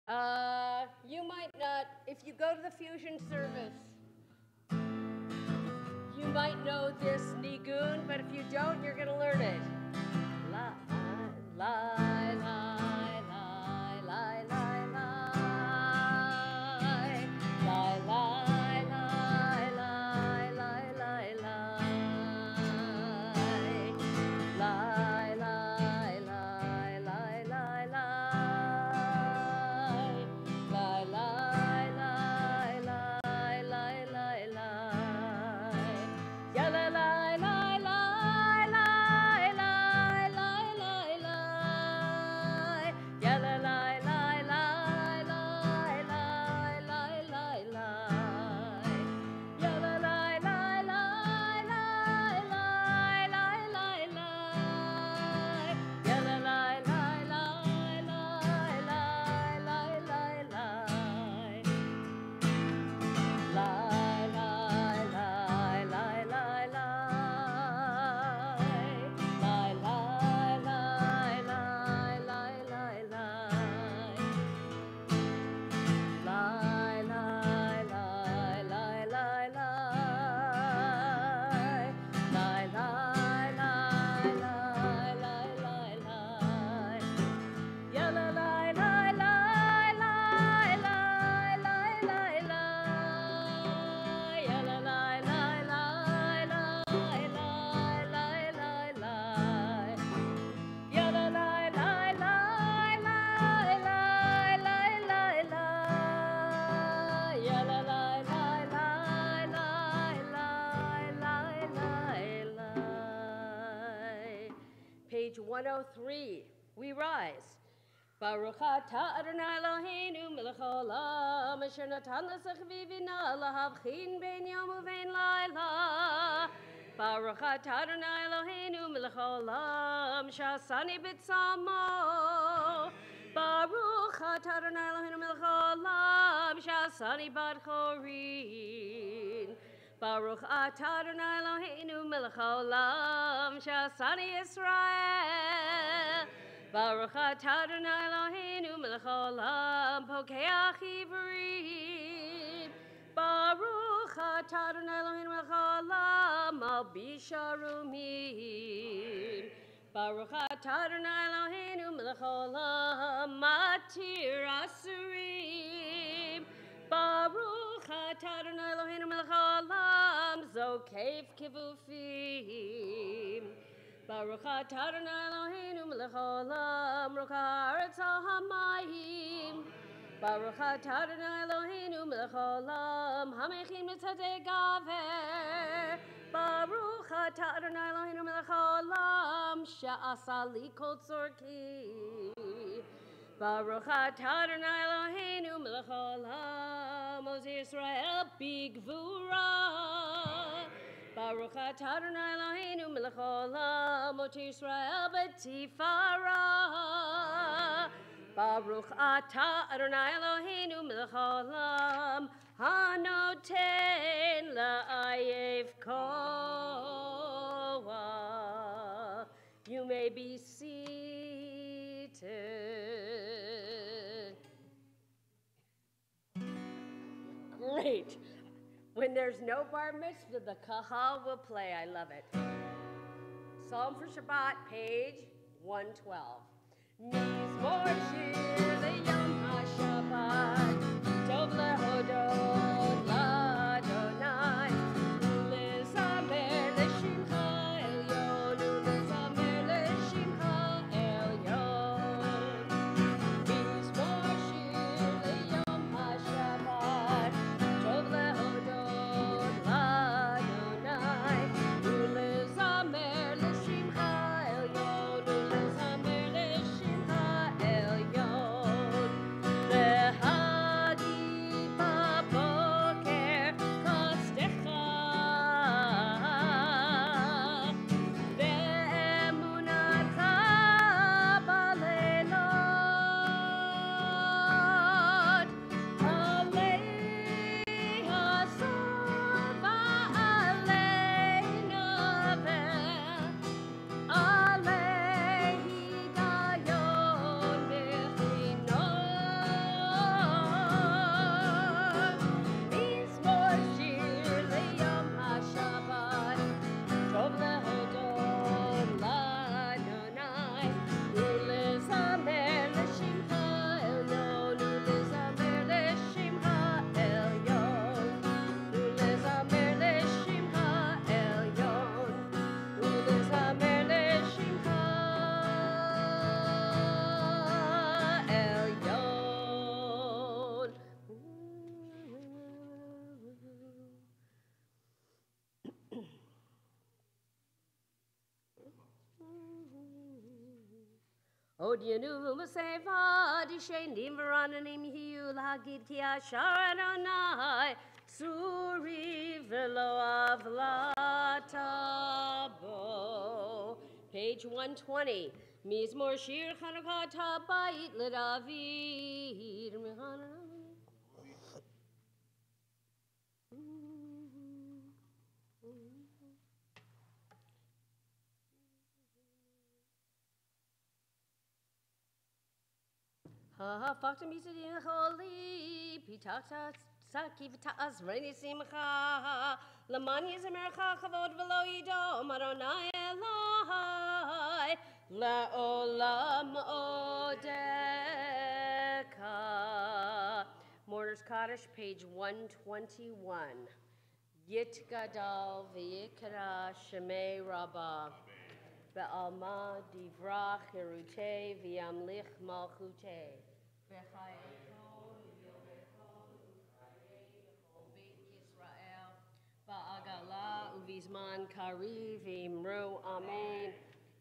You might not, if you go to the fusion service, you might know this nigun, but if you don't, you're going to learn it. La, la, la, la, la, la, la, la, la. Page 103, we rise. Baruch atah Adonai Eloheinu melech haolam asher natan l'sachvivina lahavchin ben yom uvein laila. Baruch atah Adonai Eloheinu melech haolam shasani b'tzamo. Baruch atah Adonai Eloheinu melech haolam shasani bat chorin. Baruch atah Adonai Eloheinu melech haolam shasani Yisrael. Baruch atah Adonai Eloheinu melech haolam pokeach ivrim. Baruch atah Adonai Eloheinu melech haolam malbish arumim. Baruch atah Adonai Eloheinu melech haolam matir asurim. Baruch atah Adonai Eloheinu melech haolam zokev kivufim. Baruch atah Adonai Eloheinu melech haolam roka haaretz al hamayim. Baruch atah Adonai Eloheinu melech haolam hamechim mitzadei gaver. Baruch atah Adonai Eloheinu melech haolam she'asa li kol tzorki. Baruch atah Adonai Eloheinu melech haolam oz Yisrael bigvura. Baruch atah Adonai Eloheinu melech haolam ot Yisrael b'tifara. Baruch atah Adonai Eloheinu melech haolam hanoten la'ayev koach. You may be seated. Great. When there's no bar mitzvah, the kahal will play. I love it. Psalm for Shabbat, page 112. Mizmor shir leyom haShabbat, tov lehodot l'Adonai, ulezamer l'shimcha elyon, ulezamer l'shimcha elyon. Mizmor shir leyom haShabbat, tov lehodot l'Adonai, ulezamer l'shimcha elyon, ulezamer l'shimcha elyon. Odianu Maseva, Dishanim Verananim Hiu, Lagid Kia Sharanai, Suri Velo Avlatabo. Page 120. Mizmor Shir Chanukata Bait Lidavid. Ha fakta misidin holy pitata saki vitas reni simcha lamani zemercha chavod velo yido maronai elai la olam odeka. Mourner's Kaddish, page 121. Yit gadal v'yikra shemei rabbah. Be'alma divrach hirute v'yamlich malchute. V'chayekol v'yomechol u'chayei v'chol beit Yisrael. Ba'agala uvizman kari v'imru amen.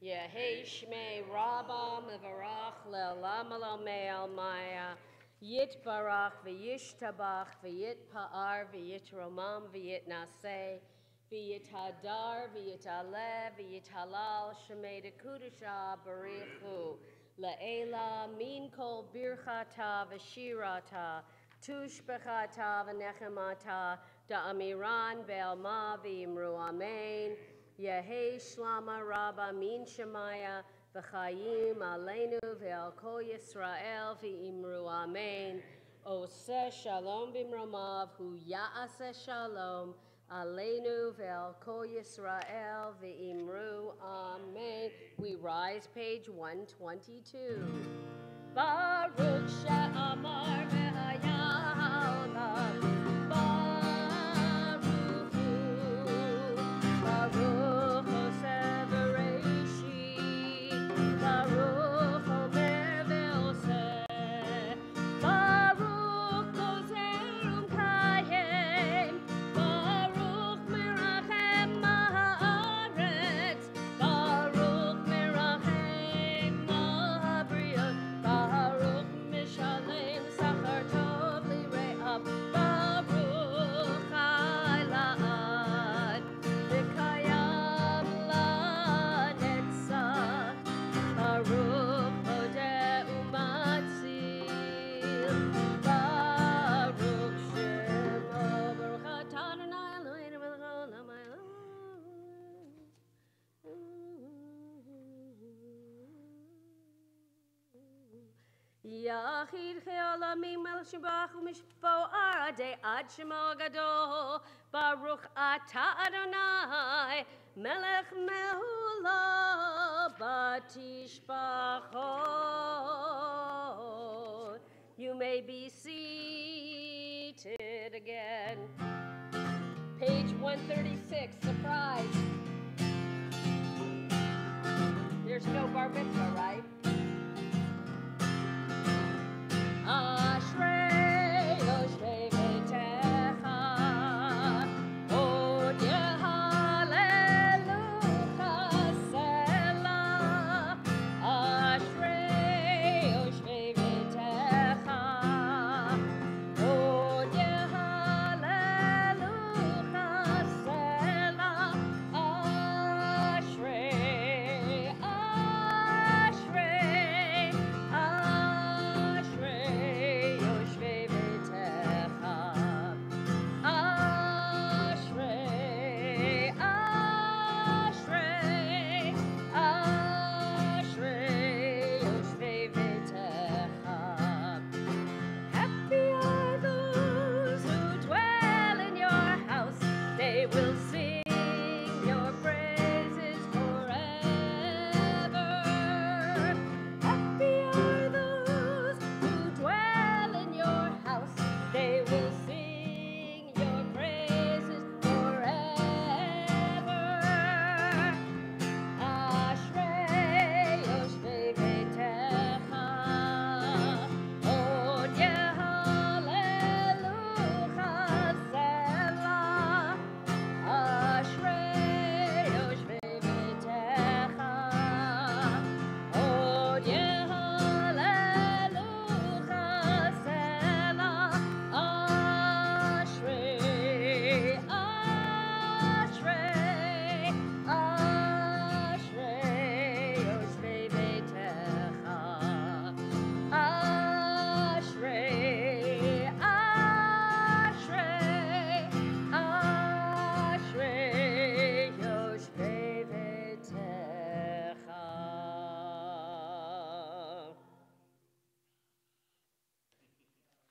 Yehei shmei rabba mevarach le'olam alomei almaya. Yit barach v'yishtabach v'yit pa'ar v'yit romam v'yit naseh. V'yitadar, v'yitaleh, v'yitalal, shemei dekudusha barichu, la'ela, min kol birchata v'shirata, tushbechata v'nechemata, da'amiran be'alma v'imru amen, yehei shlama rabba min shemaya, v'chayim aleinu ve'al kol Yisrael v'imru amen, oseh shalom b'mromav, hu ya'aseh shalom, Aleinu ve'al kol Yisrael ve'imru amen. We rise, page 122. Baruch she'amar ve'haya'olam. Baruch hu. Baruch oseh v'reishit. Baruch omer ve'oseh. Baruch gozer u'mkayem. Yachid che'olamim melech shebach u'mishpo arade ad shemo gadol. Baruch ata Adonai melech mehula batishbachot. You may be seated again. Page 136, surprise. There's no bar mitzvah, right? Ashrei Yoshvei Beitecha, Od Yehallelucha Selah. Ashrei Yoshvei Beitecha, Od Yehallelucha Selah. Ashrei, Ashrei.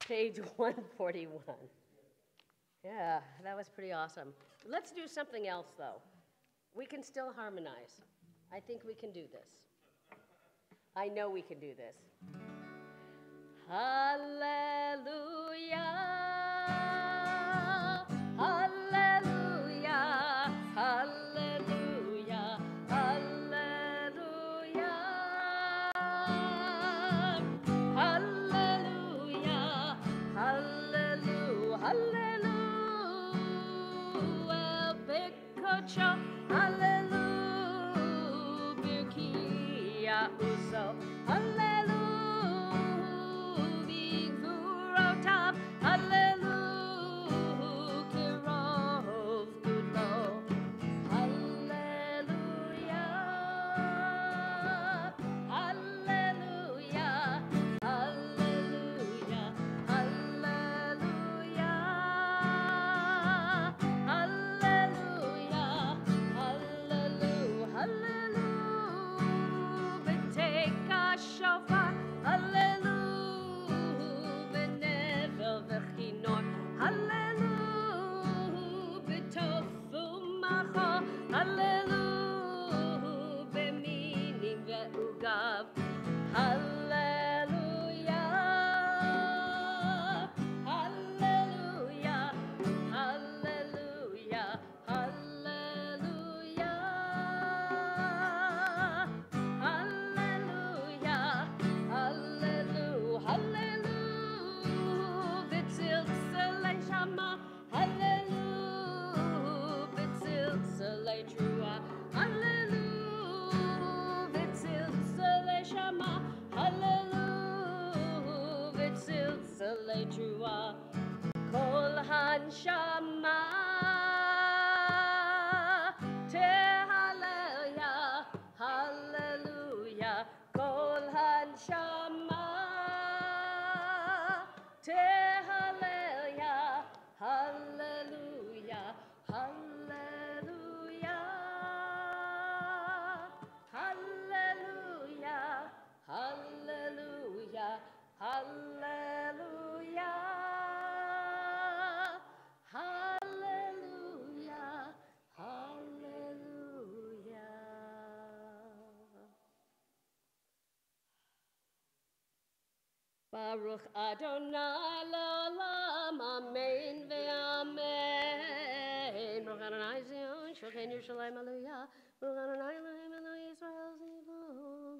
Page 141. Yeah, that was pretty awesome. Let's do something else, though. We can still harmonize. I think we can do this. I know we can do this. Hallelujah, hallelujah, hallelujah, hallelujah, hallelujah, hallelujah, hallelujah, Bekocho, hallelujah, Birkia Uso, hallelujah, Vigurotap, hallelujah, Kirov Gulo, hallelujah, hallelujah, hallelujah, hallelujah, hallelujah, hallelujah, hallelujah, Beteka shofar, hallelujah, Benevel v'chinor, hallelujah, Betofu macho, hallelujah, Beminim ve'ugav, hallelujah, hallelujah, hallelujah, hallelujah, hallelujah, hallelujah, hallelujah, B'tzil tzalei shama, hallelujah, B'tzil tzalei trua, hallelujah, B'tzil tzalei shama, hallelujah, B'tzil tzalei trua, kol hanshama, tehallelujah, hallelujah, kol hanshama, tehallelujah, hallelujah, hallelujah, hallelujah, hallelujah, hallelujah, hallelujah, hallelujah. Baruch Adonai L'olam, Amen ve'amen. Baruch Adonai Zion, Shochem Yerushalayim, Hallelujah. Baruch Adonai Elohim, Eloi Yisrael, Zivon.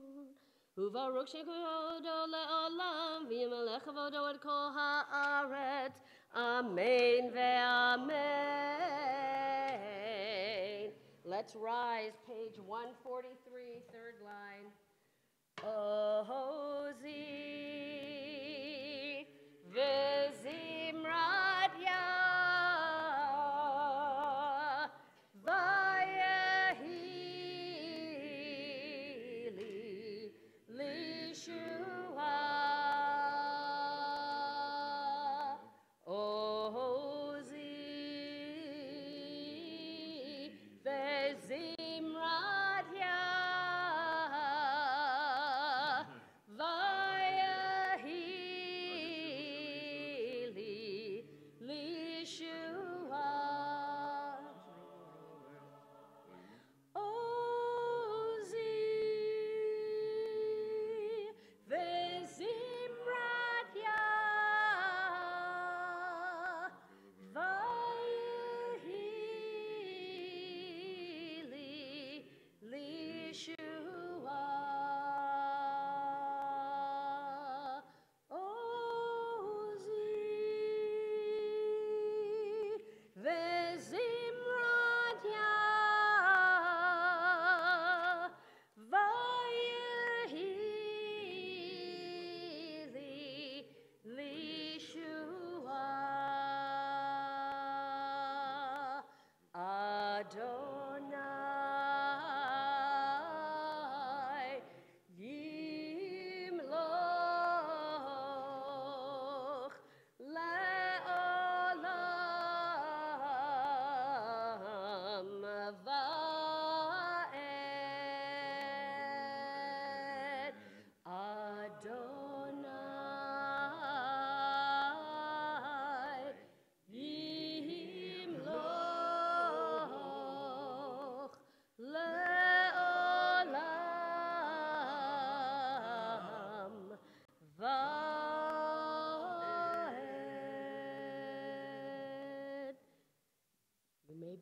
Uvaruch Shekurodo Le'olam, V'yimelech Avodo et kol ha'aretz. Amen ve'amen. Let's rise, page 143, third line. Ozi v'zimrat Yah v'yehili lishua. Ozi v'zimrat Yah v'yehili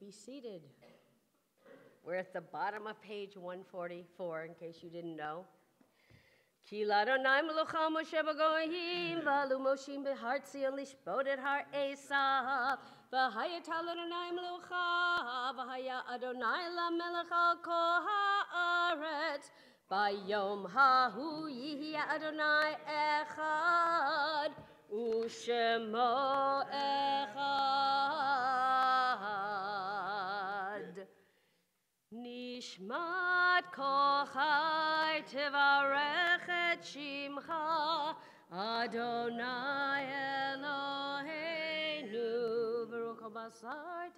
be seated. We're at the bottom of page 144, in case you didn't know. Ki l'Adonai melucha Moshe b'goyim, v'alu Moshim b'hartzion lishbot et har Esav, v'haya tal Adonai melucha, v'haya Adonai lamelech al kol haaretz, bayom hahu yihya Adonai echad, u'shemo echad. Nishmat kol chai tevarech et shimcha, Adonai Eloheinu, Baruch habasar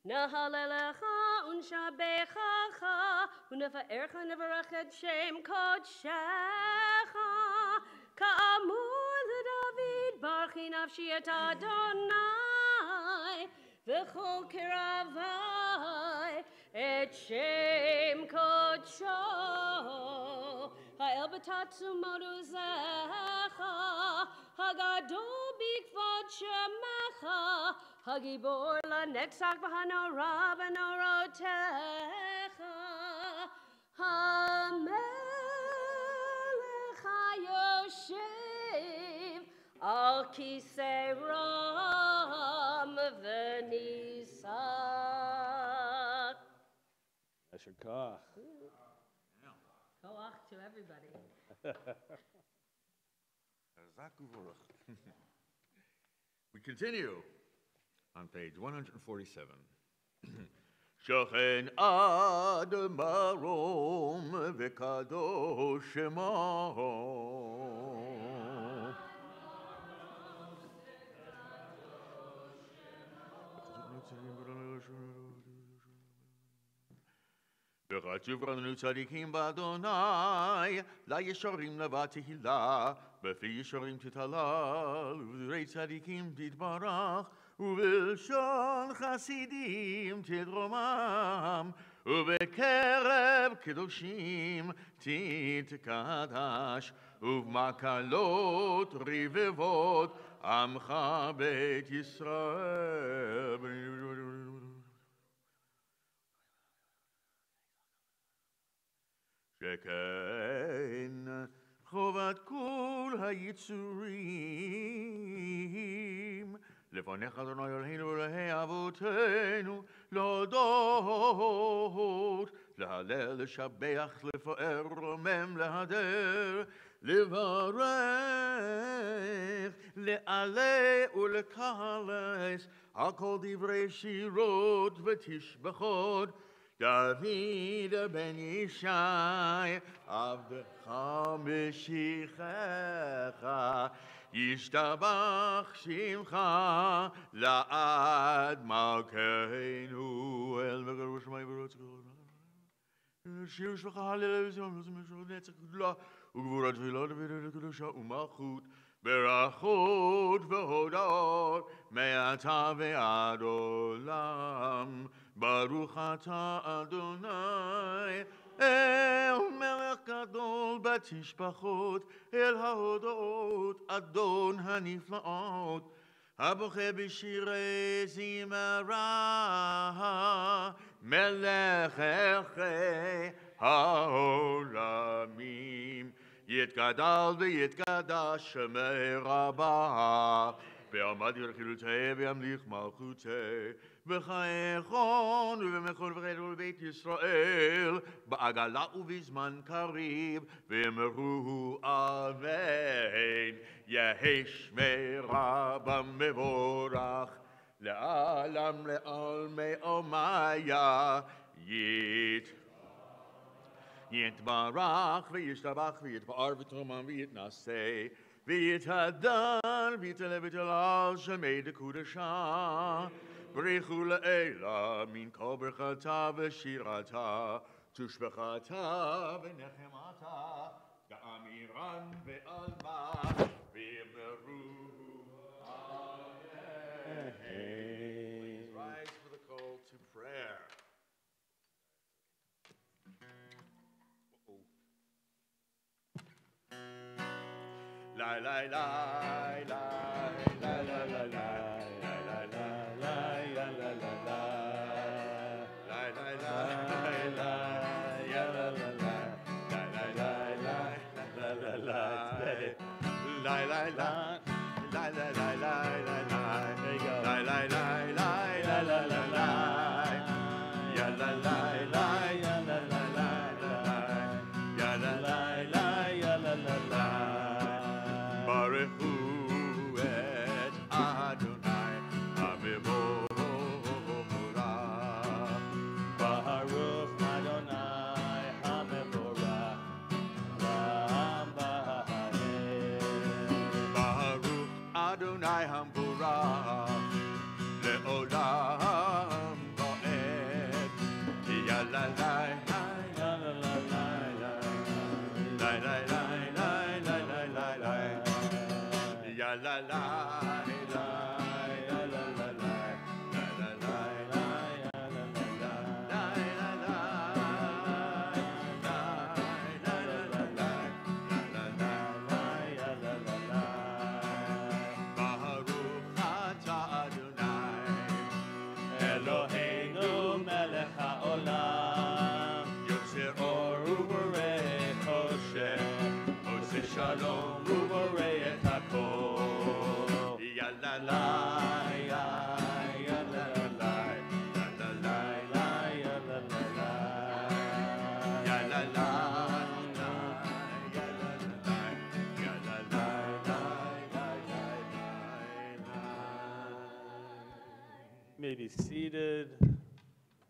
Nahalelecha unshabechacha unefa'ercha nevarachet shem kodshecha ka'amur leDavid barchi nafshi et Adonai v'chol kiravai et shem kodsho ha'el b'tatzu moduzecha hagadol b'kvod shemecha Hagibor la nexak v'hanora v'norotecha Hamelech hayoshev al kisei ram v'nisach. Asher Koach. Koach to everybody. We continue on page 147. Shochen ad marom v'kadosh shemo. ורצו ברנו צדיקים באדוני, לישרים לבא תהילה, בפי ישרים תתהלל, ובדברי צדיקים תתברך, ובלשון חסידים תתרומם, ובקרב קדושים תתקדש, ובמקלות רבבות עמך בית ישראל. שכן חובת כל היצורים לפניך אדוני אלוהינו ואלוהי אבותינו להודות, להלל, לשבח, לפאר, רומם, להדר, לברך, לעלה ולקהלס על כל דברי שירות ותשבחות דוד בן ישי, עבדך משיחך, ישתבח שמך לעד מלכנו אל בגרוע שמיים ורוצה שיר שלך הללויה נצח גדולה וגבורת תפילה דוד הקדושה ומלכות ברכות והודאות מעתה ועד עולם ברוך אתה אדוני אל מלך גדול בתשבחות אל ההודעות אדון הנפלאות הבוכה בשירי זמרה מלך אלכי העולמים יתגדל ויתקדש שמי רבה ועמד ירכילותי וימליך מלכותי בחייכון ובמכון וחדול בית ישראל בעגלה ובזמן קריב ואמרו אמן יהי שמי רבה מבורך לעלם לעלמי עלמיה יתברך וישתבח ויתפאר ותרומם ויתנשא ויתהדר ויתעלה ויתהלל שמי דקודשה ברכו לאלה מן כל ברכתה ושירתה תושבחתה ונחמתה באמירן ועלמה ואמרו אמן. Please rise for the call to prayer. La la la la la la la la. May be seated.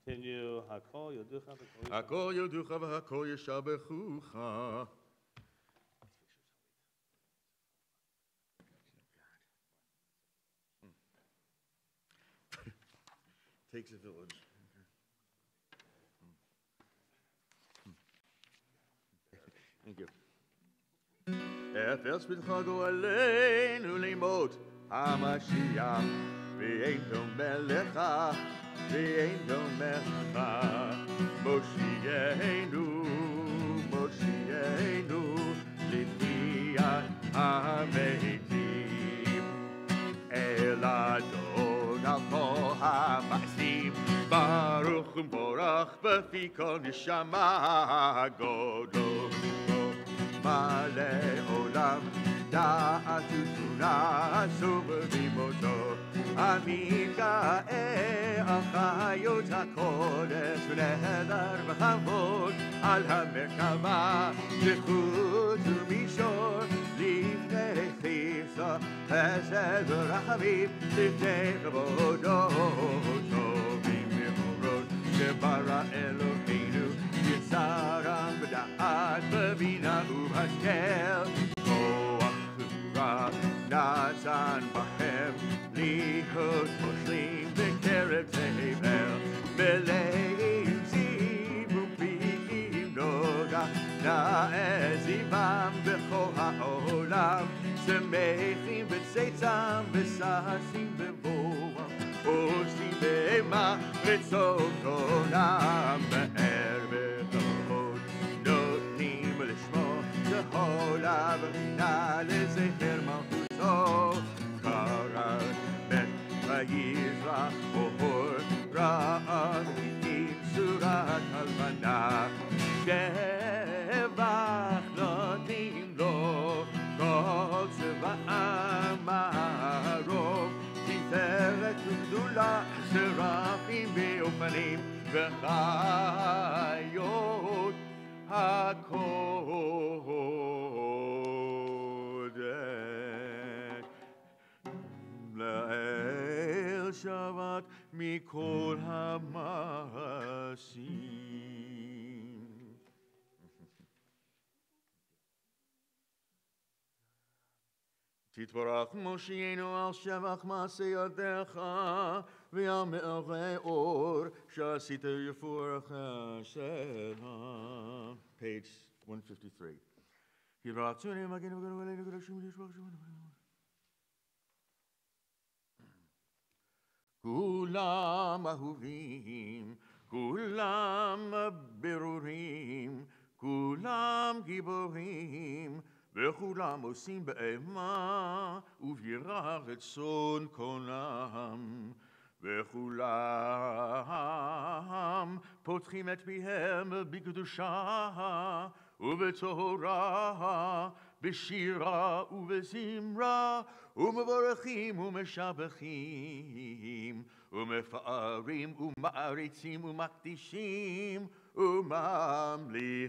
Continue. Hakol Yoducha v'Kol Hakol Yoducha v'Hakol Yishabechucha. Takes a village. Thank you. אפס בדחגו עלינו לימות המשיח ואין דומה לך ואין דומה לך מושיענו מושיענו לתחיית המתים אל אדון על כל המעשים ברוך ומבורך בפי כל נשמה גודל מלא עולם דעת ותבונה סובבים אותו אמין גאה על חיות הקודש ונהדר בכבוד על המרכבה זכות ומישור לפני חיסה חסד ורחמים לפני כבודו טובים מאורות שברא אלוהינו יצרם בדעת בבינה ובהשכל כוח וגבורה זיוון בכל העולם, שמחים בצאצם וששים בבואם, עושים בהמה רצון עולם, בערב וכבוד נותנים לשמו, זכור אברינה לזכר מלכותו, קראת בית ויזרח אור רעד עם צורת הלבנה, שבח נותנים לו כל צבאם מרום, תפארת וגדולה שרפים ואופנים וחיות הקודש. לאל שבת מכל המעשים. תתברך מושיענו על שבח מעשה ידיך ועל מאורי אור שעשית יפור חסדך. Page 153. תתברך צוני מגן וגן ולנו קדושים לשבח שמנו. כולם אהובים, כולם ברורים, כולם גיבורים, וכולם עושים באימה ובירח רצון קונם, וכולם פותחים את פיהם בקדושה ובתורה, בשירה ובזמרה, ומבורכים ומשבחים, ומפארים ומעריצים ומקדישים וממליכים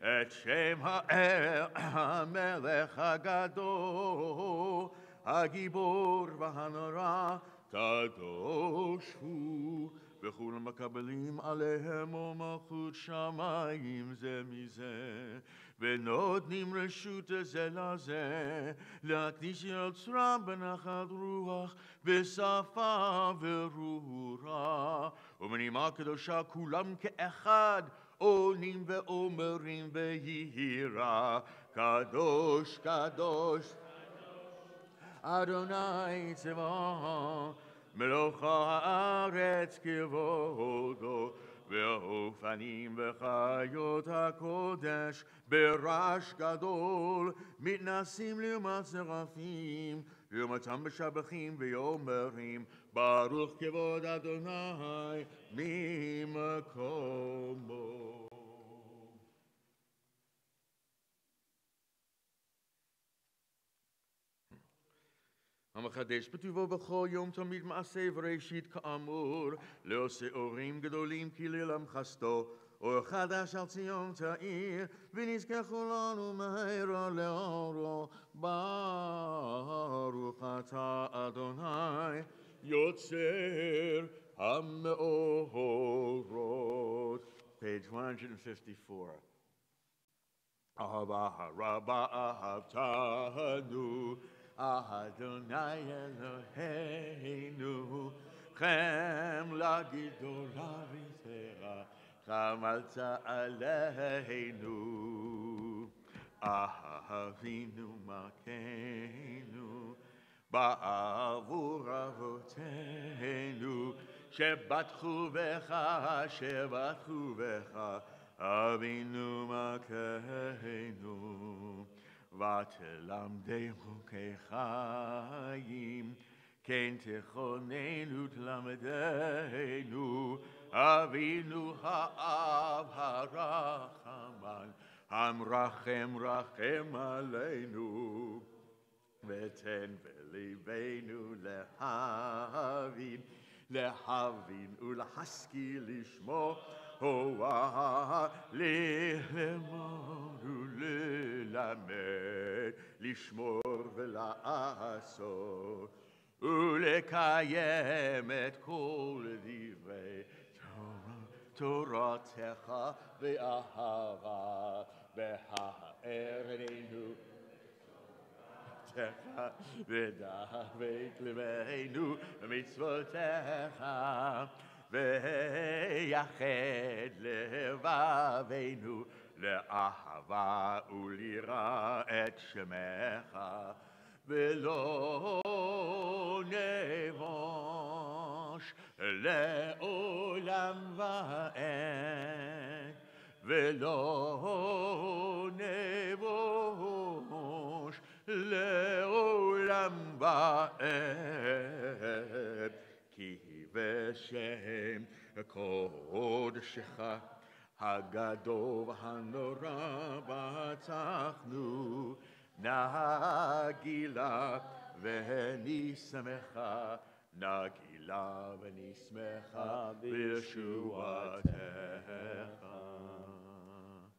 את שם האל המלך הגדול, הגיבור והנורא, קדוש הוא, וכולם מקבלים עליהם ומלכות שמיים זה מזה, ונותנים רשות זה לזה, להקדיש יוצרם בנחת רוח, בשפה ברורה, ובנימה קדושה כולם כאחד, עונים ואומרים ביהירה, קדוש קדוש אדוני צבאות, מלוך הארץ כבודו, והאופנים וחיות הקודש ברעש גדול, מתנסים לעומת שרפים, לעומתם משבחים ואומרים, ברוך כבוד אדוני ממקומו. המחדש בטובו בכל יום תמיד מעשה וראשית כאמור, לעושה אורים גדולים כי לעולם חסדו, אור חדש על ציון תאיר, ונזכה כולנו מהרה לאורו. ברוך אתה אדוני יוצר המאורות. Page 154. אהבה הרבה אהבתנו, אדוני אלוהינו, חמלה גדולה ותורה, חמלת עלינו. אהבינו מלכנו, בעבור אבותינו, שבטחו בך, שבטחו בך, אבינו מלכנו. ותלמדנו כחיים, כן תכוננו תלמדנו, אבינו האב הרחמן, המרחם רחם עלינו, ותן בליבנו להבין, להבין ולהשכיל לשמו, ללמוד וללמד, לשמור ולעשות, ולקיים את כל דברי תורתך באהבה, בהארנו ודבק לבנו במצוותיך, ויחד לבבינו לאהבה וליראה את שמך, ולא נבוש לעולם ועד, ולא נבוש לעולם ועד, כי בשם קודשך הגדול והנורא בטחנו, נגילה ונשמחה, נגילה ונשמחה בישועתך.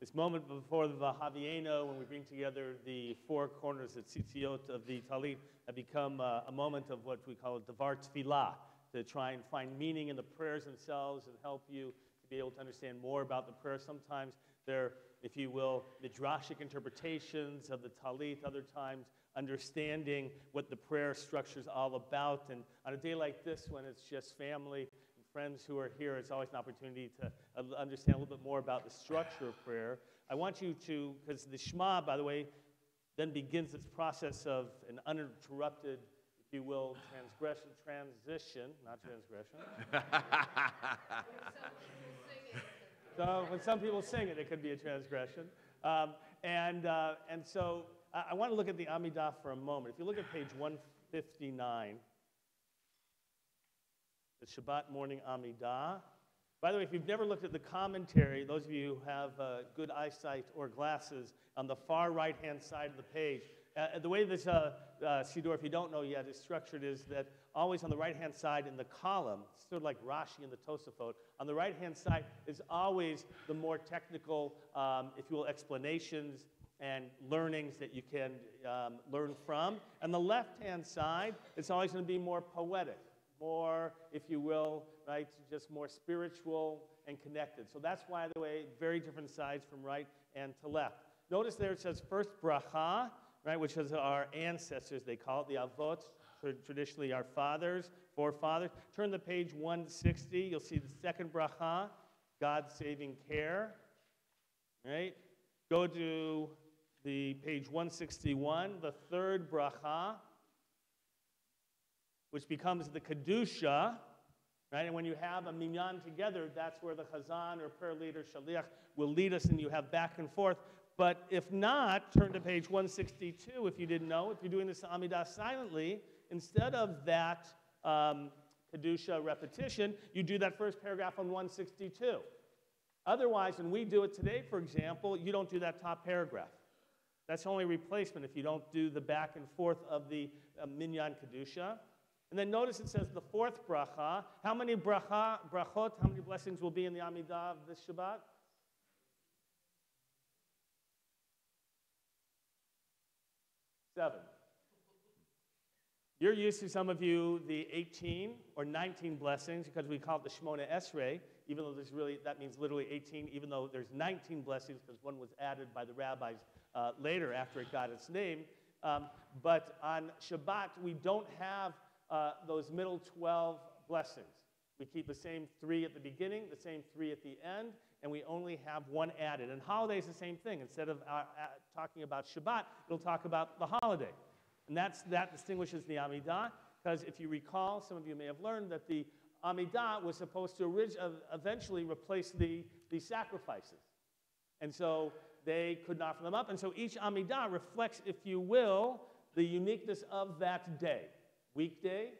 This moment before the Vahavieno, when we bring together the four corners, the tzitziot of the talit, have become a moment of what we call Devar Tfilah, to try and find meaning in the prayers themselves and help you to be able to understand more about the prayer. Sometimes they're, if you will, midrashic interpretations of the talit, other times understanding what the prayer structure is all about. And on a day like this, when it's just family and friends who are here, it's always an opportunity to understand a little bit more about the structure of prayer. I want you to, because the Shema, by the way, then begins its process of an uninterrupted, if you will, transition, not transgression. So when some people sing it, it could be a transgression. And so I want to look at the Amidah for a moment. If you look at page 159, the Shabbat morning Amidah. By the way, if you've never looked at the commentary, those of you who have good eyesight or glasses, on the far right-hand side of the page, the way this Siddur, if you don't know yet, is structured is that always on the right-hand side in the column, sort of like Rashi in the Tosafot, on the right-hand side is always the more technical, if you will, explanations and learnings that you can learn from. And the left-hand side, it's always going to be more poetic, more, if you will, right, just more spiritual and connected. So that's why, the way, very different sides from right and to left. Notice there it says first bracha, right, which is our ancestors, they call it, the avot, traditionally our fathers, forefathers. Turn to page 160, you'll see the second bracha, God's saving care, right? Go to the page 161, the third bracha, which becomes the Kedusha, right? And when you have a minyan together, that's where the chazan or prayer leader, shaliach, will lead us and you have back and forth. But if not, turn to page 162 if you didn't know. If you're doing this Amidah silently, instead of that Kedusha repetition, you do that first paragraph on 162. Otherwise, when we do it today, for example, you don't do that top paragraph. That's only replacement if you don't do the back and forth of the minyan Kedusha. And then notice it says the fourth bracha. How many brachot, how many blessings will be in the Amidah of this Shabbat? 7. You're used to, some of you, the 18 or 19 blessings because we call it the Shmona Esrei, even though there's really, that means literally 18, even though there's 19 blessings because one was added by the rabbis later after it got its name. But on Shabbat, we don't have those middle 12 blessings. We keep the same 3 at the beginning, the same 3 at the end, and we only have 1 added. And holiday is the same thing. Instead of talking about Shabbat, it'll talk about the holiday. And that distinguishes the Amidah, because if you recall, some of you may have learned that the Amidah was supposed to eventually replace the sacrifices. And so they couldn't offer them up. And so each Amidah reflects, if you will, the uniqueness of that day. Weekday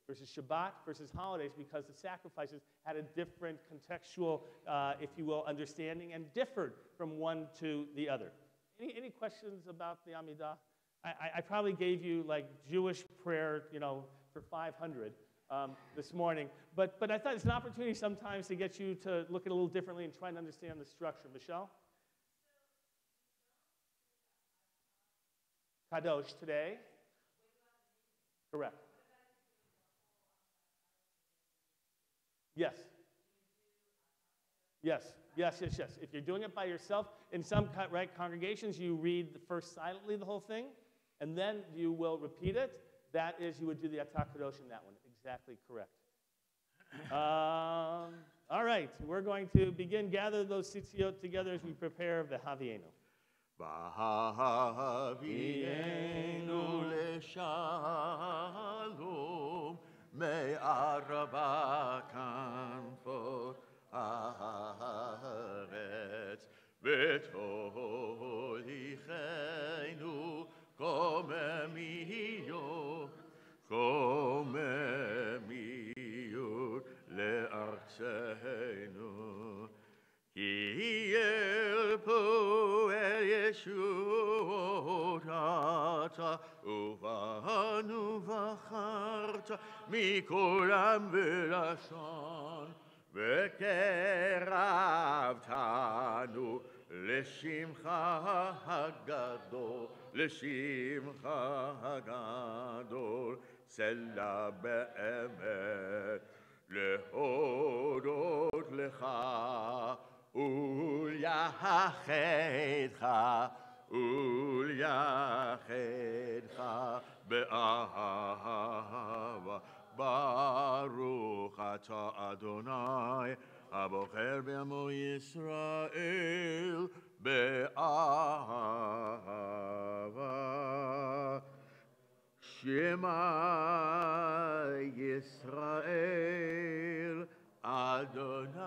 versus Shabbat versus holidays, because the sacrifices had a different contextual, if you will, understanding and differed from one to the other. Any questions about the Amidah? I probably gave you like Jewish prayer, you know, for 500 this morning. But I thought it's an opportunity sometimes to get you to look at it a little differently and try and understand the structure. Michelle? Kadosh today? Correct. Yes. Yes. If you're doing it by yourself, in some congregations, you read first silently the whole thing, and then you will repeat it. That is, you would do the Atah Kadosh in that one. Exactly correct. All right, we're going to begin gather those tzitziot together as we prepare v'havienu. V'havienu leshalom me'araba kanfot haaretz v'tolichenu komemiyot le'artzenu ki yelpo el yeshutata uvanu v'charta mikolam v'lashon v'keravtanu לשמחה הגדול, לשמחה הגדול, סלע באמת, להודות לך ולייחדך, ולייחדך באהבה. ברוך אתה אדוני הבוחר בעמו ישראל באהבה. שמע ישראל אדוני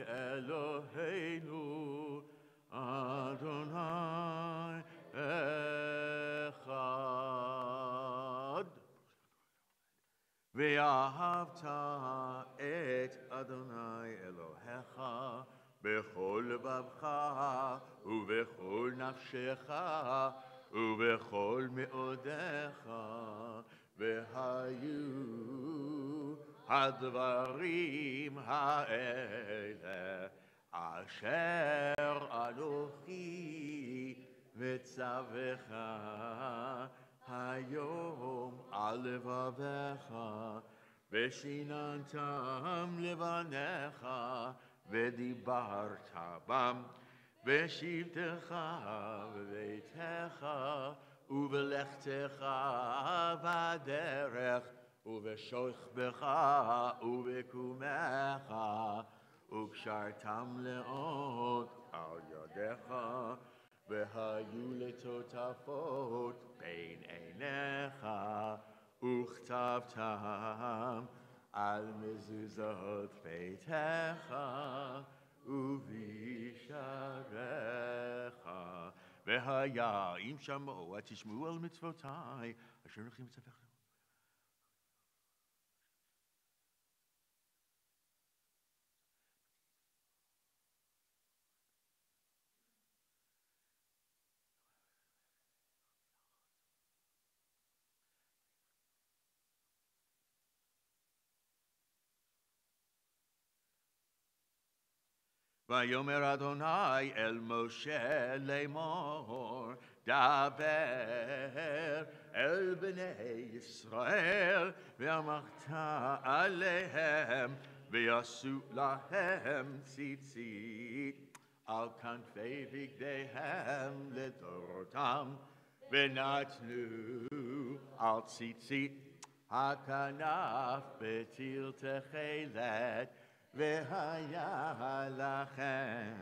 אלוהינו אדוני אחד. ואהבת את אדוני אלוהיך בכל לבבך ובכל נפשך ובכל מאודיך. והיו הדברים האלה אשר אנוכי מצווך היום על לבביך, ושיננתם לבניך, ודיברת בם, בשבתך בביתך, ובלכתך בדרך, ובשוכבך ובקומך, וקשרתם לאות על ידיך, והיו לטוטפות בין עיניך, וכתבתם על מזוזות ביתך ובשעריך. והיה אם שמעו תשמעו על מצוותי אשר אנוכי מצווך. ויאמר אדוני אל משה לאמור, דבר אל בני ישראל, ואמרת עליהם, ויעשו להם ציצית על כנפי בגדיהם לדורותם, ונתנו על ציצית הכנף בטיל תכלת, והיה לכם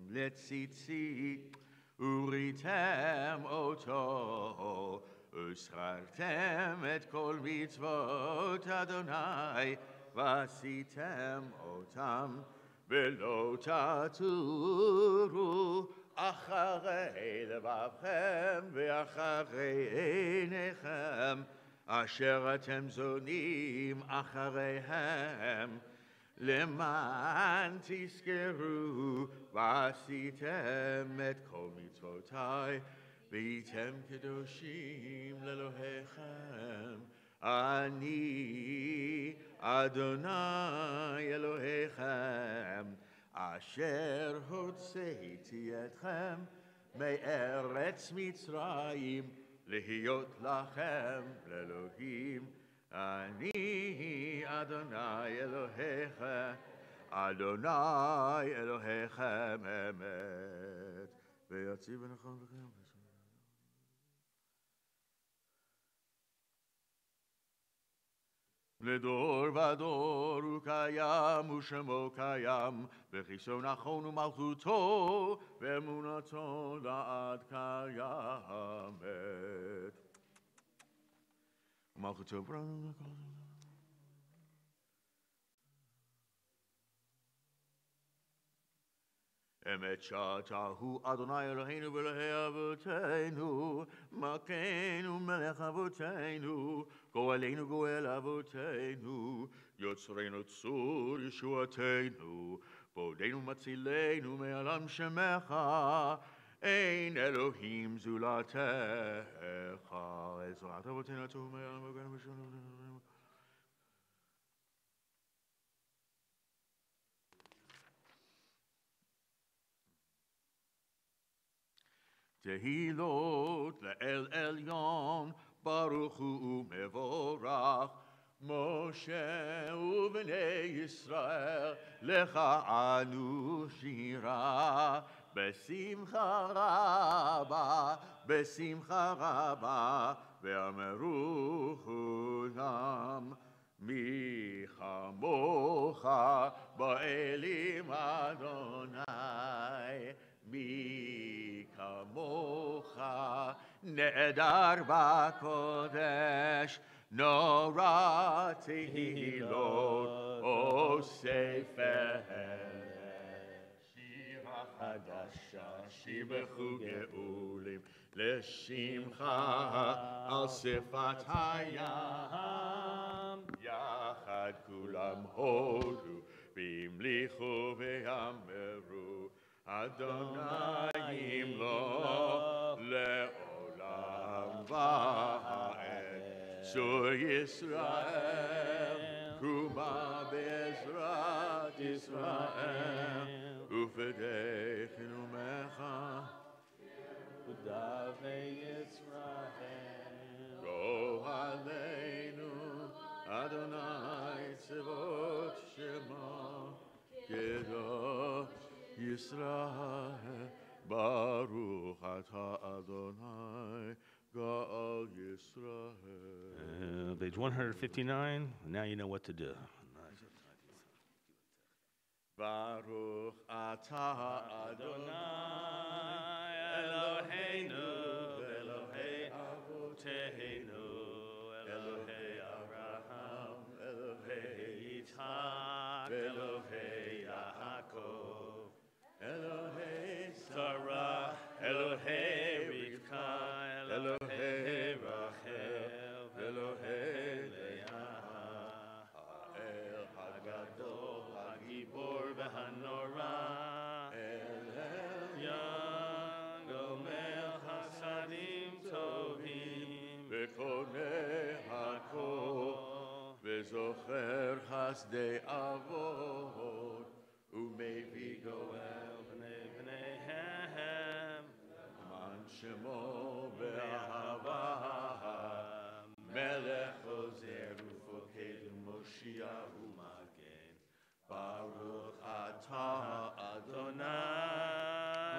לציצית, וריתם אותו, וזכרתם את כל מצוות אדוני, ועשיתם אותם, ולא תטורו אחרי לבבכם ואחרי עיניכם, אשר אתם זונים אחריהם, למען תזכרו ועשיתם את כל מצוותי, והייתם קדושים לאלוהיכם. אני אדוני אלוהיכם, אשר הוצאתי אתכם מארץ מצרים, להיות לכם לאלוהים. אני אדוני אלוהיך, אדוני אלוהיכם אמת, ויציב ונכון לכם. לדור ודור הוא קיים ושמו קיים וכיסו נכון ומלכותו ואמונתו לעד קיימת ומלכותו אמת שאתה הוא אדוני אלוהינו ואלוהי אבותינו, מכנו מלך אבותינו, גואלנו גואל אבותינו, יוצרנו צור ישועתנו, בודנו מצילנו מעלם שמך, אין אלוהים זולתך, עזרת אבותינו הטוב מעלם וגן ושלום. תהילות לאל עליון, ברוך הוא ומבורך, משה ובני ישראל, לך אנו שירה, בשמחה רבה, ואמרו כולם, מי כמוך באלים אדוני, מי כמוך נעדר בקודש, נורא תהילות אוסף שירה חדשה, שיבחו גאולים לשמחה על שפת הים, יחד כולם הודו והמליכו ואמרו, אדוני ימלוך לעולם ועד, צור ישראל, קומה בעזרת ישראל, ופדי חינומך, ודבי ישראל. גואלנו, אדוני צבאות שמו, קדוש ישראל, ברוך אתה אדוני, גאל ישראל. Page 159, now you know what to do. ברוך אתה אדוני, אלוהינו, אלוהי אבותינו, אלוהי אברהם, אלוהי יצחק, אלוהי יעקב, אלוהי שרה, אלוהי רבקה, אלוהי רחל, אלוהי לאה, האל הגדול, הגיבור והנורא, אל עליון, גומל חסדים טובים, וקונה הכל, וזוכר חסדי אבות, ומביא גואל בני בניהם, למען שמו באהבה, מלך עוזר ופוקד ומושיע ומגן, ברוך אתה אדוני,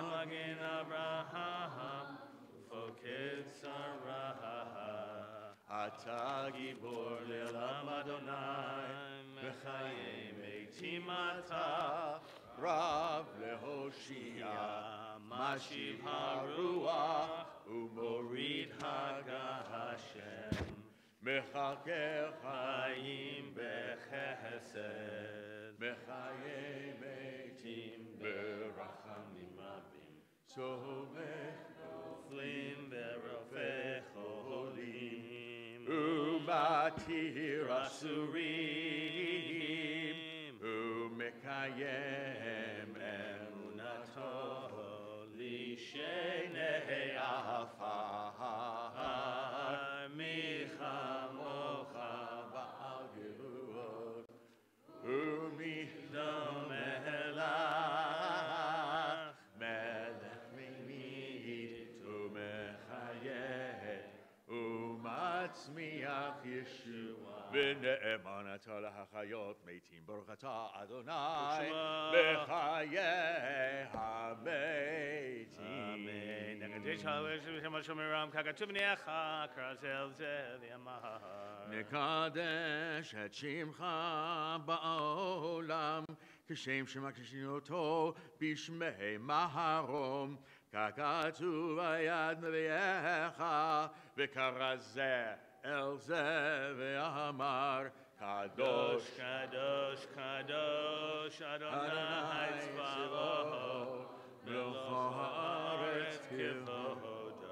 מגן אברהם ופוקד שרה, אתה גיבור לעולם אדוני, וחיי מתים אתה, רב להושיע, משיב הרוח ומוריד הגשם, מחכה חיים בחסד, מחיי מתים ברחמים רבים, צומח נופלים ברופא חולים, ומתיר אסורים, ומקיים אמונתו לשני עפר, מי כמוך בעל גבורות, ומי דומה לך, מלך ממית ומחיה, ומצמיח ישועה, ונאמן אתה להחיות מתים, ברוך אתה אדוני בחיי המתים. אמן. נגד שווה שומרם ככתוב בניך, קרא זל זל ימר. נקדש את שמך בעולם, כשם שמקדישים אותו בשמי מהרום, ככתוב ביד נביאך, וכרזה אל זה ואמר, קדוש קדוש, קדוש, אדוני צבאות, מלך הארץ כבודו.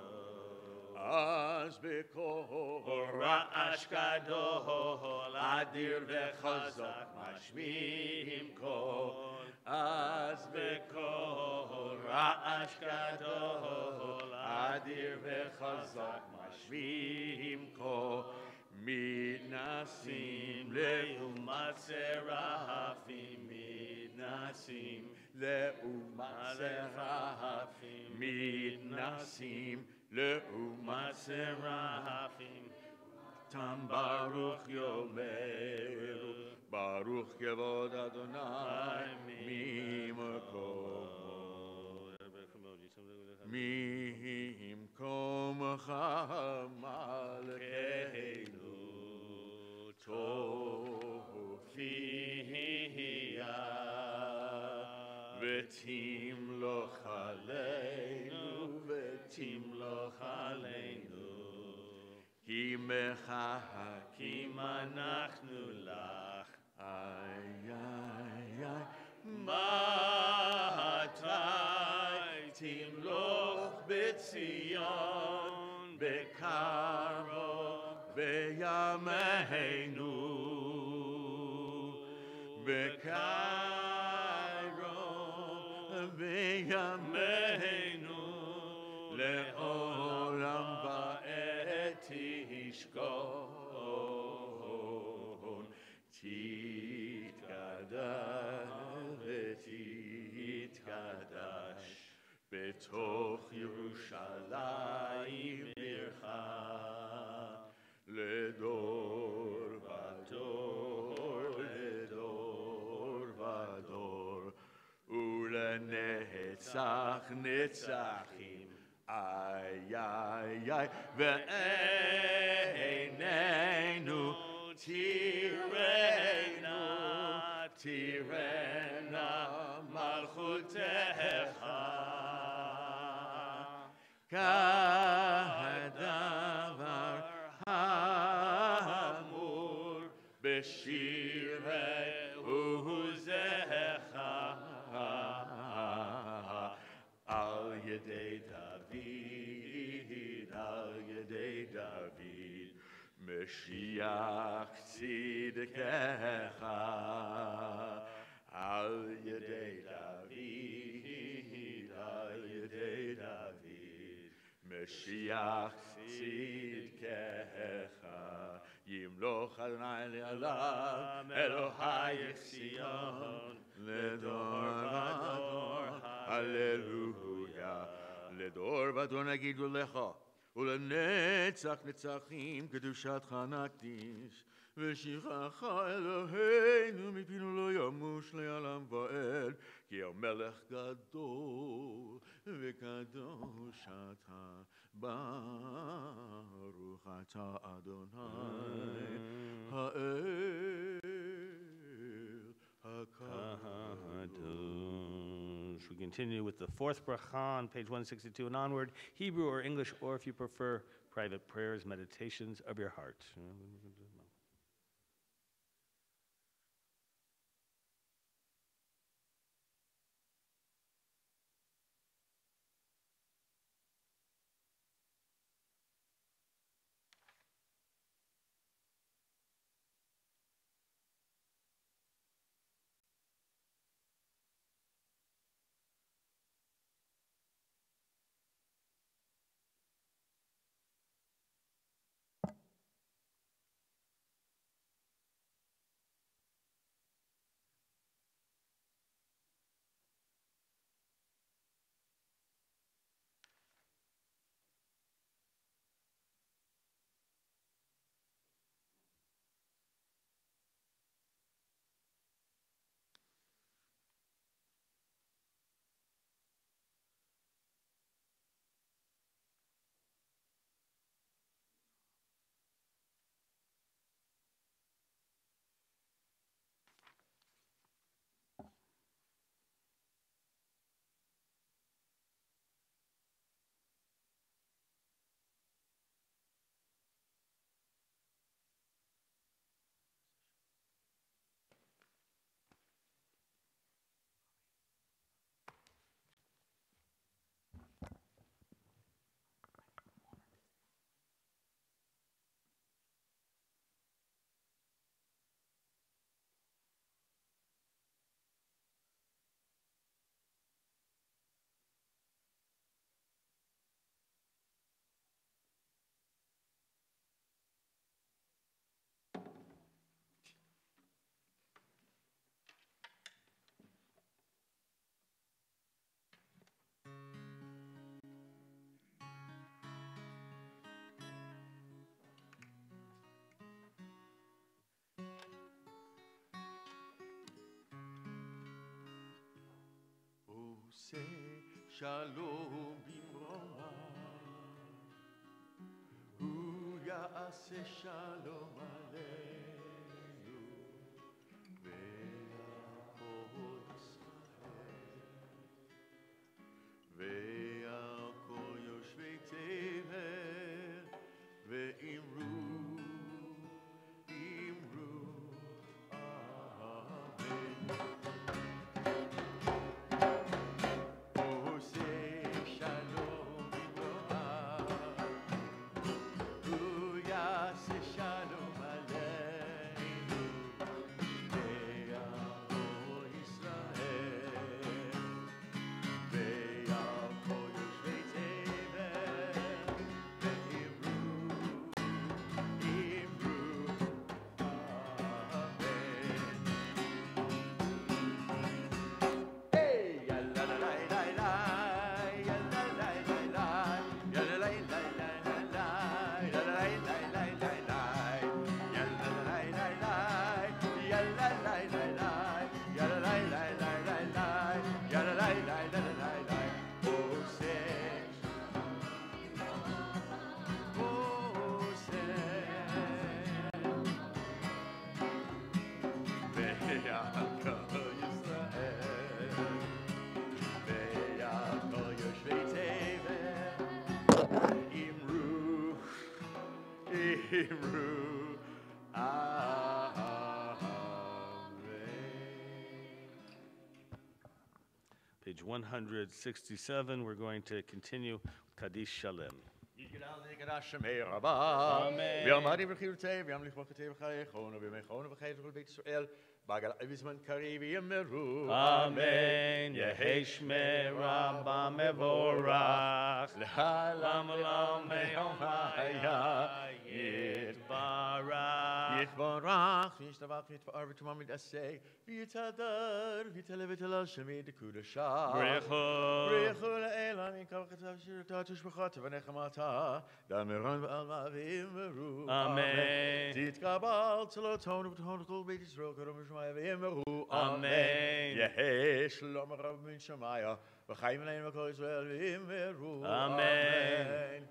אז בקול רעש גדול, אדיר וחזק, משמיעים קול. אז בקול רעש גדול, אדיר וחזק, משמיעים קול. מתנסים לאומת סרפים, מתנסים לאומת סרפים, מתנסים לאומת סרפים. תם ברוך יאמר, ברוך כבוד אדוני ממקומו. ממקומך מלכנו תופיע ותמלוך עלינו ותמלוך עלינו כי מחכים אנחנו לך. איי איי איי מתי תמלוך בציון בקרוב בימינו בקרוב בימינו לעולם ועד תשכון תתקדש בתוך ירושלים עירך לדור ודור לדור ודור ולנצח נצחים. איי איי איי ועינינו תראינה תראינה מלכותך כדבר האמור בשירי עוזך על ידי דוד על ידי דוד משיח צדקך על ידי דוד על ידי דוד משיח צדקך ימלוך אדוני לעולם אלוהיך ציון לדור ודור הללויה לדור ודור נגידו לך ולנצח נצחים קדושתך נקדיש ושיחך אלוהינו מפינו לא ימוש לעולם ועד כי המלך גדול וקדוש אתה ברוך אתה אדוני האל Kadosh. We continue with the fourth bracha on page 162 and onward, Hebrew or English, or if you prefer, private prayers, meditations of your heart. שלום במרומה, הוא יעשה שלום עלינו ועל כל ישראל ועל כל יושבי תבל ואמרו Page 167, we're going to continue with Kaddish Shalem. Bagal Ibisman Karibi Meru. Amen. Yehi Shmei Rabba Mevorach. L'halam Olam Me'om Haya. Yitbarach. Yitbarach. Yishtabach Yitbar V'tumamid Aseh. V'yitadar. V'yitalevital Al-Shemi Dekudasha. Brechu. Brechu Le'elam. Yinkavachatav Shirata Tushbachat V'nechamata. Dameron V'alma V'immeru. Amen. Titkabal Tzaloton V'tonakol Beit Yisrael Karam Amen. Yehi Shalom Rav Min Shemaya. V'chaim Aleinu V'kol Yisrael V'immeru. Amen.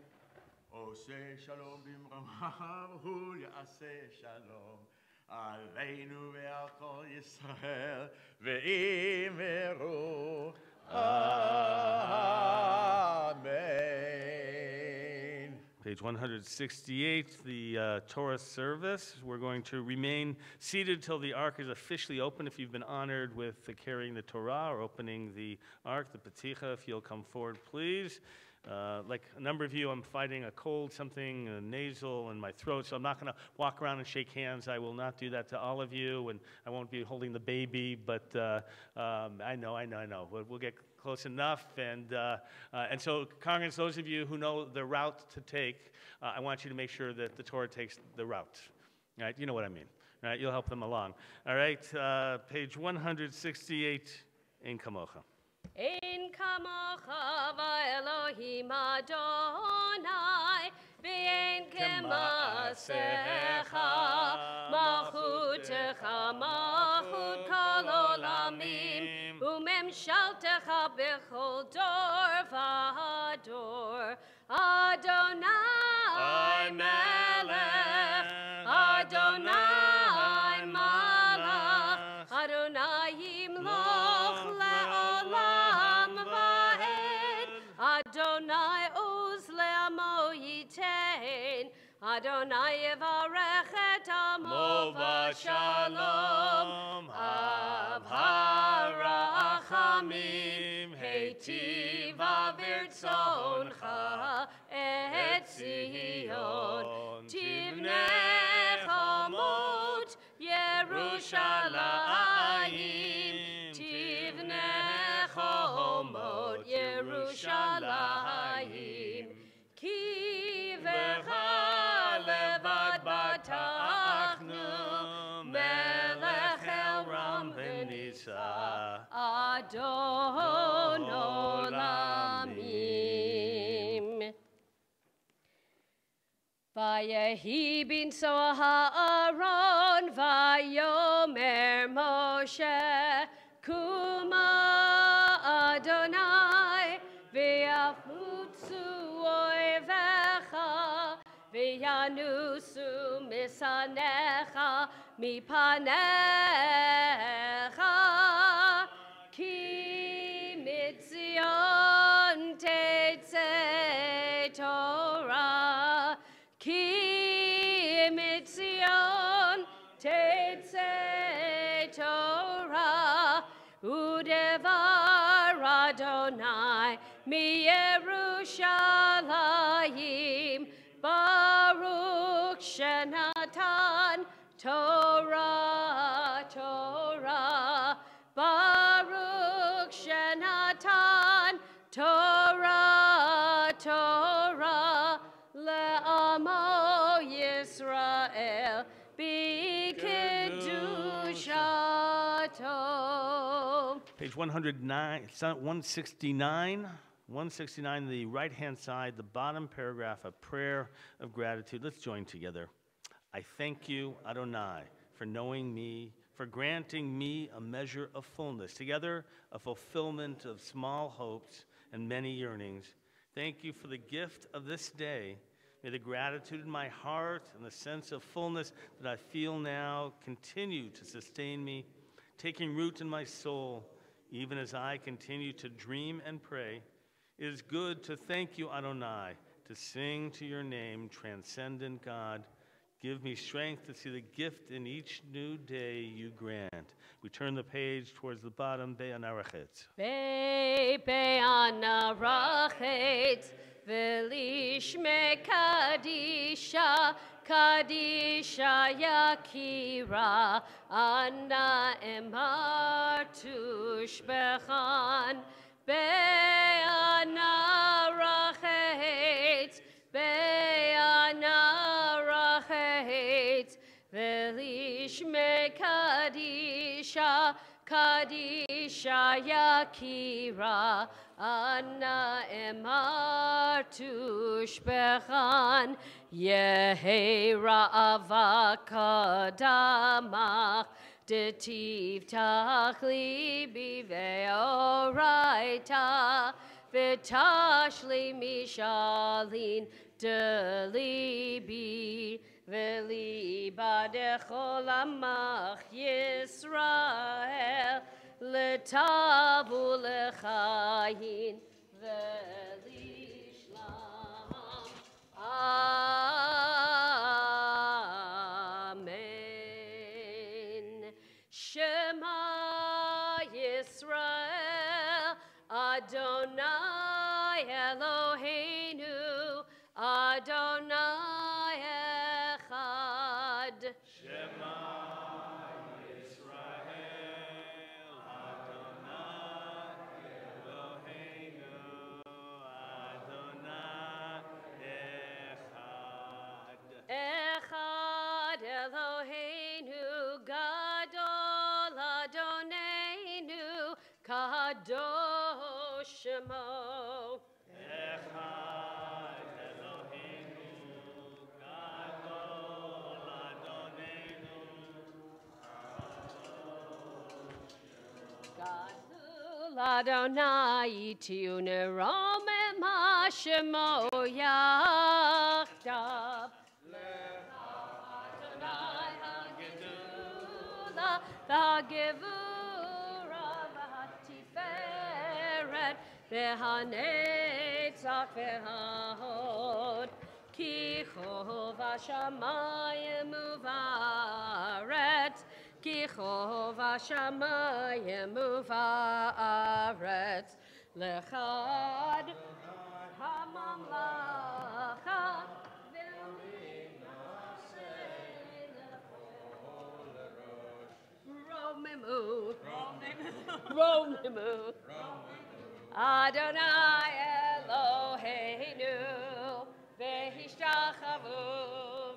Oseh Shalom B'imrama V'hu Ya'aseh Shalom Aleinu Ve'al Kol Yisrael V'immeru. Amen. Page 168, the Torah service. We're going to remain seated till the Ark is officially open. If you've been honored with carrying the Torah or opening the Ark, the Peticha, if you'll come forward, please. Like a number of you, I'm fighting a cold, something nasal in my throat, so I'm not going to walk around and shake hands. I will not do that to all of you, and I won't be holding the baby, but I know. We'll get close enough, and so, congregants, those of you who know the route to take, I want you to make sure that the Torah takes the route. All right, you know what I mean. All right, you'll help them along. All right, page 168, Ein Kamocha. Ein kamocha v'Elohim Adonai, v'ein k'maasecha, malchutecha malchut kol olamim, u'memshaltecha b'chol dor v'dor. Adonai melech, Adonai malach, Adonai yimloch le'olam va'ed, Adonai uz le'amo yitein, Adonai yevarech et amo v'shalom, av harachamim, heitiv avirtzoncha, et Zion, tivnei chomot Yerushalayim, tivnei chomot Yerushalayim, ki v'cha levad batachnu, melech el ram v'nisa, Adon olamim. Vayehi bin Aaron, vayomer Moshe, Kuma Adonai וינוסו משנאיך מפניך, כי מציון תצא תורה, כי מציון תצא תורה, ודבר אדוני מירושלים, ברוך שנתן תורה, תורה, ברוך שנתן תורה, תורה, לעמו ישראל בקדושתו. Page 109, 169. 169, the right-hand side, the bottom paragraph, a prayer of gratitude. Let's join together. I thank you, Adonai, for knowing me, for granting me a measure of fullness. Together, a fulfillment of small hopes and many yearnings. Thank you for the gift of this day. May the gratitude in my heart and the sense of fullness that I feel now continue to sustain me, taking root in my soul, even as I continue to dream and pray. It is good to thank you, Adonai, to sing to your name, transcendent God. Give me strength to see the gift in each new day you grant. We turn the page towards the bottom, Be'anarachet. Be'anarachet, Velishme Kadisha, Kadisha Yakira, Anna Emar Tushbechan, Be'anarachet, Be'anarachet, Velishme Kadisha, Kadisha Yakira, Anna Emar Tushbechan, Yehera Avakadamach, Detiv Tachli Biveoraita, Vitashli Mishalin Delibi, Veliba Dechol Amach Yisrael, Letavu Lechayin Velishlam. Amen. Shema Yisrael, Adonai Eloheinu, Adonai Echad. Shema Yisrael, Adonai Eloheinu, Adonai Echad. Echad Eloheinu, Gadol Adonenu, Kadosh Shemo. Echad Eloheinu, Gadol Adonenu, Gadol Adonai Tiunerom Shemo Yachdav. Adonai HaGedula, HaGevura, HaTiferet, VeHaNetzach, VeHaHod, Ki Chov HaShamayim Uvaretz, Ki Chov HaShamayim Uvaretz, Lechad HaMamlacha, Romemu, Romemu, Adonai Eloheinu, Vehishtachavu,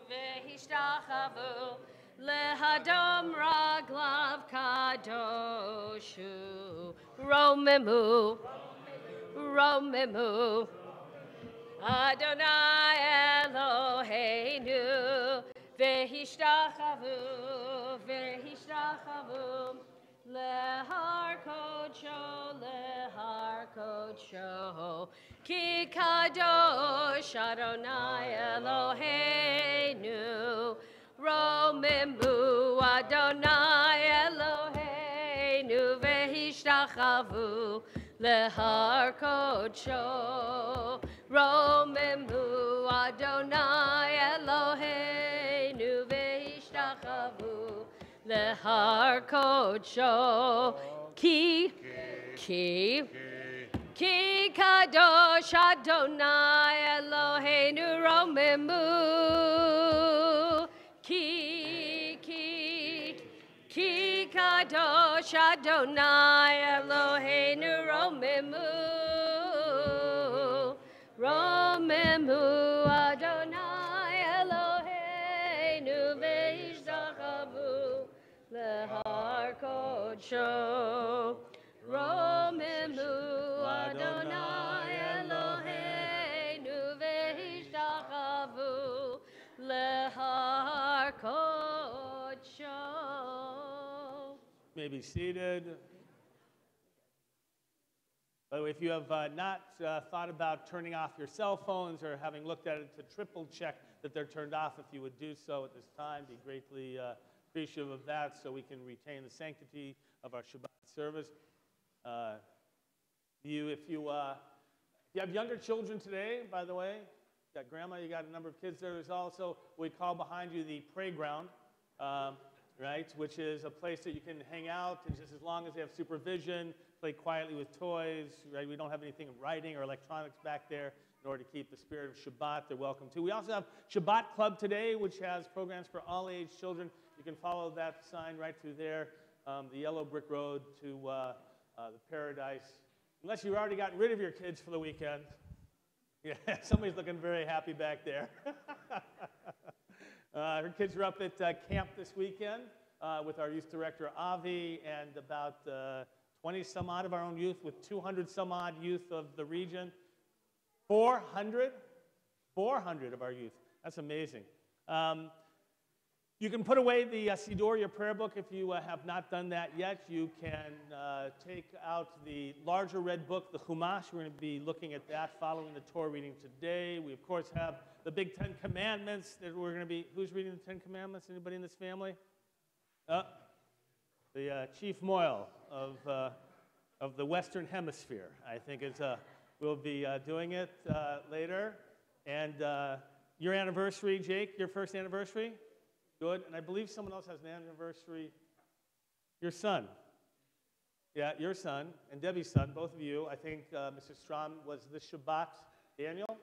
Vehishtachavu, Lehadom Raglav Kadoshu, Romemu, Romemu, Adonai Eloheinu, Vehishtachavu, Vehishtachavu, Lehar Kodsho, Ki kadosh Adonai Eloheinu, Romemu Adonai Eloheinu, Vehishtachavu lehar kodsho. Romemu Adonai Eloheinu, Vehishtachavu lehar kodsho. Ki kadosh Adonai Eloheinu romemu. Ki kadosh Adonai Eloheinu romemu. Romemu Adonai Eloheinu ve'ishtachavu lehar kodsho. Romemu Adonai Eloheinu ve'ishtachavu lehar kodsho. May be seated. By the way, if you have not thought about turning off your cell phones or having looked at it to triple check that they're turned off, if you would do so at this time, be greatly appreciative of that so we can retain the sanctity of our Shabbat service. If you have younger children today, by the way, you got grandma, you got a number of kids there. There's also what we call behind you the playground, right, which is a place that you can hang out, and just as long as they have supervision, play quietly with toys, right? We don't have anything in writing or electronics back there in order to keep the spirit of Shabbat. They're welcome to. We also have Shabbat Club today, which has programs for all age children. You can follow that sign right through there, the yellow brick road to the Paradise. Unless you've already gotten rid of your kids for the weekend. Yeah, somebody's looking very happy back there. Her kids are up at camp this weekend with our youth director, Avi, and about 20 some odd of our own youth with 200 some odd youth of the region. 400 of our youth. That's amazing. You can put away the Siddur, your prayer book, if you have not done that yet. You can take out the larger red book, the Chumash. We're going to be looking at that following the Torah reading today. We, of course, have the big 10 Commandments that we're going to be... Who's reading the 10 Commandments? Anybody in this family? The Chief Moyle of the Western Hemisphere, I think, will be doing it later. And your anniversary, Jake, your first anniversary? Good. And I believe someone else has an anniversary. Your son. Yeah, your son and Debbie's son, both of you. I think Mr. Strom was this Shabbat. Daniel,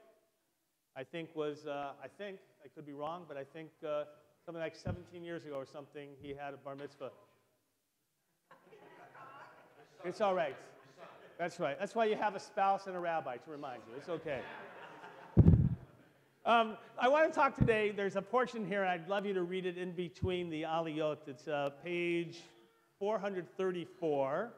I think I could be wrong, but I think something like 17 years ago or something, he had a bar mitzvah. It's all right. That's right. That's why you have a spouse and a rabbi to remind you. It's okay. I want to talk today. There's a portion here. I'd love you to read it in between the Aliyot. It's page 434.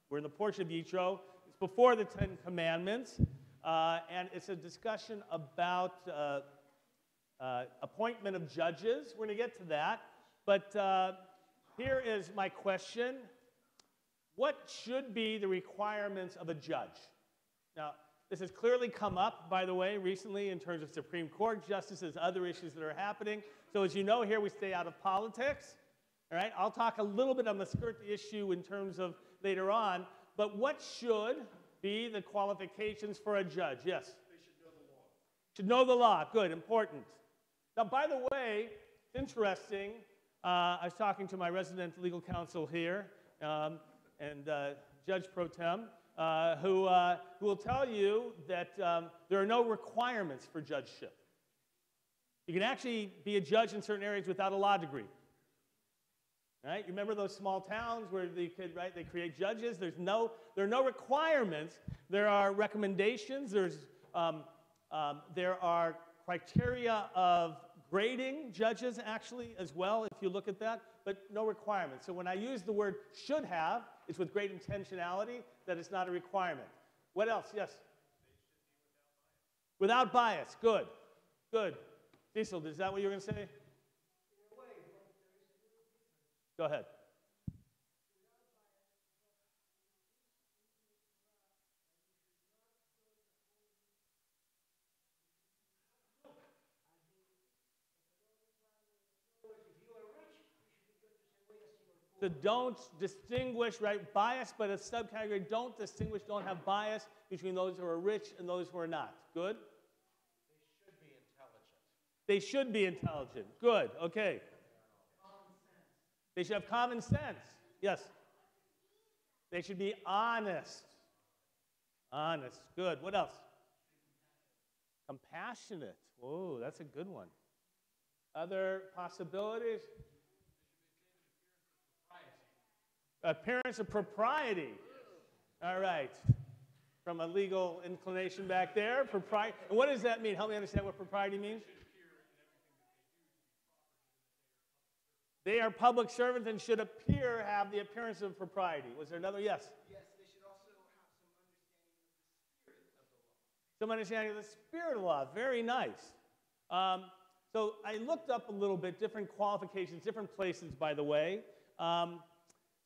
We're in the portion of Yitro. It's before the 10 Commandments. And it's a discussion about appointment of judges. We're going to get to that. But here is my question. What should be the requirements of a judge? Now, this has clearly come up, by the way, recently in terms of Supreme Court justices, other issues that are happening. So as you know, here we stay out of politics. All right, I'll talk a little bit, I'm going to skirt the issue in terms of later on. But what should be the qualifications for a judge? Yes? They should know the law. Should know the law. Good, important. Now, by the way, it's interesting. I was talking to my resident legal counsel here, and Judge Pro Tem, who will tell you that there are no requirements for judgeship. You can actually be a judge in certain areas without a law degree. Right? You remember those small towns where they could, right? They create judges. There are no requirements. There are recommendations. There are criteria of grading judges actually as well, if you look at that, but no requirements. So when I use the word should have, it's with great intentionality that it's not a requirement. What else? Yes? Without bias. Good. Good. Cecil, is that what you were going to say? Go ahead. So don't distinguish, right? Bias, but a subcategory, don't distinguish, don't have bias between those who are rich and those who are not. Good? They should be intelligent. Good, okay. They should have common sense. Yes. They should be honest. Honest. Good. What else? Compassionate. Whoa, that's a good one. Other possibilities? Appearance of propriety. All right. From a legal inclination back there. Propriety. And what does that mean? Help me understand what propriety means. They are public servants and should have the appearance of propriety. Was there another? Yes? Yes, they should also have some understanding of the spirit of the law. Some understanding of the spirit of the law. Very nice. So I looked up a little bit, different qualifications, different places, by the way.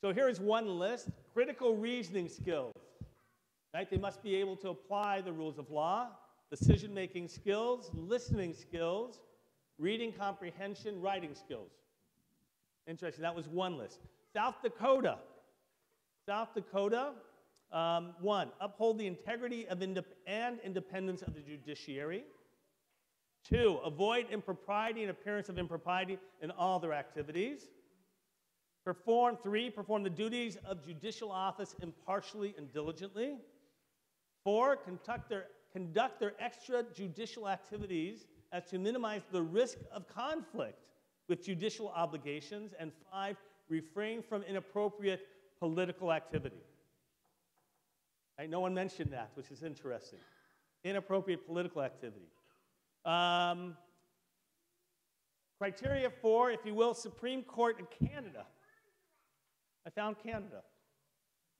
So here's one list. Critical reasoning skills. Right? They must be able to apply the rules of law, decision-making skills, listening skills, reading comprehension, writing skills. Interesting. That was one list. South Dakota. South Dakota, 1, uphold the integrity of and independence of the judiciary. 2, avoid impropriety and appearance of impropriety in all their activities. 3, perform the duties of judicial office impartially and diligently. 4, conduct their extrajudicial activities as to minimize the risk of conflict with judicial obligations. And 5, refrain from inappropriate political activity. Right? No one mentioned that, which is interesting. Inappropriate political activity. Criteria for, if you will, Supreme Court in Canada. I found Canada.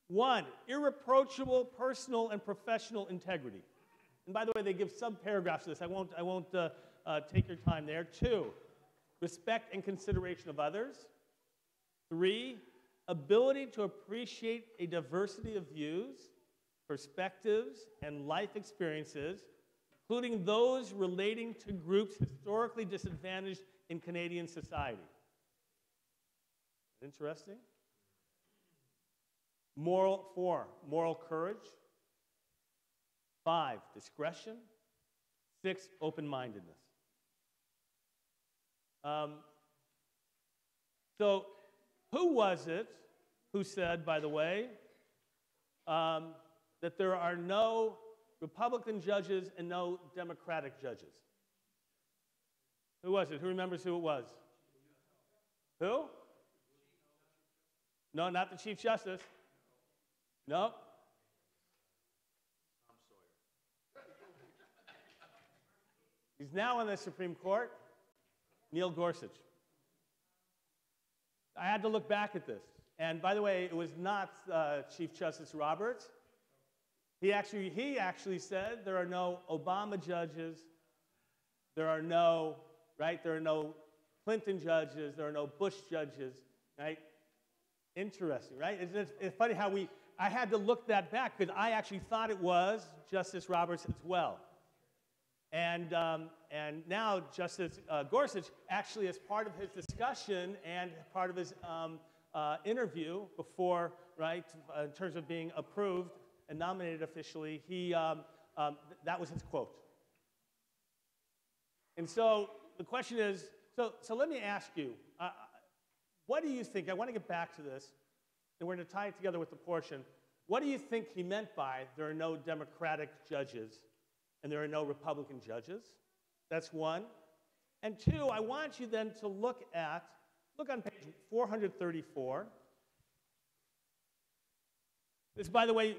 1, irreproachable personal and professional integrity. And by the way, they give subparagraphs to this. I won't take your time there. 2, respect and consideration of others. 3, ability to appreciate a diversity of views, perspectives, and life experiences, including those relating to groups historically disadvantaged in Canadian society. Interesting. 4, moral courage. 5, discretion. 6, open-mindedness. So who was it who said, by the way, that there are no Republican judges and no Democratic judges? Who was it? Who remembers who it was? Who? No, not the Chief Justice. No. He's now on the Supreme Court. Neil Gorsuch. I had to look back at this. And by the way, it was not Chief Justice Roberts. He actually said there are no Obama judges, there are no Clinton judges, there are no Bush judges, right? Interesting, right? It's funny how I had to look that back because I actually thought it was Justice Roberts as well. And now Justice Gorsuch, actually as part of his discussion and part of his interview before, right, in terms of being approved and nominated officially, that was his quote. And so the question is, so let me ask you, what do you think? I want to get back to this, and we're going to tie it together with the portion. What do you think he meant by there are no Democratic judges and there are no Republican judges? That's 1. And 2, I want you then to look on page 434. This, by the way,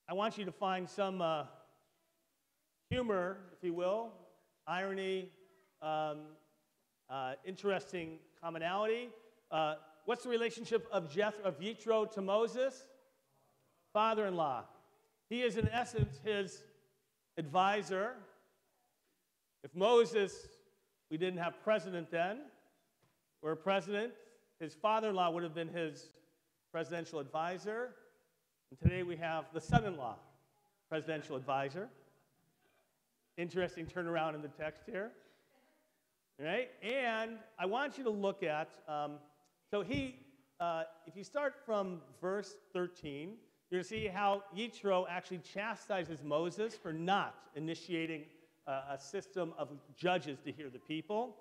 I want you to find some humor, if you will, irony, interesting commonality. What's the relationship of Yitro to Moses? Father-in-law. He is, in essence, his advisor. If Moses, we didn't have president then, or a president, his father-in-law would have been his presidential advisor. And today we have the son-in-law, presidential advisor. Interesting turnaround in the text here. All right? And I want you to look at, so he if you start from verse 13, you're going to see how Yitro actually chastises Moses for not initiating a system of judges to hear the people.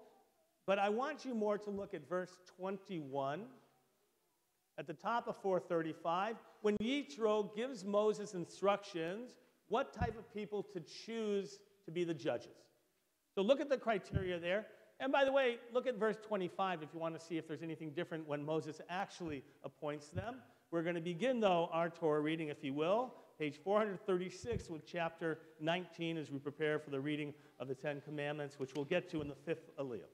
But I want you more to look at verse 21 at the top of 435, when Yitro gives Moses instructions what type of people to choose to be the judges. So look at the criteria there. And by the way, look at verse 25 if you want to see if there's anything different when Moses actually appoints them. We're going to begin, though, our Torah reading, if you will, page 436 with chapter 19 as we prepare for the reading of the Ten Commandments, which we'll get to in the 5th Aliyah.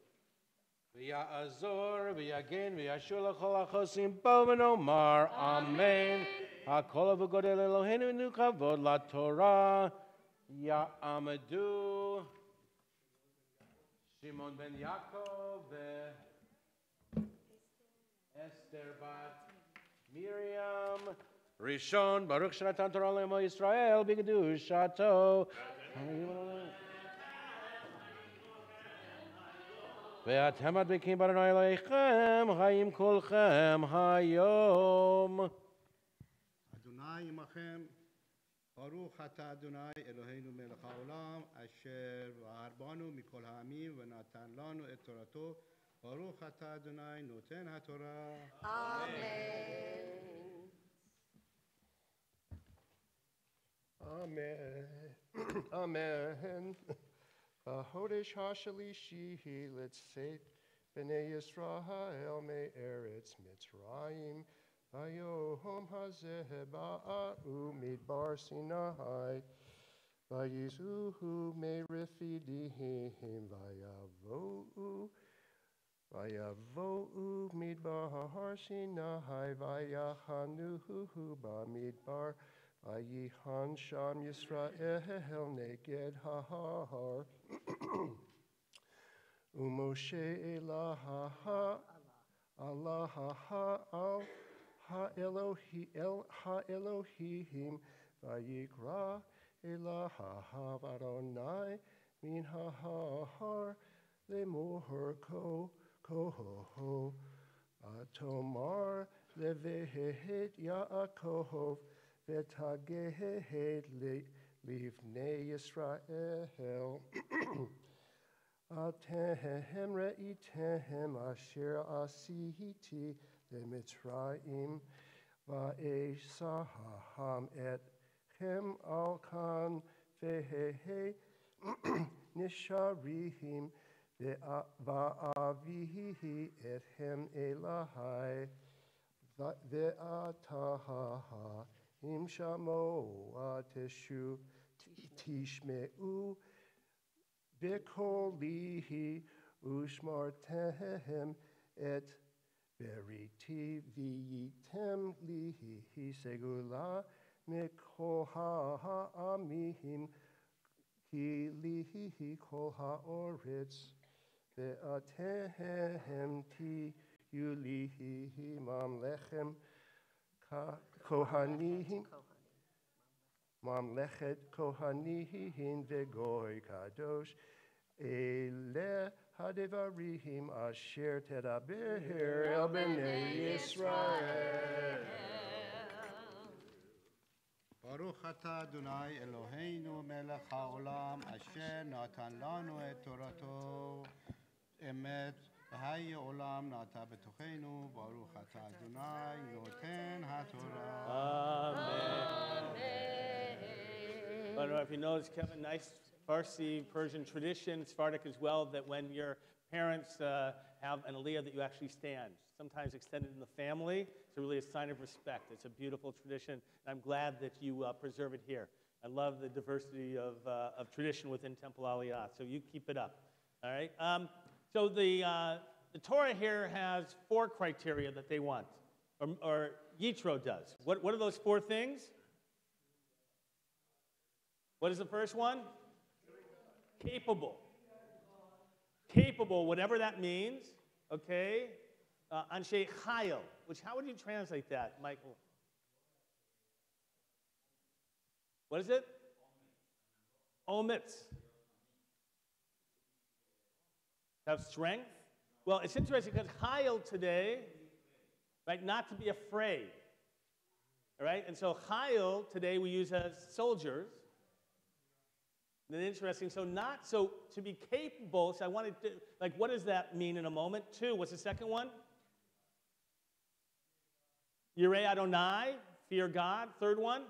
ויעזור ויגן וישור לכל החוסים בו ונאמר אמן. הכל וגודל אלוהינו נו כבוד לתורה יעמדו שמעון בן יעקב ואסתר בת מרים ראשון ברוך שנתן תורה לעמו ישראל בקדושתו ואתם הדבקים באדוני אלוהיכם חיים כולכם היום. אדוני עמכם, ברוך אתה אדוני אלוהינו מלך העולם, אשר בחר בנו מכל העמים ונתן לנו את תורתו. ברוך אתה אדוני נותן התורה. Amen. Amen. Hodesh hashalishi litzet b'nei Yisrael me'eretz Mitzrayim v'yohom hazeh ba'u midbar Sinai v'yizuhu me'refidihim v'yavo'u midbar Sinai v'yachanuhu ba'midbar Vayihan Sham Yisrael neged hahar Umoshe Elaha Allah al ha-Elohim Vayikra Elaha Adonai min hahar lemoher koho Atomar levehet Yaakov V'tagehed livnei Yisrael Atehem re'item asher asihiti leMitzrayim va'esaham etchem al kan vehehe nisharihim va'avihi etchem elahai ve'ataha Im shamo ateshu tishmeu bekolihi ushmartehem et veriti viyitem lihi segula mikol ha'amihim ki lihi kol ha'oretz ve'atehem ti yulihi mamlechem Kohanihim, Mamlechet Kohanihim vegoy kadosh, Ele hadevarihim asher teraber el bnei Yisrael. ברוך אתה אדוני אלוהינו מלך העולם אשר נתן לנו את תורתו אמת והי עולם נעתה בתוכנו ברוך אתה אדוני נותן התורה. Amen. I don't know if you noticed, Kevin, nice Farsi Persian tradition, Sephardic as well, that when your parents have an aliyah that you actually stand, sometimes extended in the family. It's really a sign of respect. It's a beautiful tradition, and I'm glad that you preserve it here. I love the diversity of tradition within Temple Aliyah, so you keep it up, all right? So the Torah here has 4 criteria that they want, or Yitro does. What are those 4 things? What is the first one? Capable. Capable, whatever that means, okay? Anshe Chayil, which, how would you translate that, Michael? What is it? Omitz. Have strength? Well, it's interesting because Chayil today right? Not to be afraid. All right? And so chayil today we use as soldiers. And then interesting, so to be capable, so I wanted to, like, what does that mean in a moment? 2, what's the second one? Yirei Adonai, fear God. Third one?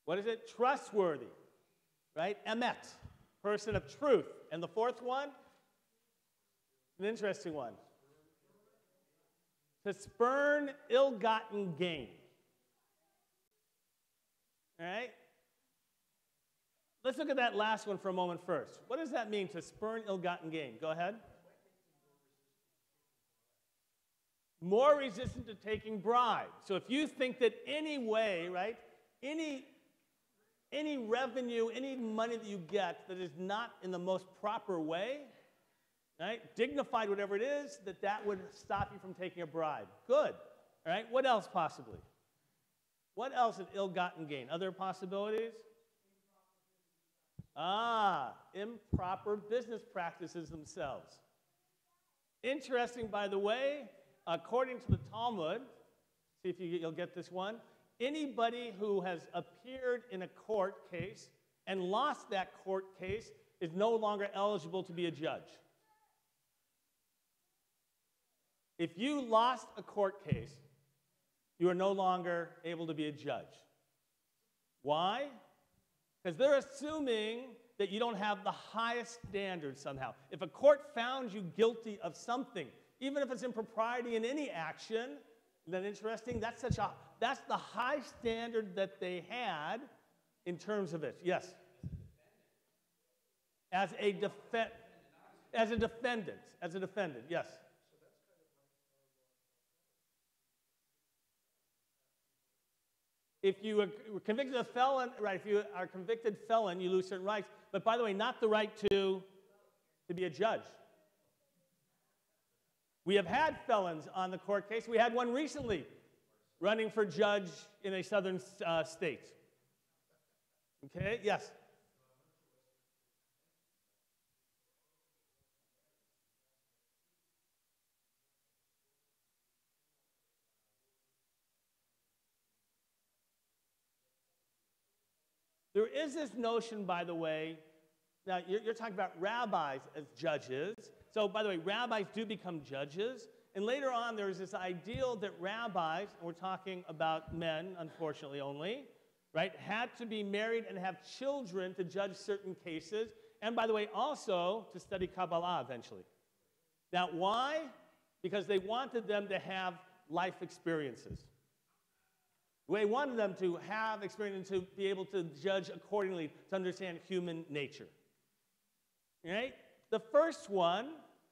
What is it? Trustworthy, right? Emet, person of truth. And the fourth one? An interesting one. To spurn ill-gotten gain. All right? Let's look at that last one for a moment first. What does that mean, to spurn ill-gotten gain? Go ahead. More resistant to taking bribes. So if you think that any way, right, any revenue, any money that you get that is not in the most proper way, right, dignified, whatever it is, that would stop you from taking a bribe. Good. All right, what else possibly? What else is ill-gotten gain? Other possibilities? Improper business practices themselves. Interesting, by the way, according to the Talmud, see if you'll get this one, anybody who has appeared in a court case and lost that court case is no longer eligible to be a judge. If you lost a court case, you are no longer able to be a judge. Why? Because they're assuming that you don't have the highest standards somehow. If a court found you guilty of something, even if it's impropriety in any action, isn't that interesting? That's the high standard that they had in terms of it. Yes? As a defendant, yes. If you are convicted of felon, right, if you are a convicted felon, you lose certain rights. But by the way, not the right to be a judge. We have had felons on the court case. We had one recently running for judge in a southern state. Okay, yes? There is this notion, by the way, now you're talking about rabbis as judges. So, by the way, rabbis do become judges. And later on, there's this ideal that rabbis, and we're talking about men, unfortunately only, right, had to be married and have children to judge certain cases. And by the way, also to study Kabbalah eventually. Now, why? Because they wanted them to have life experiences. They wanted them to have experience and to be able to judge accordingly, to understand human nature. Right? The first one,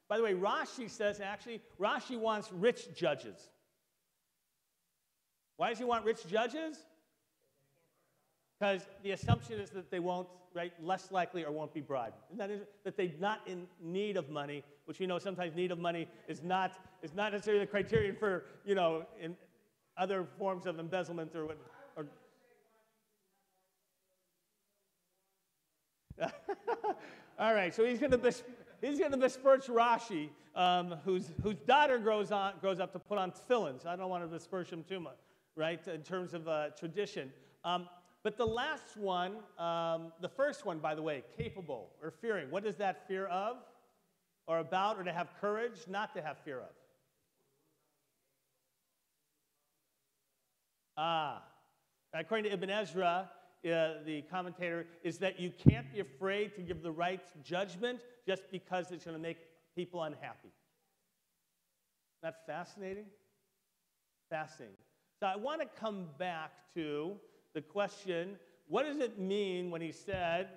by the way, Rashi says, actually, Rashi wants rich judges. Why does he want rich judges? Because the assumption is that they won't, right, less likely or won't be bribed. And that is that they're not in need of money, which we know sometimes need of money is not necessarily the criterion for, in other forms of embezzlement or what. All right, so he's going to besmirch Rashi, whose daughter grows up to put on tefillin. So I don't want to besmirch him too much, right? In terms of tradition. But the last one, the first one, by the way, capable or fearing. What is that fear of, or about, or to have courage, not to have fear of? According to Ibn Ezra, the commentator, is that you can't be afraid to give the right judgment just because it's going to make people unhappy. Isn't that fascinating? Fascinating. So I want to come back to the question, what does it mean when he said,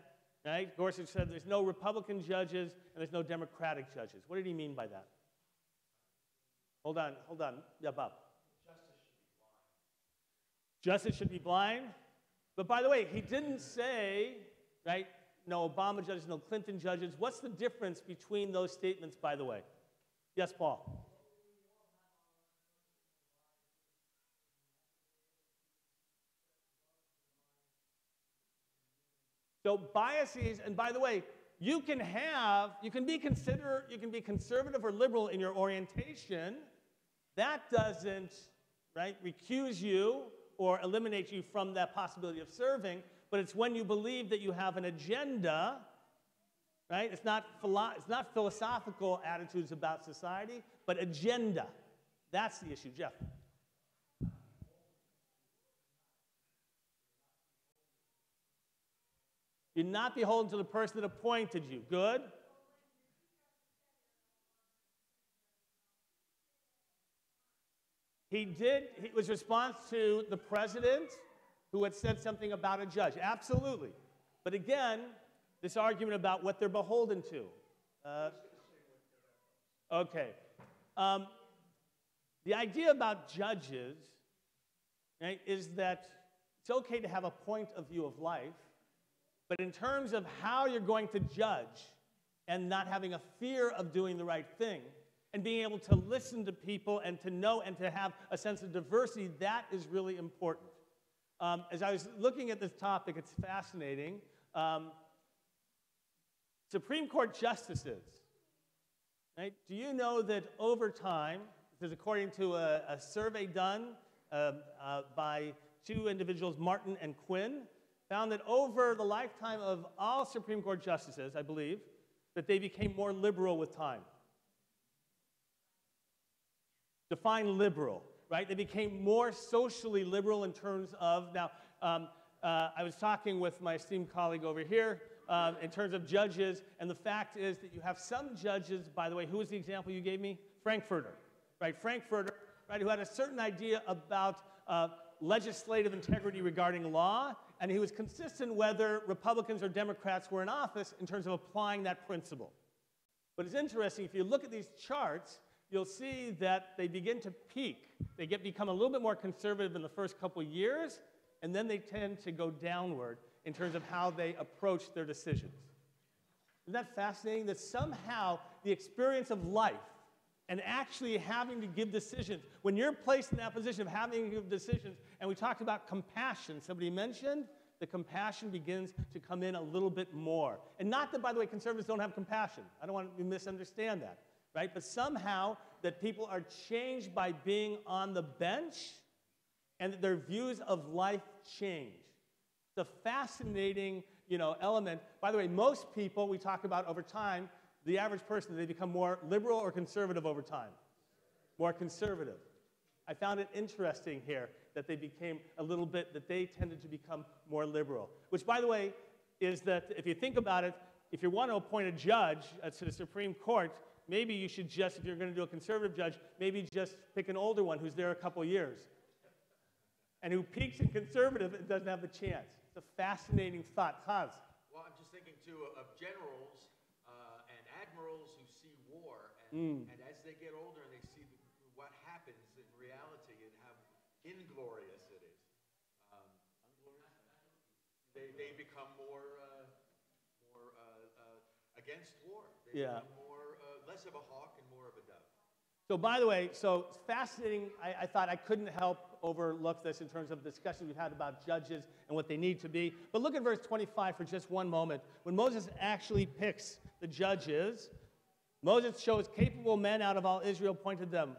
right, Gorsuch said there's no Republican judges and there's no Democratic judges. What did he mean by that? Hold on. Yeah, Bob. Justice should be blind. But by the way, he didn't say, right, no Obama judges, no Clinton judges. What's the difference between those statements, by the way? Yes, Paul. So biases, and by the way, you can be conservative or liberal in your orientation. That doesn't, right, recuse you or eliminate you from that possibility of serving, but it's when you believe that you have an agenda, right? It's not philosophical attitudes about society, but agenda. That's the issue, Jeff. You're not beholden to the person that appointed you. Good. It was response to the president who had said something about a judge. Absolutely. But again, this argument about what they're beholden to. Okay. The idea about judges, right, is that it's okay to have a point of view of life, but in terms of how you're going to judge and not having a fear of doing the right thing and being able to listen to people and to know and to have a sense of diversity, that is really important. As I was looking at this topic, it's fascinating. Supreme Court justices, right? Do you know that over time, this is according to a survey done by two individuals, Martin and Quinn, found that over the lifetime of all Supreme Court justices, I believe, that they became more liberal with time. Define liberal, right? They became more socially liberal in terms of, now, I was talking with my esteemed colleague over here in terms of judges, and the fact is that you have some judges, by the way, who was the example you gave me? Frankfurter, right? Frankfurter, right, who had a certain idea about legislative integrity regarding law, and he was consistent whether Republicans or Democrats were in office in terms of applying that principle. But it's interesting, if you look at these charts, you'll see that they begin to peak. They become a little bit more conservative in the first couple years, and then they tend to go downward in terms of how they approach their decisions. Isn't that fascinating? That somehow the experience of life and actually having to give decisions, when you're placed in that position of having to give decisions, and we talked about compassion, somebody mentioned, the compassion begins to come in a little bit more. And not that, by the way, conservatives don't have compassion. I don't want to misunderstand that, right? But somehow that people are changed by being on the bench and that their views of life change. It's a fascinating, element. By the way, most people we talk about over time, the average person, they become more liberal or conservative over time? More conservative. I found it interesting here that they became a little bit, that they tended to become more liberal. Which, by the way, is that if you think about it, if you want to appoint a judge to the Supreme Court, maybe you should just, if you're going to do a conservative judge, maybe just pick an older one who's there a couple years. And who peaks in conservative and doesn't have the chance. It's a fascinating thought. Hans? Well, I'm just thinking, too, of generals and admirals who see war, and as they get older and they see what happens in reality and how inglorious it is, they become more against war. They become less of a hawk and more of a dove. So by the way, so it's fascinating. I thought I couldn't help overlook this in terms of discussions we've had about judges and what they need to be. But look at verse 25 for just one moment. When Moses actually picks the judges, Moses chose capable men out of all Israel, appointed them.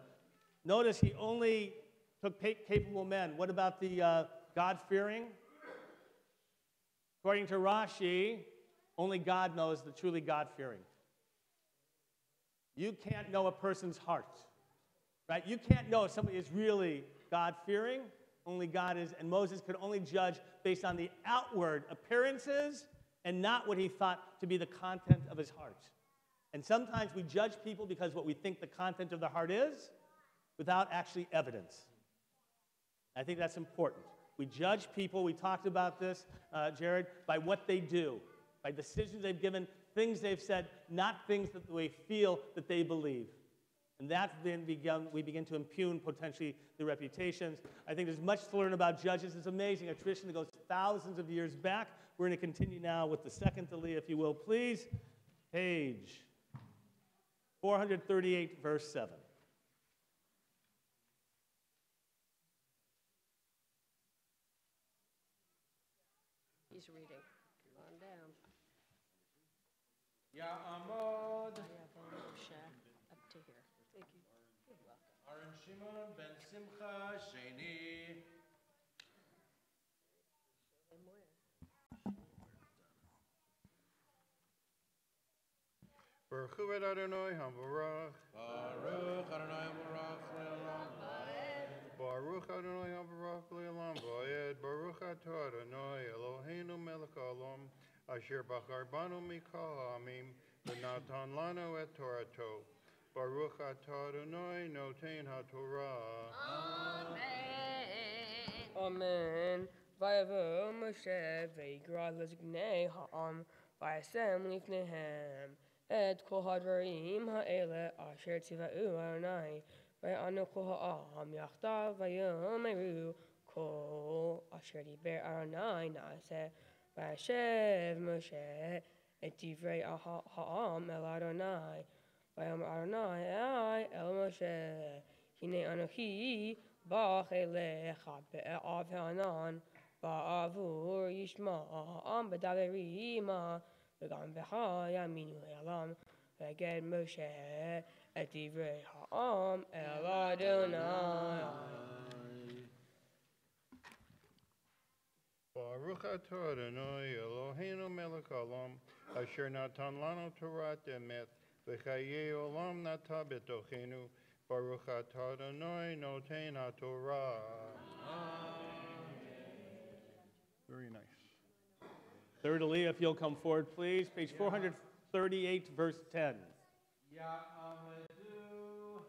Notice he only took capable men. What about the God-fearing? According to Rashi, only God knows the truly God-fearing. You can't know a person's heart, right? You can't know if somebody is really God-fearing. Only God is, and Moses could only judge based on the outward appearances and not what he thought to be the content of his heart. And sometimes we judge people because what we think the content of the heart is without actually evidence. I think that's important. We judge people, we talked about this, Jared, by what they do, by decisions they've given, things they've said, not things that we feel that they believe. And that then we begin to impugn potentially the reputations. I think there's much to learn about judges. It's amazing, a tradition that goes thousands of years back. We're going to continue now with the second Aliyah, if you will, please. Page 438, verse 7. He's reading. On down. Ya'amod. Moshe up to here. Thank you. You're welcome. Aaron Shimon ben Simcha Sheni. And where? Baruch hu et Adonai havarach. Baruch Adonai Baruch Le'olam Va'ed. Baruch Adonai havarach le'olam va'ed. Baruch atah Adonai Eloheinu melech haolam. Asher bachar banu mikol ha'amim. V'natan lanu et Torato. Baruch atah Adonai noten ha'torah. Amen. Amen. Vayavu Moshe v'yikra lezgnei ha'am v'yasem lifnehem et kol hadvarim ha'ele asher tziva'u Adonai v'yanu kol ha'am yachdav v'yomeru kol asher diber Adonai na'aseh v'yashev Moshe et divrei ha'am el Adonai v'yomer Adonai el Moshe hine anochi bach elecha be'av ha'anan ba'avur yishma'am b'daverima v'gam b'cha yaminu le'alam v'eged Moshe et divrei ha'am el Adonai. Baruch atah Adonai Eloheinu melech haolam, asher natan lanu Torat emet, v'chayei olam nata b'tochenu. Baruch atah Adonai noten ha'torah. Very nice. Third Aliyah, if you'll come forward, please. Page 438, verse 10. Ya'amadu.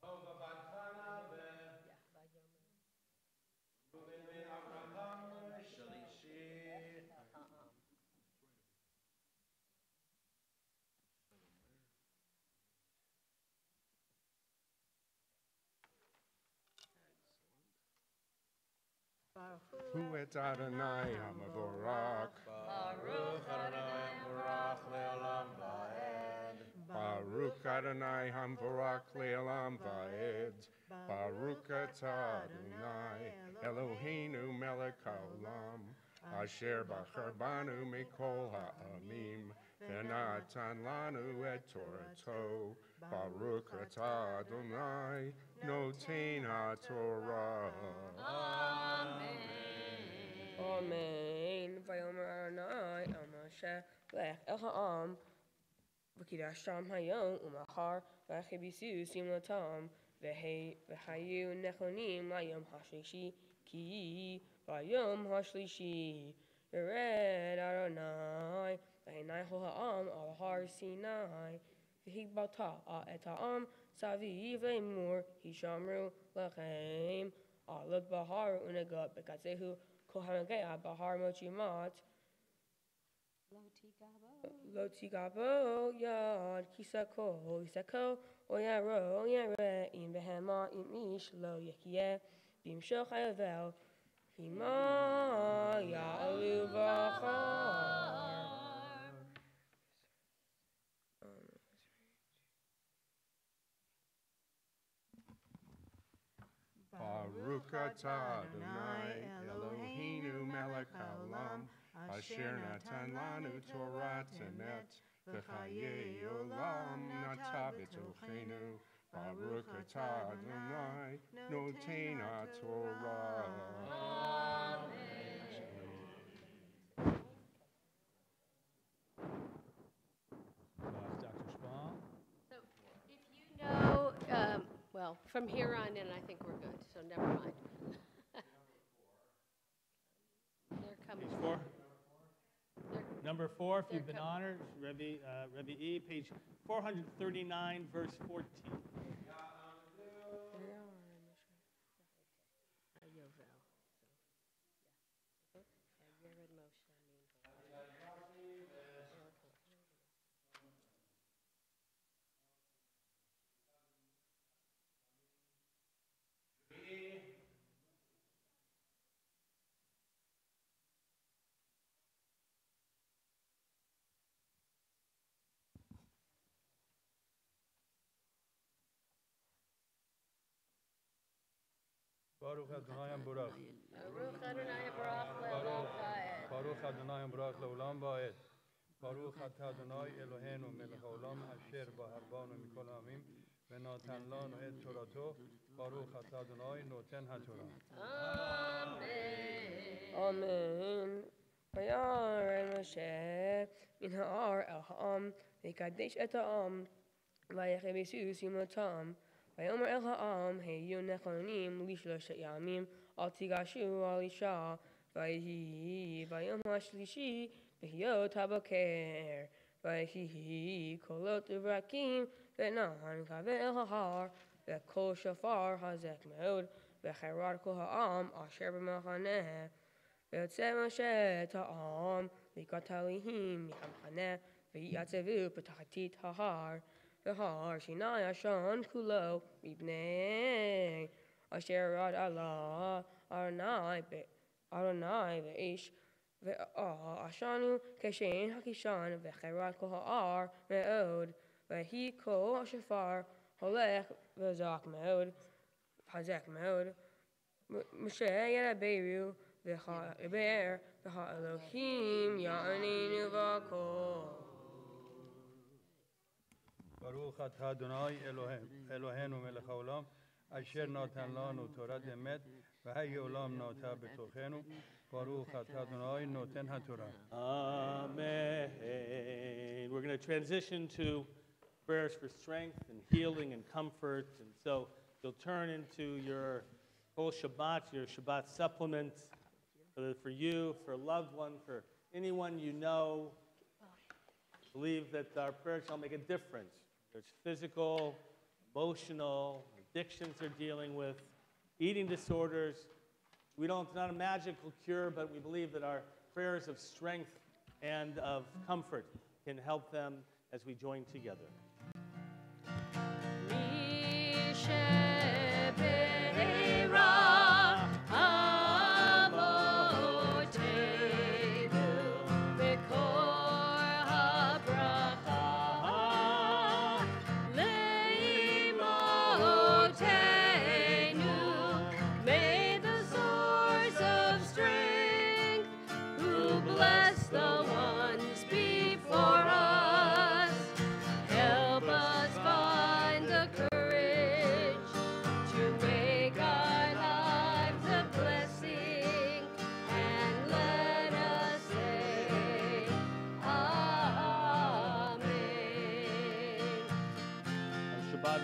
Hova Batana Ruben ben Avraham Shalishi. Hu et Adonai hamavorach. Baruch Adonai Baruch Le'olam Va'ed. Baruch Adonai hamavorach le'olam va'ed. Baruch atah Adonai Eloheinu melech haolam. Asher bachar banu mikol ha'amim. V'natan lanu et Torato. Baruch atah Adonai noten ha'torah. Amen. Vayomer Adonai el Moshe lech el ha'am v'kidasham hayom u'machar v'chibisu simlatam v'hayu nechonim layom hashlishi ki vayom hashlishi yered Adonai v'hinai hol ha'am al har Sinai v'higbata et ha'am saviv le'mur hishamru lechem alot bahar unegot b'katzehu kol hamagea bahar mochimat lo tigabo yad kisako oyaro yare im behema im ish lo yekie bim shel chayavel hima ya'alu v'achar. Baruch atah Adonai Eloheinu melech haolam, asher natan lanu Torah emet, v'chayei olam nata b'tochenu. Baruch atah Adonai noten ha'torah. Dr. Schwab. So if you know, well, from here on in, I think we're good, so never mind. They're coming. Page 4. They're- Number 4, if you've They're been coming. honored, Rebbe E, page 439, verse 14. Baruch Adonai Baruch. Baruch Adonai Baruch Le'olam Va'ed. Baruch Adonai Baruch Leolam Ba'ed. Baruch Ata Adonai Eloheinu Melech Haolam Asher Ba'arbanu Mikol Ha'amim V'natan Lanu Et Torato. Baruch Ata Adonai Noten HaTorah. Amen. Vayar Moshe min ha'ar el ha'am v'kadesh et ha'am v'yacheh b'sus yimotam v'yomer el ha'am heyu nechonim lishloshet yamim al tigashu al isha v'yehi v'yom ha'shlishi v'hiyot haboker v'yehi kolot uvrakim v'nan kaveh el ha'ar v'kol shofar hazek me'od v'cherad kol ha'am asher b'machaneh ויוצא משה את העם לקראת הלהים מחמחנה ויעצבו בתחתית ההר והר שיני עשן כולו מבני אשר ירד עלה ארוני ואיש ועשנו כשן הקישן וחרד כל ההר מאוד ויהי קול השופר הולך וזק מאוד חזק מאוד משה ידברו Be'er Elohim Ya'aninu V'kol. Baruch Ata Adonai Eloheinu Melech Haolam Asher Natan Lanu Torah Emet V'hayi Olam Nota B'tochenu. Baruch Ata Adonai Noten HaTorah. Amen. We're going to transition to prayers for strength and healing and comfort. And so you'll turn into your whole Shabbat, your Shabbat supplement. For you, for a loved one, for anyone you know, believe that our prayers shall make a difference. There's physical, emotional, addictions they're dealing with, eating disorders. It's not a magical cure, but we believe that our prayers of strength and of comfort can help them as we join together.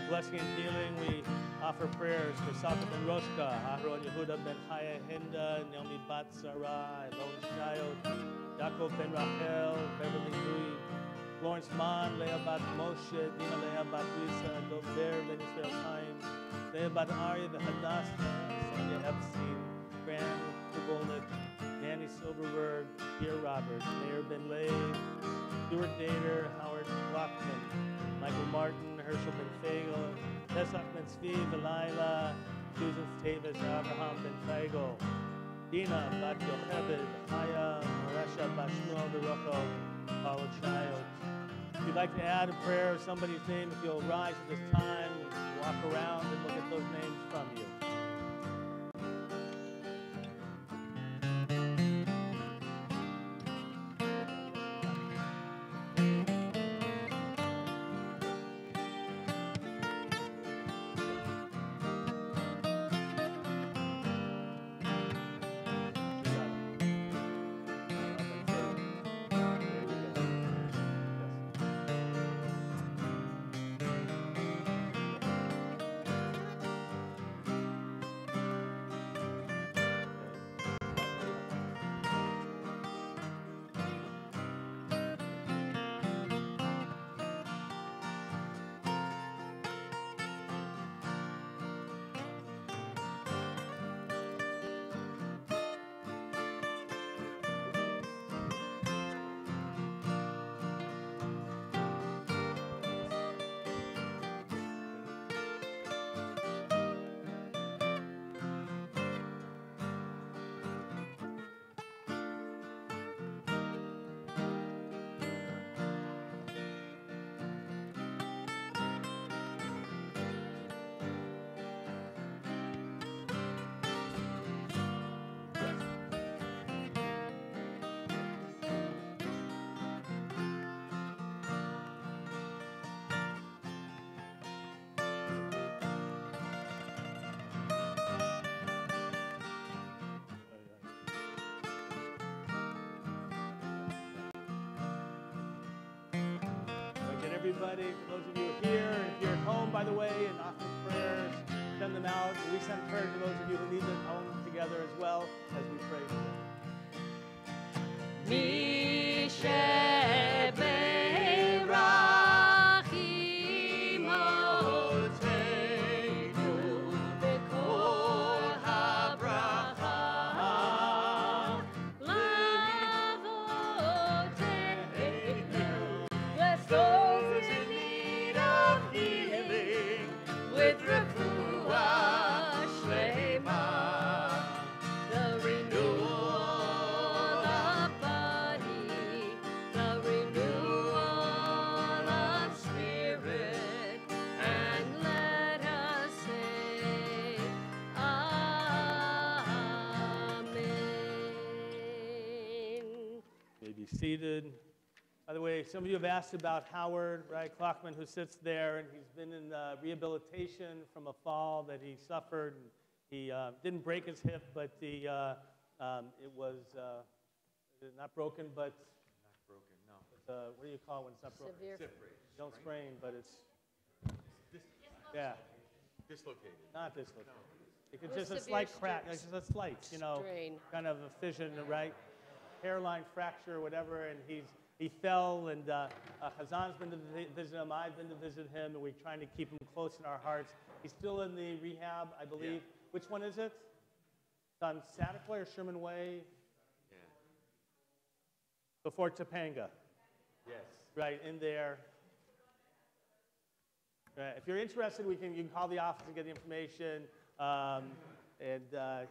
Blessing and healing, we offer prayers for Saka ben Roshka, Aharon Yehuda ben Chaya Hinda, Naomi Bat Sarai, Elon Shayot, Yaakov ben Rachel, Beverly Louis, Florence Mann, Leah Bat Moshe, Dina Leah Bat Lisa, Dover ben Israel Chaim, Leah Bat Arya ben Hadassah, Sonia Epstein, Graham Kubolnik, Nanny Silverberg, Pierre Roberts, Mayor Ben Lay, Stuart Dater, Howard Lockman, Michael Martin, Herschel ben Fagel, Pesach ben Tzvi, Belila, Susan Tavis, Abraham ben Fagel, Dina bat Yocheved, Chaya, Maresha Bashmuel Barucho, Paula Child. If you'd like to add a prayer or somebody's name, if you'll rise at this time, walk around and look at those names from you. everybody. For those of you here, and if you're at home, by the way, and offering prayers, send them out. We send prayers to those of you who need them home together as well as we pray for them. Seated. By the way, some of you have asked about Howard, right, Klockman, who sits there, and he's been in rehabilitation from a fall that he suffered. And he didn't break his hip, but it was not broken, but Not broken, no. what do you call it when it's not broken? Severe. You don't sprain, but it's Dislocated. not dislocated. It could Or just a severe slight crack, strips. it's just a slight, Strain. kind of a fission, right? Hairline fracture or whatever, and he fell, and Hazan's been to visit him, I've been to visit him, and we're trying to keep him close in our hearts. He's still in the rehab, I believe. Yeah. Which one is it? It's on Satterway or Sherman Way? Yeah. Before Topanga. Yes. Right, in there. Right. If you're interested, you can call the office and get the information.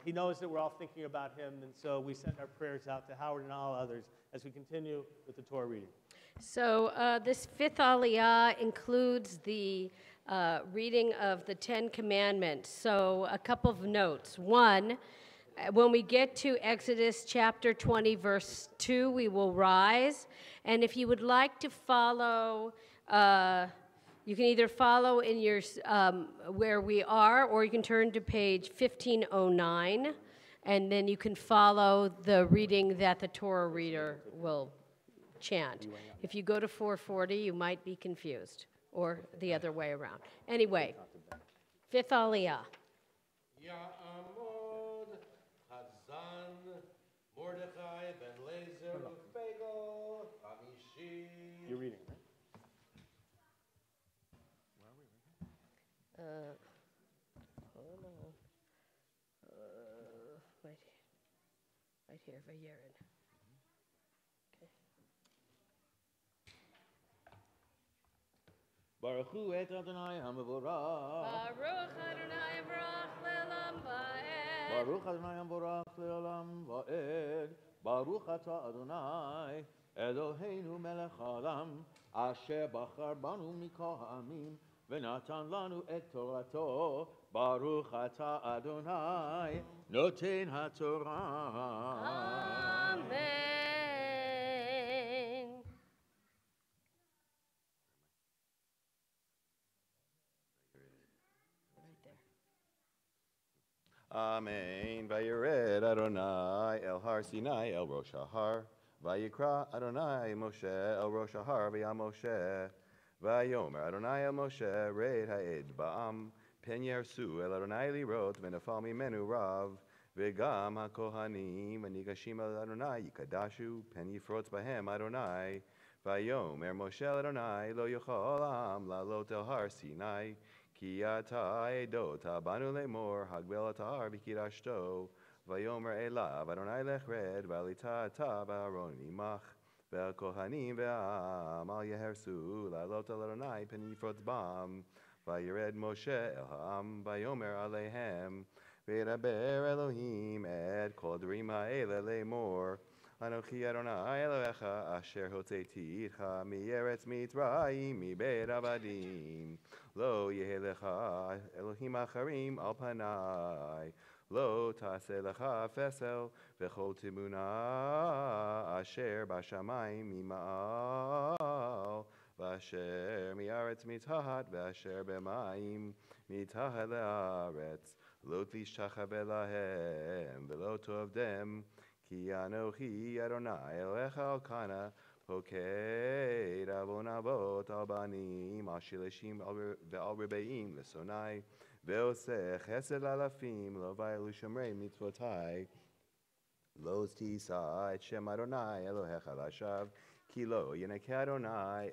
He knows that we're all thinking about him, and so we send our prayers out to Howard and all others as we continue with the Torah reading. So this fifth Aliyah includes the reading of the Ten Commandments. So a couple of notes. One, when we get to Exodus chapter 20, verse 2, we will rise. And if you would like to follow, you can either follow in your where we are, or you can turn to page 1509, and then you can follow the reading that the Torah reader will chant. If you go to 440, you might be confused, or the other way around. Anyway, fifth Aliyah. Ya'amod Hazan Mordechai ben Lezer Ufego Hamishi. You're reading, right? Hold on. Right here, Vayerin. Okay. Baruch Hu et Adonai HaMevorach. Baruch Adonai Baruch Le'olam Va'ed. Baruch Adonai HaMevorach Le'olam Va'ed. Baruch Atah Adonai Eloheinu Melech Haolam Asher Bachar Banu Mikol Ha'amim V'natan Lanu Et Torato. Baruch Atah Adonai Noten HaTorah. Amen. Right there. Amen. Vayered Adonai El Har Sinai El Rosh Har. Vayikra Adonai Moshe El Rosh Har V'yam Moshe. Vayomer Adonai El Moshe Reid Ha'ed Ba'am. Pen Yersu El Adonai Lirot V'nafal Mimenu Rav. V'gam HaKohanim V'nigashim El Adonai Yikadashu. Pen Yifrotz Bahem Adonai. Vayomer Moshe El Adonai Lo Yochol Am Lalot El Har Sinai. Ki ata edot habanu lemor hagbel atar b'kidashto vayomer elav Adonai lechred v'alita ata v'aron imach ve'al kohanim ve'am al yehersu la'alot al Adonai pen yifrotz bam vayered Moshe el ha'am vayomer alehem ve'daber Elohim et kol drim ha'ele lemor Anochi Adonai Elohecha asher hotzeti itcha mi'eretz Mitzrayim mi'beit avadim Lo yeh lecha Elohim acharim al panai Lo taseh lecha fesel v'chol timuna asher b'shamayim mima'al v'asher mi'aretz mitahat v'asher b'mayim mitahat le'aretz Lo tishachave lahem v'lo tovdem Ki Anochi Adonai Elohecha Elkana פוקד עוון אבות על בנים, השלשים ועל רבעים לשונאי, ועושה חסד לאלפים, לא ויעלו שומרי מצוותי. לא תישא את שם אדוני אלוהיך לשווא, כי לא ינקה אדוני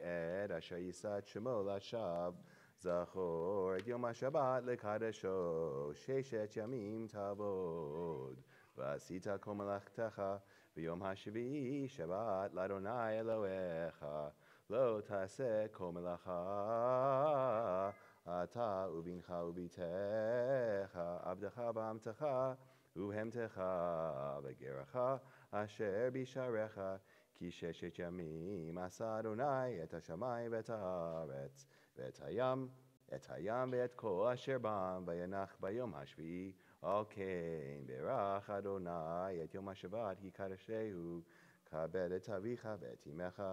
את אשר יישא את שמו לשווא. זכור את יום השבת לקדשו, 6 ימים תעבוד, ועשית כל מלאכתך, ביום השביעי שבת לאדוני אלוהיך. לא תעשה כל מלאכה, אתה ובנך ובתך, עבדך ועמתך, ובהמתך וגרך אשר בשעריך, כי 6 ימים עשה אדוני את השמיים ואת הארץ, ואת הים ואת כל אשר בם, וינח ביום השביעי. על כן ברך אדוני את יום השבת יקדשהו, כבד את אביך ואת אמך,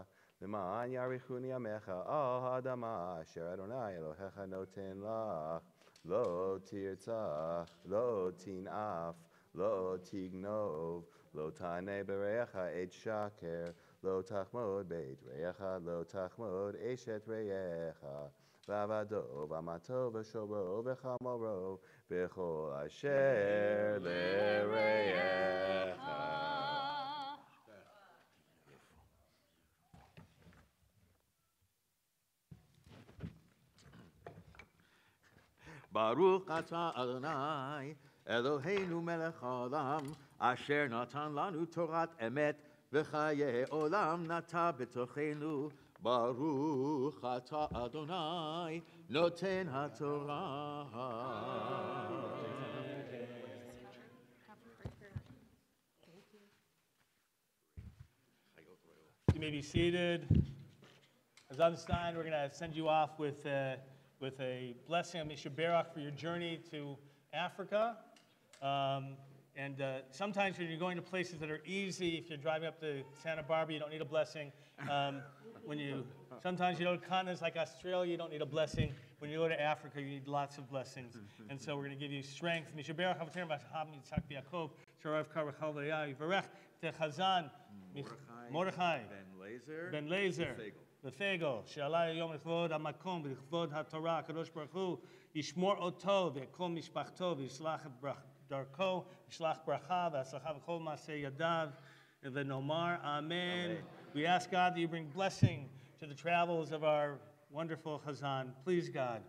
למען יאריכון ימיך על האדמה אשר אדוני אלוהיך נותן לך. לא תרצח, לא תנאף, לא תגנוב, לא תענה ברעך עד שקר, לא תחמוד בית רעך, לא תחמוד אשת רעך, ועבדו ואמתו ושוברו וחמורו בכל אשר לרעך. ברוך אתה אדוני אלוהינו מלך העולם, אשר נתן לנו תורת אמת וחיי עולם נטע בתוכנו. ברוך אתה אדוני נותן התורה. You may be seated. As Einstein, we're going to send you off with a blessing of Misha Barak for your journey to Africa. Sometimes when you're going to places that are easy, if you're driving up to Santa Barbara, you don't need a blessing. Sometimes you go to continents like Australia, you don't need a blessing. When you go to Africa, you need lots of blessings. And so we're going to give you strength. Misha Barak, Mordechai, Ben Lazer, Lefego, שעלה יום לכבוד המקום ולכבוד התורה, הקדוש ברוך הוא ישמור אותו ואת כל משפחתו וישלח את דרכו, ישלח ברכה והצלחה בכל מעשה ידיו, ונאמר amen. We ask God that you bring blessing to the travels of our wonderful Chazan. Please, God,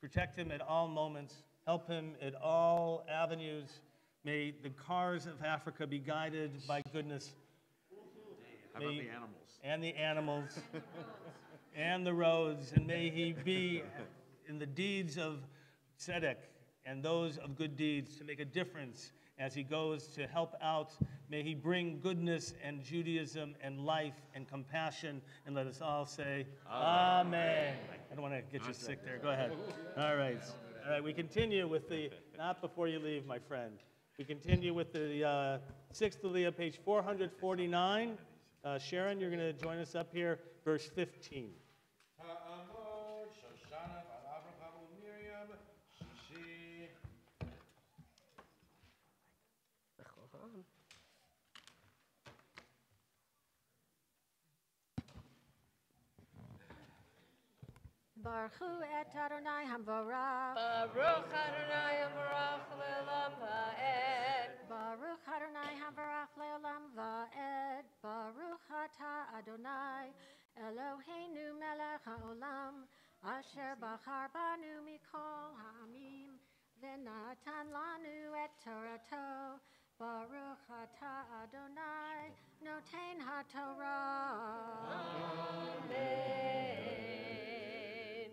protect him at all moments, help him at all avenues. May the cars of Africa be guided by goodness. How about the animals? And the animals, and the roads, and may he be in the deeds of tzedek and those of good deeds to make a difference as he goes to help out. May he bring goodness and Judaism and life and compassion, and let us all say, Amen. I don't want to get you sick there. Go ahead. All right. All right, we continue with the, not before you leave, my friend. We continue with the 6th Aliyah, page 449. Sharon, you're going to join us up here, verse 15. Baruch Hu et Adonai Hamvarach. Baruch Adonai Hamvarach le'olam va'ed. Baruch Adonai Hamvarach le'olam va'ed. Baruch Ata Adonai Eloheinu melech ha'olam asher bachar banu mikol ha'amim v'natan lanu et Torato. Baruch Ata Adonai noten ha'torah.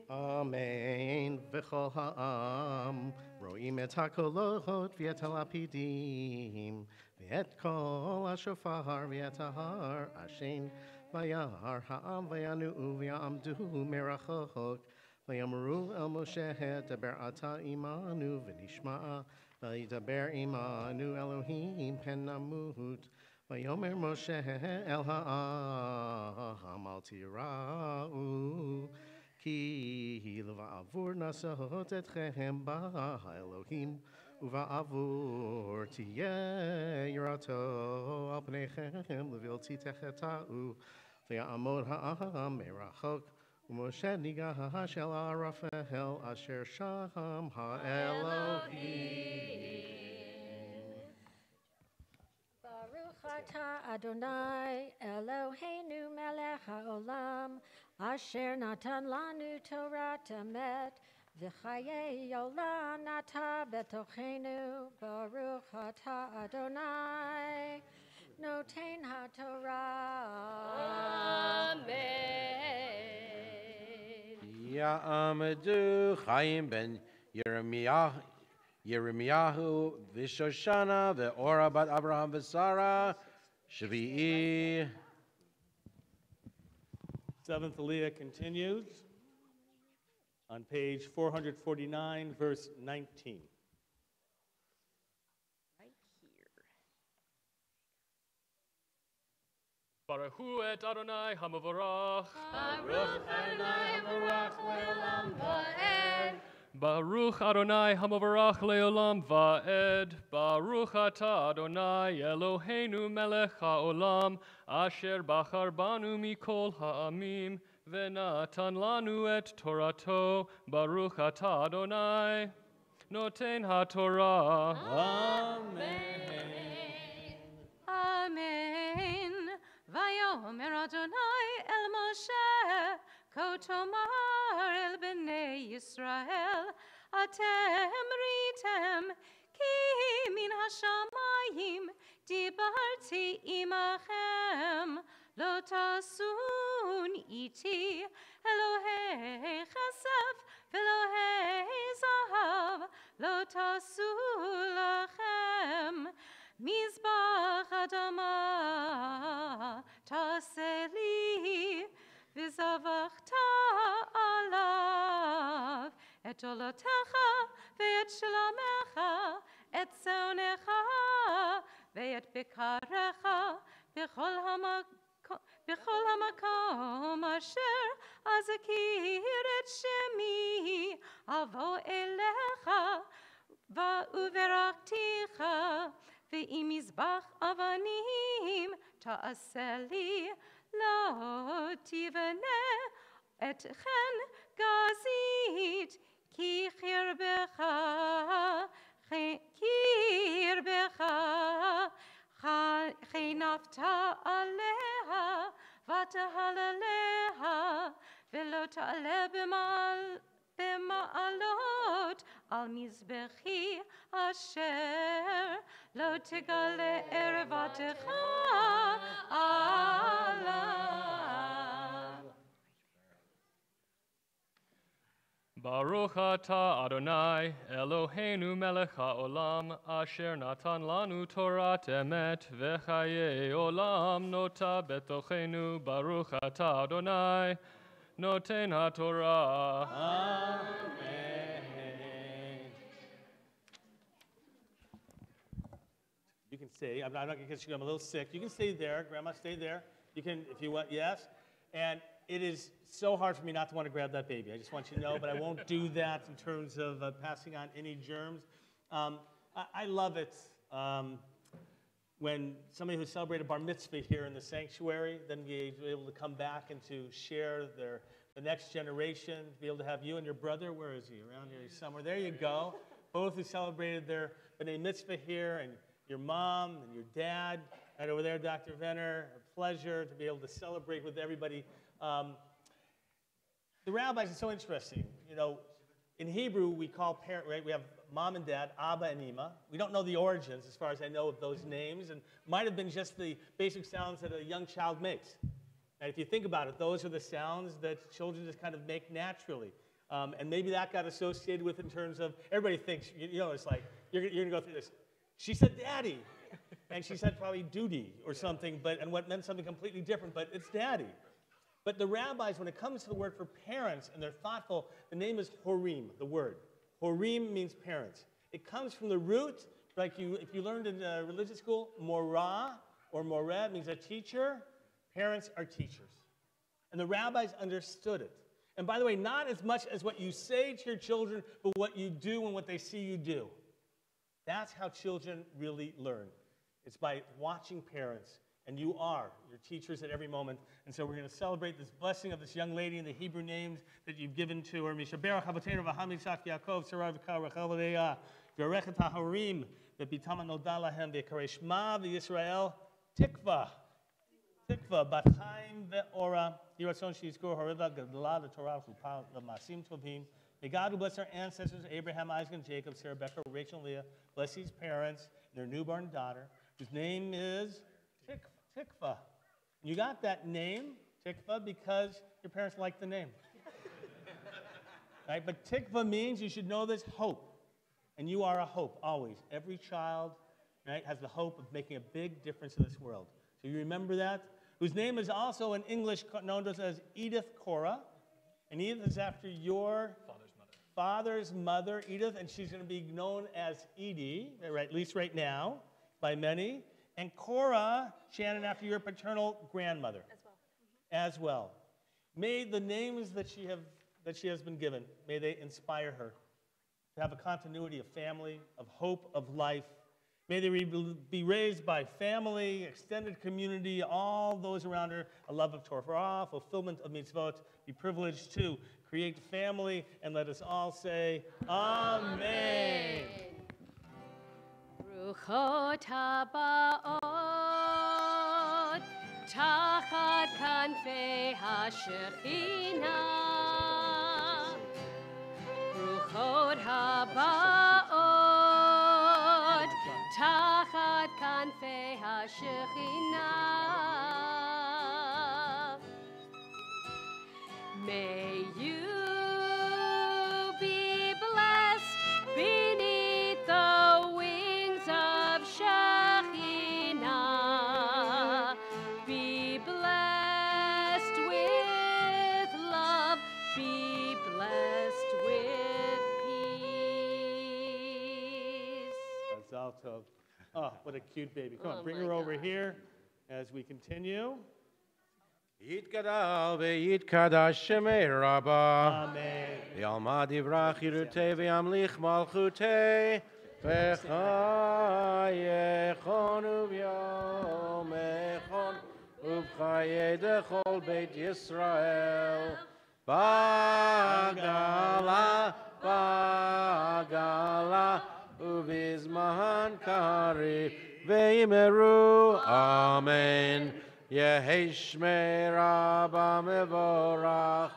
Amen. V'chol ha'am ro'im et hakolot v'et halapidim v'et kol hashofar v'et ha'ar ashen v'yar ha'am v'yanu'u v'yamdu merachok v'yamru el Moshe daber ata imanu v'nishma'a v'yidaber imanu Elohim pen namut v'yomer Moshe el ha'am al tira'u Ki leva'avur nasot etchem ba Elohim uva'avur tiyeh yirato al pneichem levilti techeta'u ויעמוד העם מרחוק, ומשה ניגש אל ערפל אשר שם האלוהים. Baruch atah Adonai Eloheinu melech haolam asher natan lanu Torah emet v'chayei olam nata betochenu. Baruch atah Adonai noten haTorah. Amen. Ya'amadu Chaim ben Yirmiyahu v'Shoshana v'Ora bat Abraham v'Sara Shvi'i. Seventh Aliyah continues on page 449, verse 19. Baruch hu et Adonai hamavorach. Baruch Adonai hamavorach le'olam va'ed. Baruch Adonai hamavorach le'olam va'ed. Baruch atah Adonai Eloheinu melech ha'olam asher bachar banu mikol ha'amim v'natan lanu et Torato. Baruch atah Adonai noten ha'Torah. Amen. Amen. Vayomer Adonai el Moshe, Kotomar el Bnei Yisrael, Atem ritem, ki min hashamayim, dibarti imachem, lo tasun iti, Elohei chesef, v'Elohei zahav, lo tasu lachem, Mizbach Adama Taseli Vizavachta Alav Et Olotecha Ve'et Shalamecha Et Zonecha Ve'et Bikarecha B'chol hamakom Asher Azakir et Shemi Avo Elecha Va'uverakticha Ve'im mizbach avanim ta'aseli lo tivane et chen gazit ki chirbecha chenafta aleha vatahal aleha velo ta'ale b'ma'alot al mizbechi asher lo tegale erevatecha alav. Baruch atah Adonai Eloheinu melech haolam asher natan lanu Torah emet v'chayei olam nota betochenu. Baruch atah Adonai noten haTorah. Amen. You can stay. I'm not going to get you. I'm a little sick. You can stay there. Grandma, stay there. You can, if you want, yes. And it is so hard for me not to want to grab that baby. I just want you to know, but I won't do that in terms of passing on any germs. I love it when somebody who celebrated bar mitzvah here in the sanctuary, then be able to come back and to share the next generation, be able to have you and your brother, where is he? Around here somewhere. There you go. Both who celebrated their b'nai mitzvah here, and your mom and your dad, right over there, Dr. Venner. A pleasure to be able to celebrate with everybody. The rabbis are so interesting. You know, in Hebrew, we call parent, right? We have mom and dad, Abba and Ima. We don't know the origins, as far as I know, of those names, and might have been just the basic sounds that a young child makes. And if you think about it, those are the sounds that children just kind of make naturally. And maybe that got associated with in terms of, everybody thinks, you know, it's like, you're going to go through this. She said daddy, and she said probably duty or something, and what meant something completely different, but it's daddy. But the rabbis, when it comes to the word for parents, and they're thoughtful, the name is horim, the word. Horim means parents. It comes from the root, like if you learned in religious school, morah or moreh means a teacher. Parents are teachers. And the rabbis understood it. And by the way, not as much as what you say to your children, but what you do and what they see you do. That's how children really learn. It's by watching parents And you are your teachers at every moment. And so we're going to celebrate this blessing of this young lady and the Hebrew names that you've given to her. Mishaberach Avotenu v'Ham Yitzchak Yaakov Sarah v'Kal Rachel v'Leah v'Yorechet HaHorim v'Bitama Noda Lahem v'Karei Shema v'Yisrael Tikva. Tikva Bat Chaim ve'Ora Yiratzon Sheyizkuru Hariva Gadla Torah V'Upal L'Masim Tovim. May God who bless our ancestors, Abraham, Isaac, and Jacob, Sarah, Rebecca, Rachel, and Leah, bless these parents and their newborn daughter, whose name is Tikva. You got that name, Tikva, because your parents liked the name. Right? But Tikva means, you should know this, hope. And you are a hope, always. Every child, right, has the hope of making a big difference in this world. So you remember that? Whose name is also in English known to us as Edith Cora. And Edith is after your father's mother, Edith, and she's going to be known as Edie, right, at least right now, by many. And Cora, Shannon, after your paternal grandmother. As well. May the names that she has been given, may they inspire her to have a continuity of family, of hope, of life. May they be raised by family, extended community, all those around her, a love of Torah, fulfillment of mitzvot, be privileged to create family, and let us all say, Amen. Ruchot haba'ot tachat kanfei hashechina. Ruchot haba'ot tachat kanfei hashechina. May you be blessed beneath the wings of Shekhinah. Be blessed with love. Be blessed with peace. Mazal tov. Oh, what a cute baby. Come on, bring her my over here as we continue. Yitgadal ve'yitkadash shemei Rabbah. Amen. V'yalma divrach yirutei v'yamlich malchutei v'chayechon u'vyomechon u'vchaye dechol beit Yisrael. Bagala, bagala u'vizman kari ve'imeru. Amen. Yehi Shmei Rabbah mevorach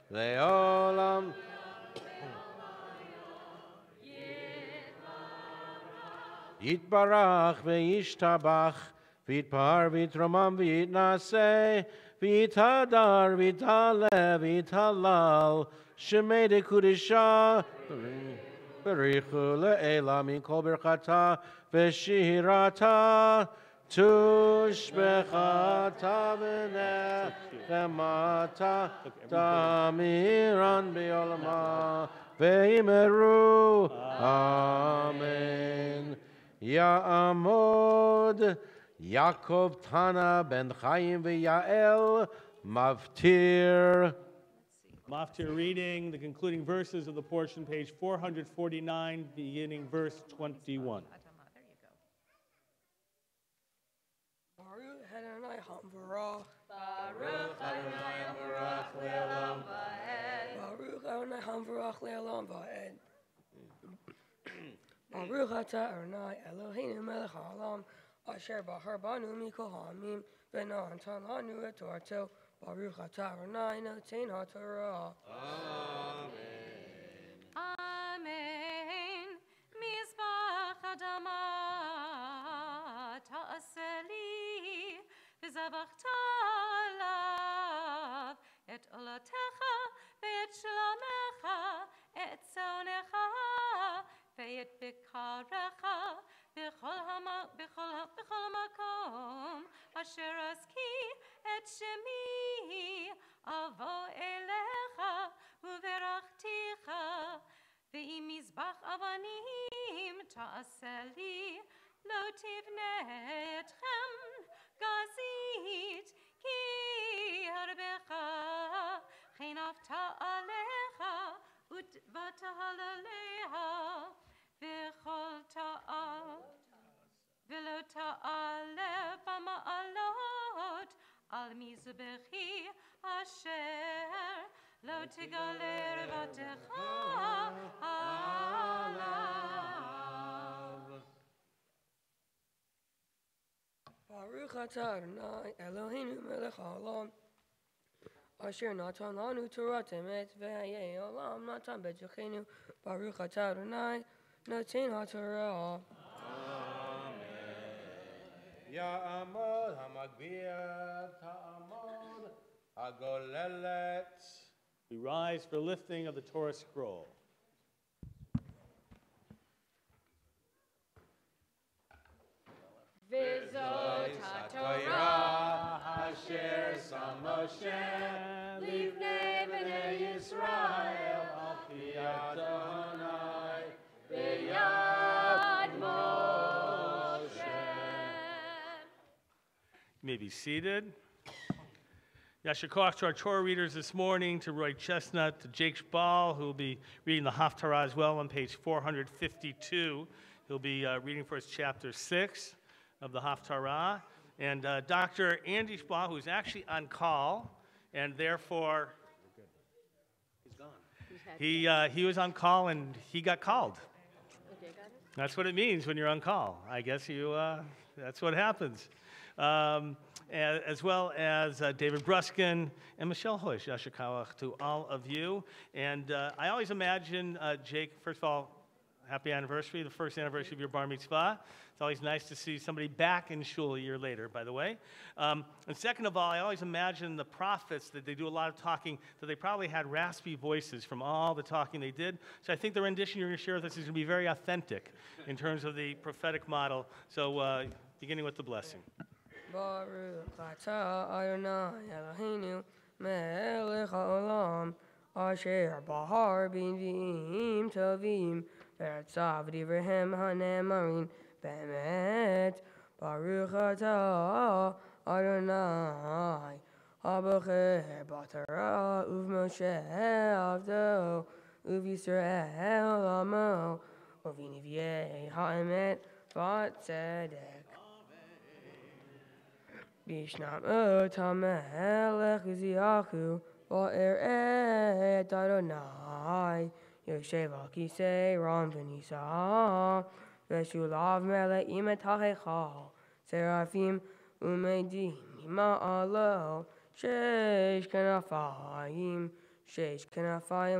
le'olam. Yitbarach ve'yishtabach v'yitpar v'yitromam v'yitnaseh v'yitadar v'yitaleh v'yitalal shemei dekudisha berichu le'ela mikol berchata v'shirata Tushbechata v'nechemata tamiran bi'olama ve'imeru. Amen. Ya'amod Yaakov Tana ben Chaim ve'Yael Maftir. Maftir reading the concluding verses of the portion, page 449, beginning verse 21. Baruch Adonai Hamvarach. Baruch Adonai Hamvarach le'olam va'ed. Baruch Adonai Hamvarach le'olam va'ed. Baruch atah Adonai Eloheinu melech haolam asher bahar banu mikol ha'amim v'natan lanu et torato. Baruch atah Adonai noten ha'torah. Amen. Amen. Mizbach Adama ta'aseli v'zavachta alav et olatecha ve'et shlomecha et tzonecha ve'et bikarecha b'chol makom asher aski et shemi avo elecha uverachticha ve'im mizbach avanim ta'aseli lo tivne etchem gazit ki harbecha chen afta alecha ut v'tahalaleha v'chol ta'al v'lo ta'ale b'ma'alot מזבחי אשר לא תגלה רבתך עליו. Baruch atah Adonai Eloheinu melech haolam asher natan lanu Torah emet v'hayei olam natan b'tzachenu. Baruch atah Adonai noten haTorah. Ya'amod hamagbiah ta'amod hagolelet. We rise for lifting of the Torah scroll. Vizot HaTorah Asher Sam Moshe Livnei Bnei Yisrael Al Pi Adonai B'yad Moshe. You may be seated. Yasher Koach to our Torah readers this morning, to Roy Chestnut, to Jake Spall, who will be reading the Haftarah as well on page 452. He'll be reading for us chapter 6 of the Haftarah. And Dr. Andy Spall, who's actually on call, and therefore he's gone. He was on call and he got called. Okay, got it. That's what it means when you're on call. I guess that's what happens. As well as David Bruskin and Michelle Hoish, Yasher Koach to all of you. And I always imagine, Jake, first of all, happy anniversary, the first anniversary of your bar mitzvah. It's always nice to see somebody back in shul a year later, by the way. And second of all, I always imagine the prophets, that they do a lot of talking, that they probably had raspy voices from all the talking they did. So I think the rendition you're going to share with us is going to be very authentic in terms of the prophetic model. So beginning with the blessing. Baruch atah Adonai Eloheinu melech haolam asher bahar b'nvi'im tovim v'eretzav v'divrehem hanemarin be'emet. Baruch atah Adonai habocher b'Torah uv'Moshe avdo uv'Yisrael amo uv'niv'yei ha'emet v'tzedek. Bishnamot HaMelech Uziyahu Va'er et Adonai Yoshev al Kisei Ram V'Nisa V'Shulav Mele'im et HaHechal Seraphim U'Medim Ma'alo Shesh Kenafayim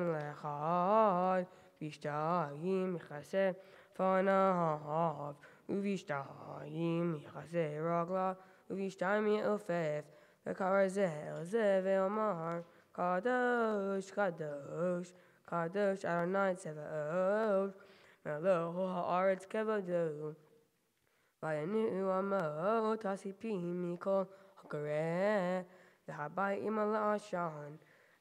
Lechad Vishtayim Chesed Fanav Uv'Vishtayim Chesed Ragla Uv'Vishtayim Ye'ofef V'Karazeh Ve'omar Kadosh Kadosh Kadosh Adonai Tzevaot Melech Ha'aretz Kevodo Vayanu Amot Hasipim Mikol HaKareh V'Habayim Al Ashan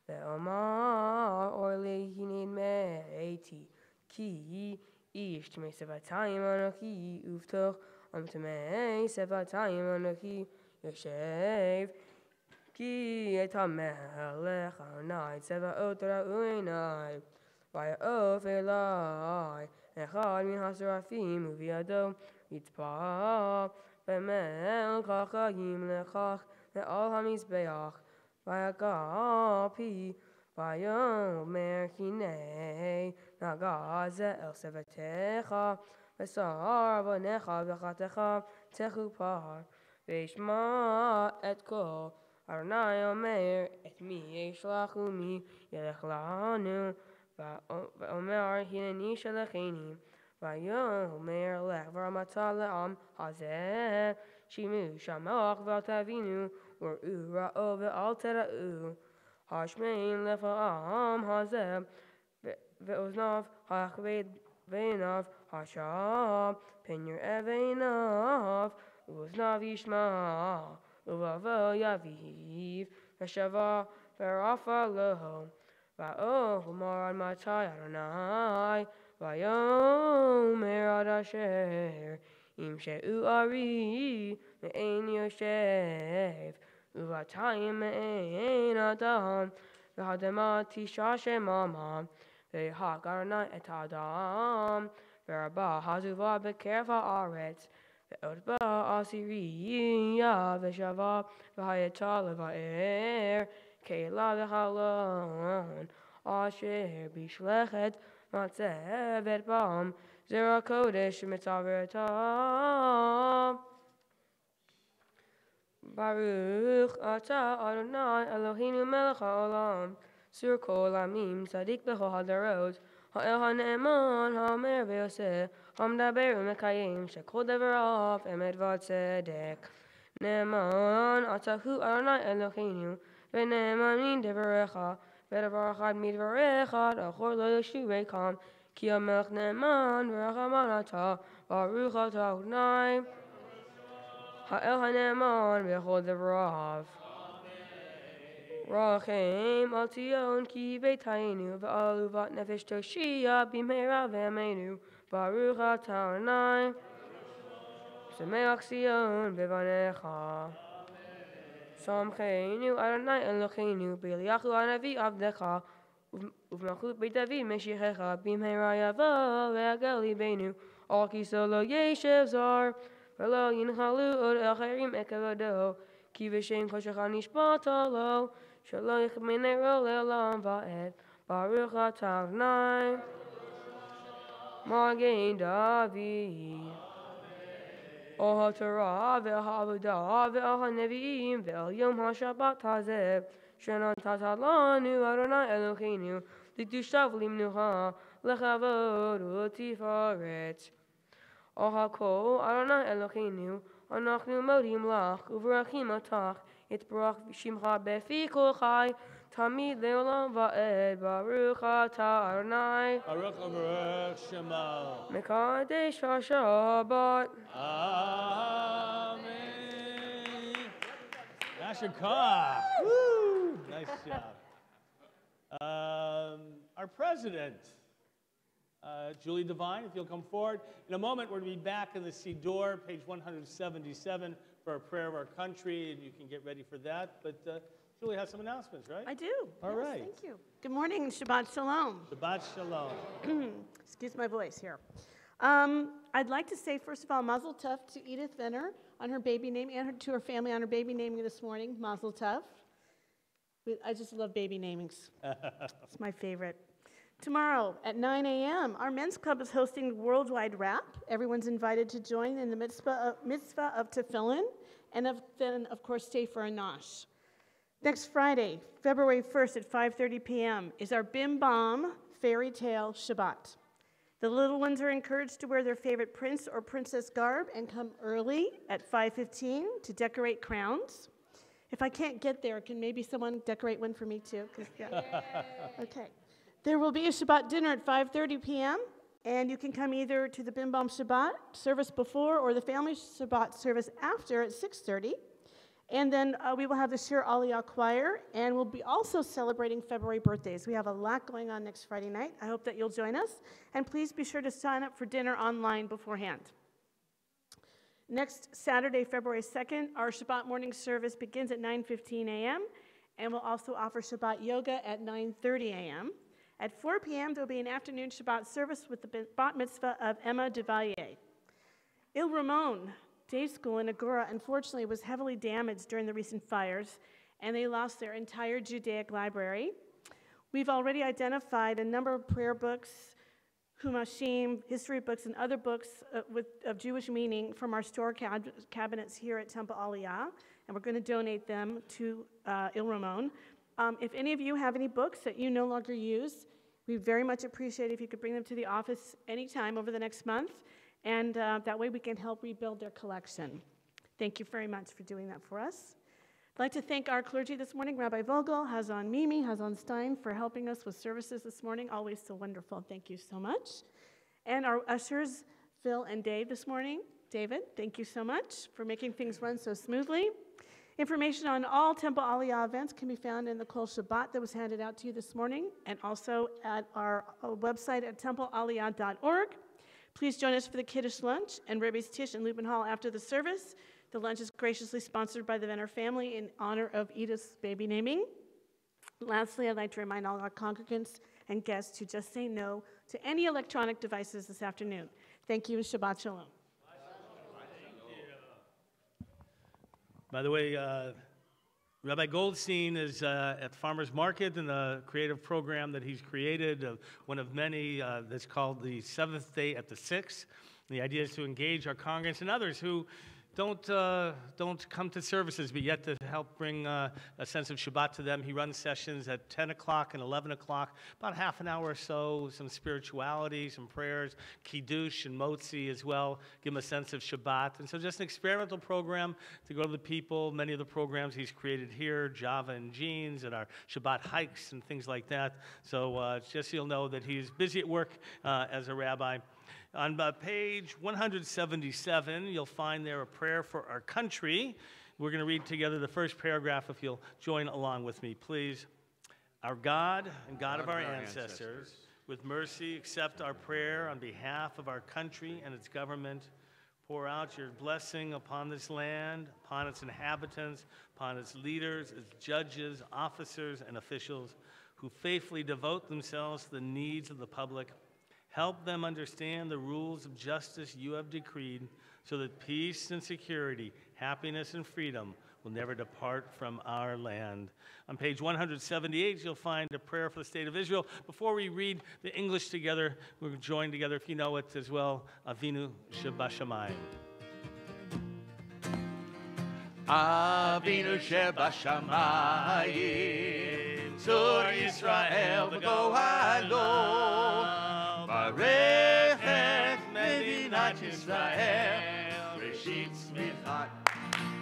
Ve'omar Orli Hinid Me'eti Ki Ish Tmei Sevatayim Anochi Uvtoch Amtamei Sevatayim Anochi Yoshev Ki et HaMelech Adonai Tzevaot Ra'u Einai Vaya'of Elai Echad min HaSerafim Uviado Yitzpah V'Melech HaChayim Lechach Ve'al HaMizbeach Vayagah Pi Vayomer Hinei Nagaz El Sevatecha V'Sar Vonecha V'Chatecha Techupar V'Ishma et Kol Adonai Omer et mi Yishlach mi Yelech Lanu V'Omer Hineni Shelecheni Vayomer Lech V'Ramata Le'am Hazeh Shimu Shamoach V'Altavinu Ur'u Ra'o V'Al Tera'u Hashmein Lefa'am Hazeh Ve'oznav Hachved Ve'inav Hashab Penyer Eveinav Uoznav Yishma Uvavo Yaviv Veshava Verafa Loho Va'omar Ad Matai Adonai Vayomer Ad Asher Im She'u Ari Me'ein Yoshev Uvatayim Me'ein Adam V'Hadema Tisha Shemama Ve'hak Adonai et Adam Ve'Rabah Hazuva Be'ker Va'aretz וארבע עשירייה ושווה והייתה לבאר קהילה וחלון אשר בשלכת מצבת בם זרע קודש מצוותיו ברוך אתה אדוני אלוהינו מלך העולם סור כל עמים צדיק בכל הדורות האל הנאמן האומר ועושה המדבר ומקיים שכל דבריו אמת וצדק נאמן אתה הוא אדוני אלוהינו ונאמנים דבריך ודבר אחד מדבריך אחור לא ישובקם כי המלך נאמן ורחמן אתה ברוך אתה אדוני האל הנאמן בכל דבריו רחם על ציון כי ביתנו ועל עלובת נפש תושיע במהרה בימינו ברוך אתה אדוני שמח ציון בבניך שמחנו אדוני אלוהינו באליהו הנביא עבדך ובמלכות בית דוד משיחך במהרה יבוא ויגל ליבנו על כיסא לא ישב זר ולא ינחלו עוד אחרים את כבודו כי בשם קודשך נשבעת לו שלא יחמנרו לעולם ועד ברוך אתה אדוני מגן דוד על התורה ועל העבודה ועל הנביאים ועל יום השבת הזה שנתת לנו אדוני אלוהינו לקדושה ולמנוחה לכבוד ולתפארת על הכל אדוני אלוהינו אנחנו מודים לך וברכים אותך יתברך שמך בפי כל חי תמיד לעולם ועד ברוך אתה אדוני Baruch Baruch Shema. מקדש השבת Amen. Pastor Koch. Woo! Nice job. Our president, Julie Devine, if you'll come forward. In a moment, we're going to be back in the Siddur, page 177, for a prayer of our country, and you can get ready for that. But Julie has some announcements, right? I do. All Yes, right. Thank you. Good morning, and Shabbat Shalom. Shabbat Shalom. Excuse my voice here. I'd like to say, first of all, Mazel Tov to Edith Venner on her baby naming, and to her family on her baby naming this morning. Mazel Tov. I just love baby namings. It's my favorite. Tomorrow at 9 a.m., our men's club is hosting Worldwide Rap. Everyone's invited to join in the mitzvah of tefillin, and then, of course, stay for a nosh. Next Friday, February 1st at 5:30 p.m. is our Bim Bom Fairy Tale Shabbat. The little ones are encouraged to wear their favorite prince or princess garb and come early at 5:15 to decorate crowns. If I can't get there, can maybe someone decorate one for me too? Yeah. Okay. There will be a Shabbat dinner at 5:30 p.m., and you can come either to the Bim Bom Shabbat service before or the family Shabbat service after at 6:30. And then we will have the Temple Aliyah choir, and we'll be also celebrating February birthdays. We have a lot going on next Friday night. I hope that you'll join us. And please be sure to sign up for dinner online beforehand. Next Saturday, February 2nd, our Shabbat morning service begins at 9:15 a.m., and we'll also offer Shabbat yoga at 9:30 a.m. At 4 p.m., there will be an afternoon Shabbat service with the bat mitzvah of Emma Devalier. Il Ramon Day School in Agora, unfortunately, was heavily damaged during the recent fires, and they lost their entire Judaic library. We've already identified a number of prayer books, Humashim, history books, and other books of Jewish meaning from our store cabinets here at Temple Aliyah, and we're going to donate them to Il Ramon. If any of you have any books that you no longer use, we very much appreciate if you could bring them to the office anytime over the next month, and that way we can help rebuild their collection. Thank you very much for doing that for us. I'd like to thank our clergy this morning, Rabbi Vogel, Hazan Mimi, Hazan Stein, for helping us with services this morning. Always so wonderful. Thank you so much. And our ushers, Phil and Dave, this morning. David, thank you so much for making things run so smoothly. Information on all Temple Aliyah events can be found in the Kol Shabbat that was handed out to you this morning, and also at our website at templealiyah.org. Please join us for the Kiddush lunch and Rebbe's Tish in Lubin Hall after the service. The lunch is graciously sponsored by the Venner family in honor of Edith's baby naming. Lastly, I'd like to remind all our congregants and guests to just say no to any electronic devices this afternoon. Thank you, and Shabbat Shalom. By the way, Rabbi Goldstein is at the Farmers Market in the creative program that he's created, one of many that's called the Seventh Day at the Six. And the idea is to engage our congregants and others who don't come to services, but yet to help bring a sense of Shabbat to them. He runs sessions at 10 o'clock and 11 o'clock, about half an hour or so, some spirituality, some prayers, kiddush and motzi as well, give them a sense of Shabbat. And so just an experimental program to go to the people. Many of the programs he's created here, Java and Jeans, and our Shabbat hikes and things like that. So just so you'll know that he's busy at work as a rabbi. On page 177, you'll find there a prayer for our country. We're going to read together the first paragraph if you'll join along with me, please. Our God and God of our ancestors, with mercy accept our prayer on behalf of our country and its government. Pour out your blessing upon this land, upon its inhabitants, upon its leaders, its judges, officers, and officials who faithfully devote themselves to the needs of the public. Help them understand the rules of justice you have decreed so that peace and security, happiness and freedom will never depart from our land. On page 178, you'll find a prayer for the state of Israel. Before we read the English together, we'll join together, if you know it as well, Avinu Shebashamayim. Avinu Shebashamayim, Zur Yisrael v'gohalo. Barech et Medinat Yisrael, Reshit Tzmichat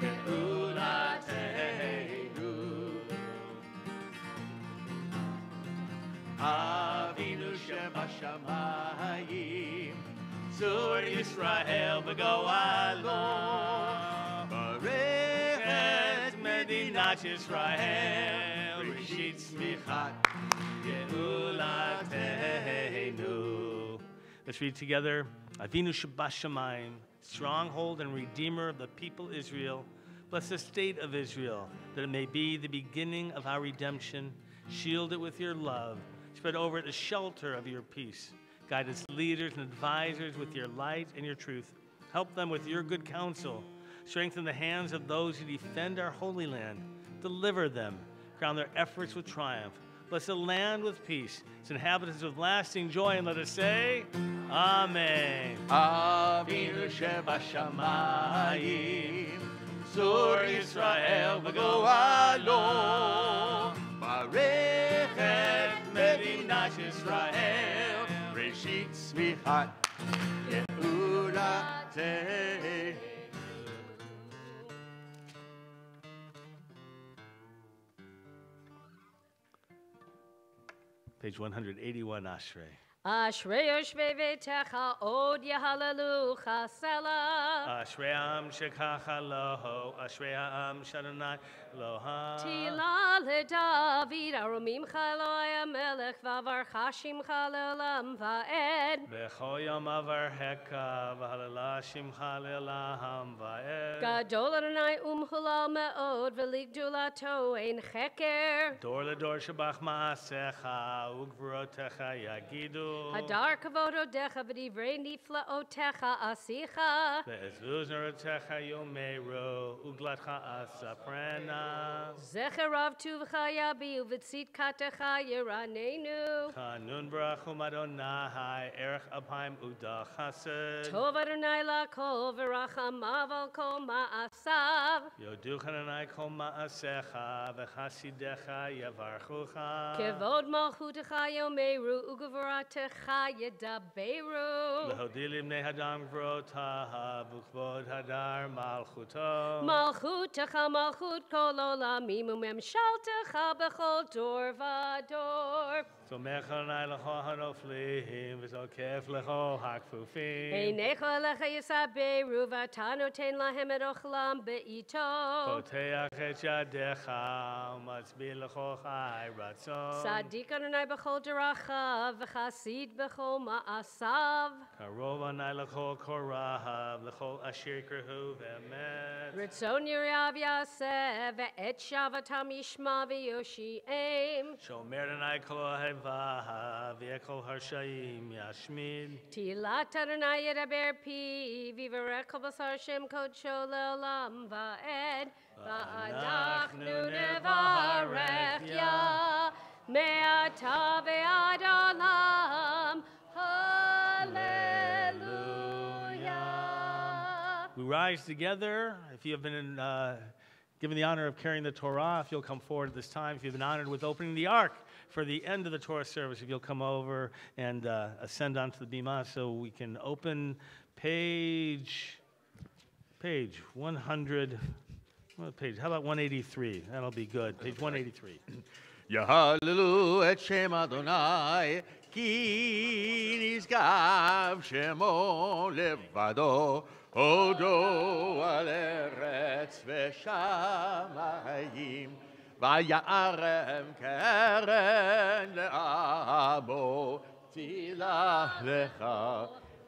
Geulateinu. Avinu Shebashamayim, Zur Yisrael v'goalo. Barech et Medinat Yisrael, Reshit Tzmichat Geulateinu. Let's read together. Avinu Shebashamayim, stronghold and redeemer of the people Israel. Bless the state of Israel, that it may be the beginning of our redemption. Shield it with your love. Spread over it the shelter of your peace. Guide its leaders and advisors with your light and your truth. Help them with your good counsel. Strengthen the hands of those who defend our holy land. Deliver them. Crown their efforts with triumph. Bless the land with peace, its inhabitants with lasting joy, and let us say, Amen. Avinu Shebashamayim, Zur Yisrael v'goalo. Barech et Medinat Yisrael, Reshit Tzmichat Geulateinu. Page 181, Ashrei. Ashrei Yoshvei Veitecha Od Yehalelucha Selah. Ashrei Am Shekacha Loho, Ashrei Am Shadonai Eloham. Tila leDavid Aromimcha Eloi Melech V'avarcha Shimcha le'olam va'ed. B'chol yom avarhecha v'halala shimcha le'olam va'ed. Gadol Adonai umhulal me'od v'ligdulato ein cheker. Dor ledor shabach ma'asecha ugvurotecha yagidu. Hadar kavod odecha v'divrei niflaotecha asicha. Ve'ezuz nerotecha yomeru uglatcha asaprena. Zecher rav tuvcha yabi u'v'tzidkatecha yiranenu. Chanun barachum Adonai erech apayim uda chased. Tov Adonai lakol v'rachamav al kol ma'asav. Yoduch Adonai kol ma'asecha v'chasidecha yavarchucha. Kevod malchutecha yomeru u'gvoratecha yedaberu. Lehodili bnei hadam gvrotaha v'kvod hadar malchuto. Malchutecha malchut kol olamim u'memshaltecha b'chol dor v'dor. Somecha Adonai lecho hanoflim v'zokef lecho hakfufim. Einecho elecha yisaberu v'tanoten lahem et ochlam be'ito. Poteach et yadecha u'matzbi lecho chai ratzon. Sadik Adonai b'chol derachav v'chasid b'chol ma'asav. Karov Adonai lecho korahav lecho asher kerhu v'emet. Ritzon yirav yaseh ve'et shavatam yishma v'yoshi'em. Shomer Adonai kol ohevav v'yekol harshaim yashmid. Tilat Adonai yedaber pi v'yivarech kol basar Shem kodsho le'olam va'ed. ואנחנו נברך יה מעתה ועד עולם. Hallelujah. We rise together. If you have been given the honor of carrying the Torah, if you'll come forward at this time. If you've been honored with opening the ark for the end of the Torah service, if you'll come over and ascend onto the bima so we can open page 100. What page? How about 183? That'll be good. Page 183. יהללו את שם אדוני, כי נשגב שמו לבדו, הודו על ארץ ושמיים, ויערם קרן לעמו, תהילה לך,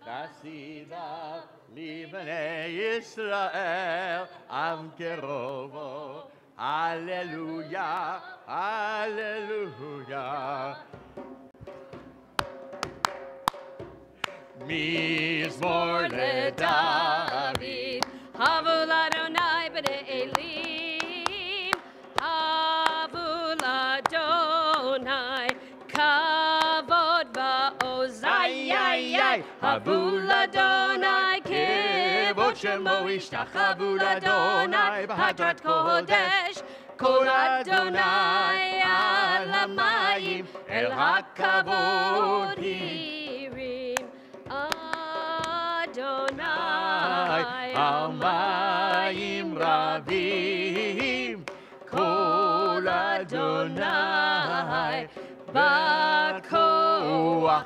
חסידה לבני ישראל, עם קרובו. Hallelujah, hallelujah. מזמור לדוד, הבו לאדוני בני אלים, הבו לאדוני כבוד ועוז, הבו לאדוני כבוד שמו, השתחוו לאדוני בהדרת קודש, כל אדוני על המים, אל הכבוד הרים. אדוני על מים רבים, כל אדוני בכוח,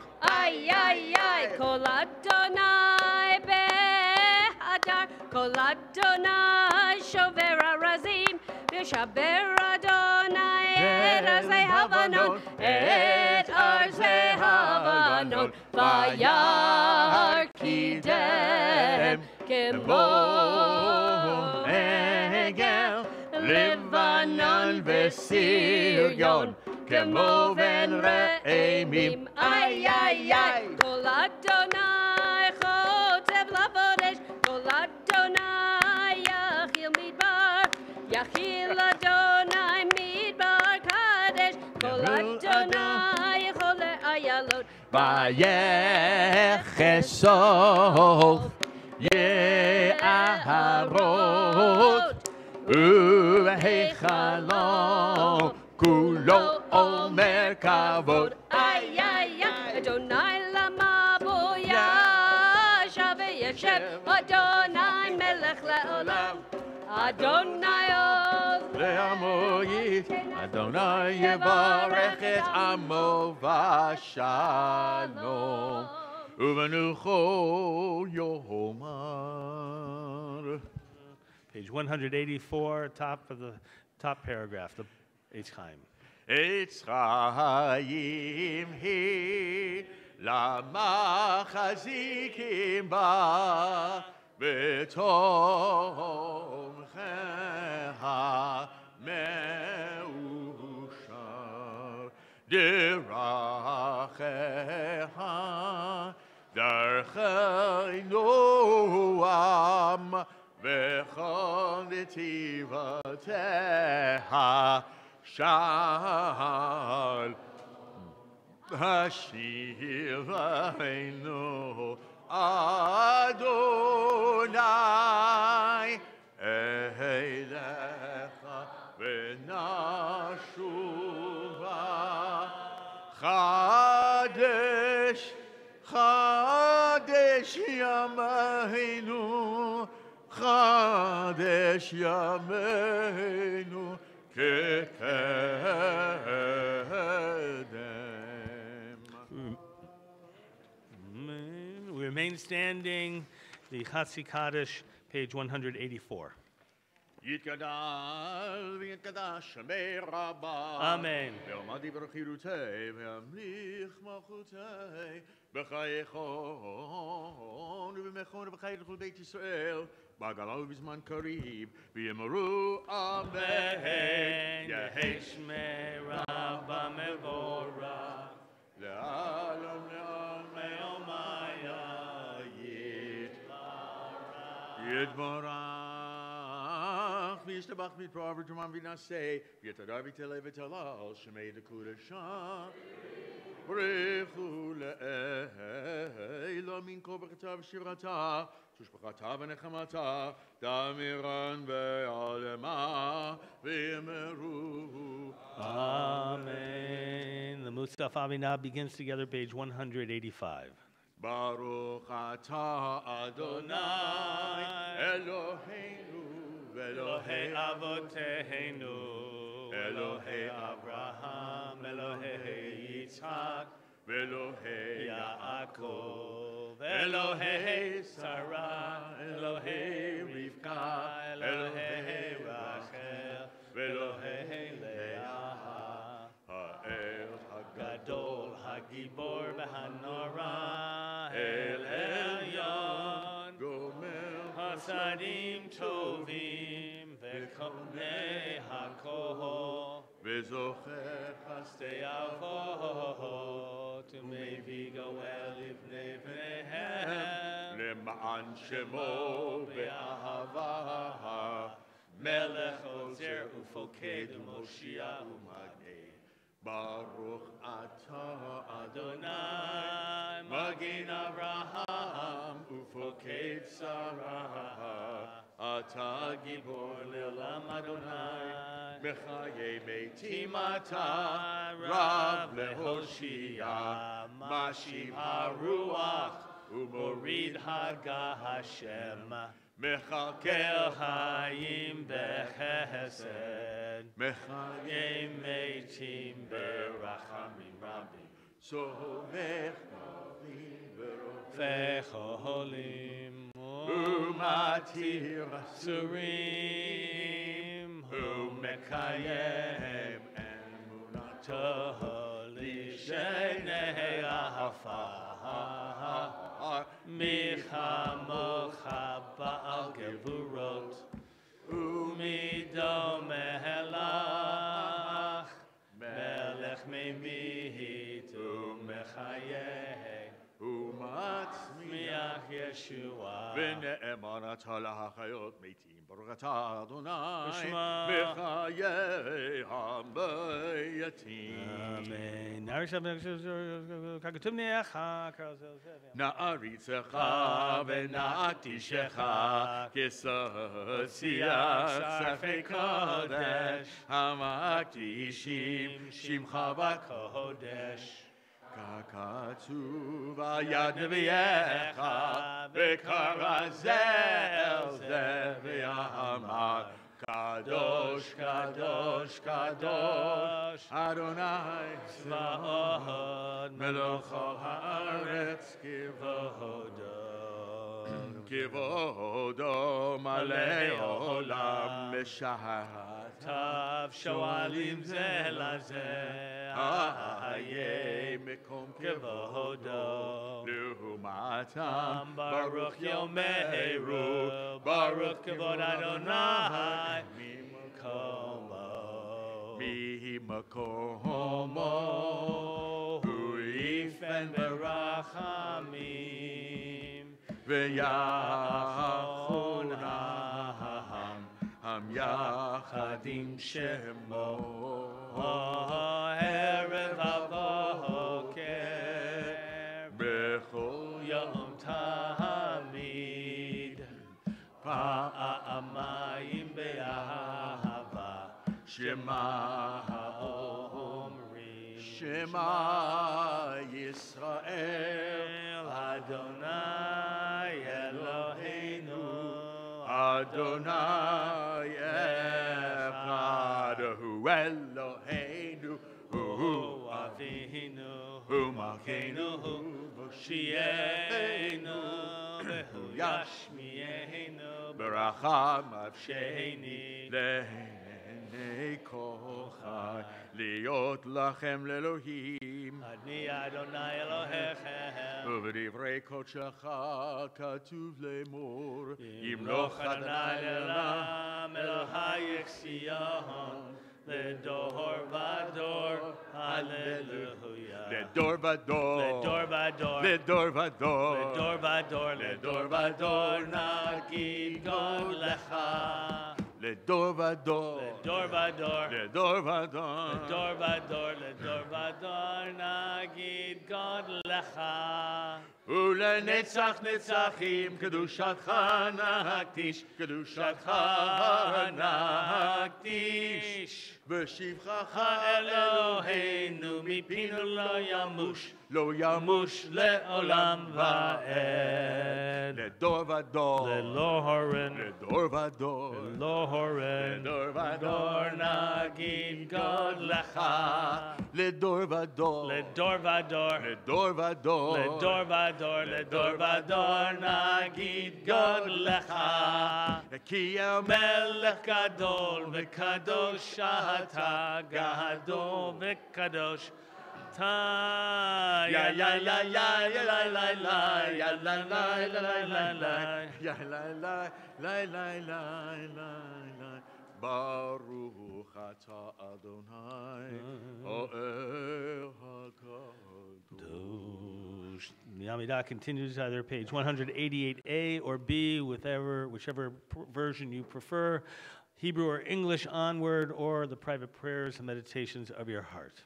כל אדוני בהדר, כל אדוני שובר ארזים, ושבר אדוני את ארזי הבנון, את ארזי הבנון, וירא קידם כמו עגל, לבנון וסריון, כמו בן רעמים, כל אדוני חוטב לבודש, כל אדוני יכיל מדבר, יכיל אדוני מדבר קדש, כל אדוני יכול לאיילות, ויחשוף יערות, ובהיכלו כולו אומר כבוד. אדוני למה בו ישב וישב, אדוני מלך לעולם, אדוני עוז לעמו ייתן, אדוני יברך את עמו בשלום, ובנוחו יאמר. Page 184, top of the top paragraph, the Eitz Chaim. Eitz Chaim he למחזיקים בה בתומכיה מאושר, דרכיה דרכי נועם, וכל נתיבותיה שעל. השיב עלינו אדוני אליך ונשובה, חדש חדש ימינו, חדש ימינו כקדם. We remain standing, the Chatzi Kaddish, page 184. יתגדל ויתקדש שמי רבה, אמן. ועמדי ברכירותי והמליך מלכותי, בחייכון ובמכון ובחיי לכל בית ישראל, בגלה ובזמן קריב, ויאמרו אמן. יהי שמי רבה מבורך, לעלם לעלמי עלמיה יתברך וישתבח מתפאר ותרומה וינשא, ויתהדר ויתעלה ותהלל, שמי לקודשה. ברכו לאלה מן כה ברכתה ושירתה, שושבחתה ונחמתה, דמירן ועלמה, ויאמרו Amen. The Musaf Aminah begins together, page 185. Baruch atah Adonai Eloheinu Elohei Avoteinu, Elohei Abraham, Elohei Yitzhak, Elohei Yaakov, Elohei Sarah, Elohei Rivka, Elohei Rachel, Elohei Leah, Ha'el Hagadol, Hagibor V'Hanora, El Elyon, Gomer Hasadim Tovim, V'Konei HaKoho, V'Zocher Chastei Avot, U'Mevi Goel Livnei Bneihem, Le'ma'an Shemo Be'ahava, Melech Ozer U'Foked U'Moshia U'Mageh. Baruch atah Adonai, Magin Avraham, Ufoked Sarah, Atah Gibor Le'olam Adonai, Mechaye Meitim Atah, Rav Lehoshia, Mashim HaRuach, Umorid Haga Hashem, Mechalkel Hayim Bechesed, Mechayim Meitim Berachamim Rabim, Sovech Navim Berofech Holim, Umatir Surim, Umekayem Emunato Lishenei Ahafah, Michamocha Ba'al Gevurot, Umidom Mehelach, Melech Meimit Umechayeh, Umatzmiach Yeshua, ונאמן אתה להחיות מתים, ברוך אתה אדוני, ושמה. בחיי המייתים. Amen. נעריצך ונקדישך, כסוד שיח שפי קודש, המקדישים שמך בקודש. ככתוב על יד נביאך, וקרא זה אל זה ואמר, קדוש, קדוש, קדוש, אדוני צבאות, מלוך כל הארץ כבודו. כבודו מלא עולם משהתיו, שואלים זה לזה, אהיה מקום כבודו. לעומתם ברוך יאמרו, ברוך כבוד אדוני ממקומו. ממקומו הוא יפן ברחמים, ויחונם יחד עם שמו. ערב הבוקר בכל יום תמיד, פעמיים באהבה, שמע האומרים, שמע ישראל, אדוני אלוהינו, אדוני אחד הוא אלוהינו, הוא אבינו, הוא מלכנו, הוא מושיענו, והוא ישמיענו, ברכה מבשני לעיני כל חי, להיות לכם לאלוהים. אני אדוני אלוהיכם, ובדברי קודשך כתוב לאמור, ימלוך אדוני לעולם אלוהיך ציון, לדור ודור, הללויה. לדור ודור, לדור ודור, לדור ודור, לדור ודור, לדור ודור, נגיד גודלך. לדור ודור, לדור ודור, לדור ודור, לדור ודור, לדור ודור, נגיד גודלך. ולנצח נצחים קדושתך נקדיש, קדושתך נקדיש. ושבחך אלוהינו מפינו לא ימוש, לא ימוש לעולם ועד. לדור ודור, ללא הורן, לדור ודור, ללא הורן, לדור ודור נגיד גודלך. לדור ודור, לדור ודור, לדור ודור, לדור ודור, לדור ודור, נגיד גודלך. כי מלך גדול וקדוש אתה, גדול וקדוש אתה. יא יא יא יא יא לה לה לה, יא לה לה לה לה לה, יא לה לה לה לה לה לה. ברוך אתה אדוני, האל הקדוש. The Amidah continues either page 188A or B, whichever version you prefer, Hebrew or English onward, or the private prayers and meditations of your heart.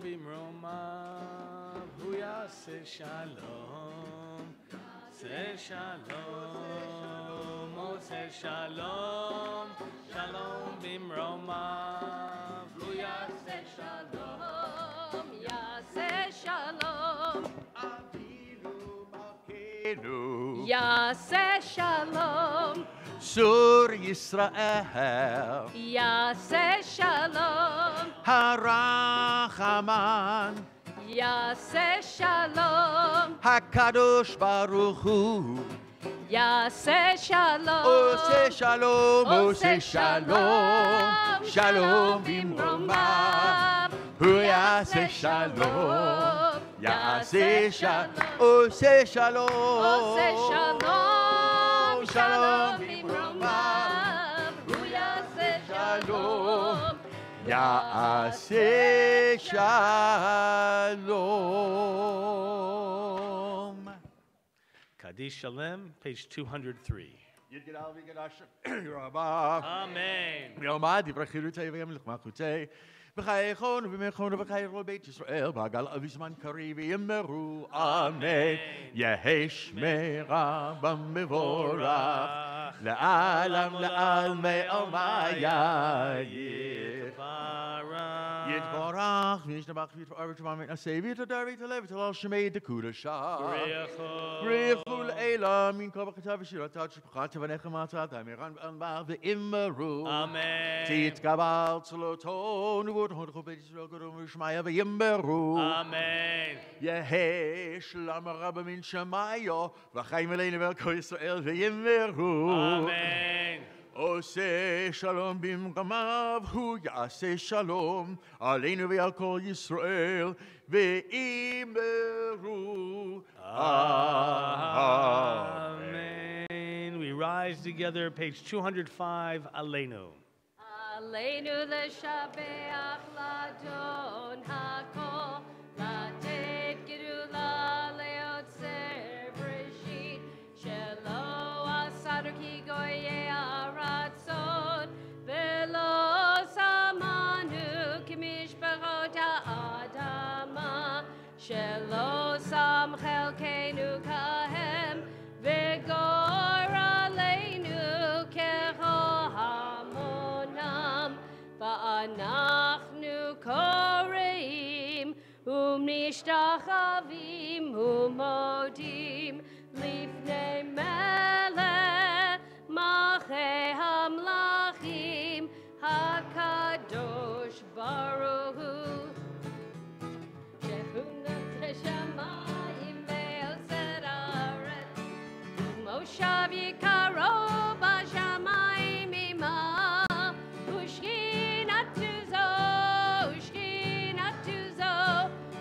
Bimromav, hu yaseh shalom, say shalom, oh say shalom, shalom bimromav, hu yaseh shalom, yaseh shalom, Avinu Malkeinu, yaseh shalom, Sur Yisrael, yaseh shalom, Harachaman, yaseh shalom, Hakadosh Baruch Hu, yaseh shalom, Oseh shalom, Oseh shalom, Shalom bimromav, Hu yaseh shalom, yaseh shalom, Oseh shalom, Oseh shalom, Shalom bimromav, Hu yaseh shalom, yaseh shalom. Kaddish Shalem, page 203. יתגדל ויגדש רבה. אמן. ויאמר דברי חירותי וימלך מלכותי. בחייכון ובמכון ובחיי כל בית ישראל, בעגל אביזמן קריב ויאמרו אמן. יהי שמרה במבורך, לעלם לעלמי עלמיה יתברך וישתבח ויתפאר ותשמע ונעשה ויתהדר ויתהלל ותהלל שמי דקודשה. ברכו לעילה מן כל ברכתה ושירתה שפחת תבניכם מעצת אמירן ואנבר ואמרו אמן. תתקבל צלותו נבואות הון בית ישראל קודום ושמיה ויאמרו אמן. יהי שלום רב מן שמיו וחיים אלינו ועל כל ישראל ויאמרו אמן. עושה שלום במקמיו, הוא יעשה שלום עלינו ועל כל ישראל, ואמרו Amen. We rise together, page 205, Aleinu. עלינו לשבח לאדון הכל, לתת גדולה ליוצר בראשית, שלא עשנו כי גויי הרצון, ולא שמנו כמשפחות האדמה, שלא שם חלקנו כהם, וגור עלינו ככל המונם, ואנחנו קוראים ומשתחווים ומודים לפני מלך מלכי המלכים הקדוש ברוך הוא, שהוא נושא שמיים ויוצר הארץ, ומושב יקרו בשמיים עמה, ושכינתו זו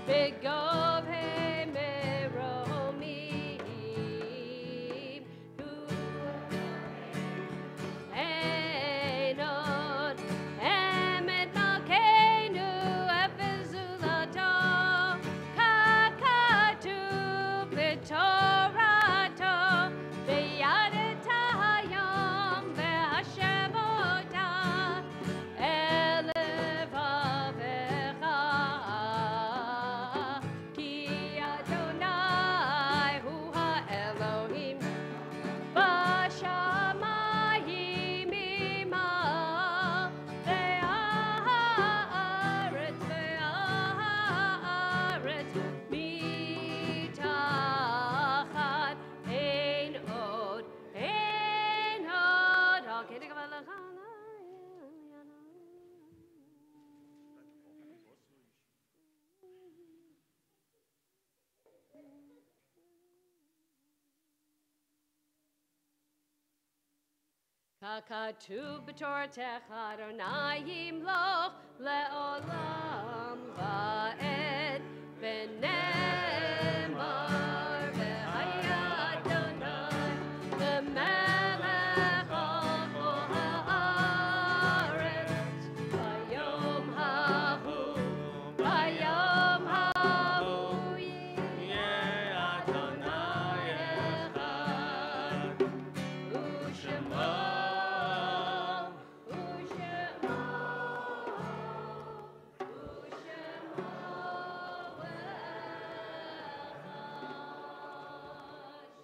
בגובה מרומים. אין עוד אמת מלכנו אפס זולתו, ככתוב בתורתו, וידעת היום והשבות אל לבבך, כי אדוני הוא האלוהים בשמיים עמה, והארץ מתחת. אין עוד על כן תקבל לך ככתוב בתורתך אדוני ימלוך לעולם ועד, ונאמר והיה אדוני למלך על כל הארץ, ביום ההוא יהיה אדוני אחד, ושמו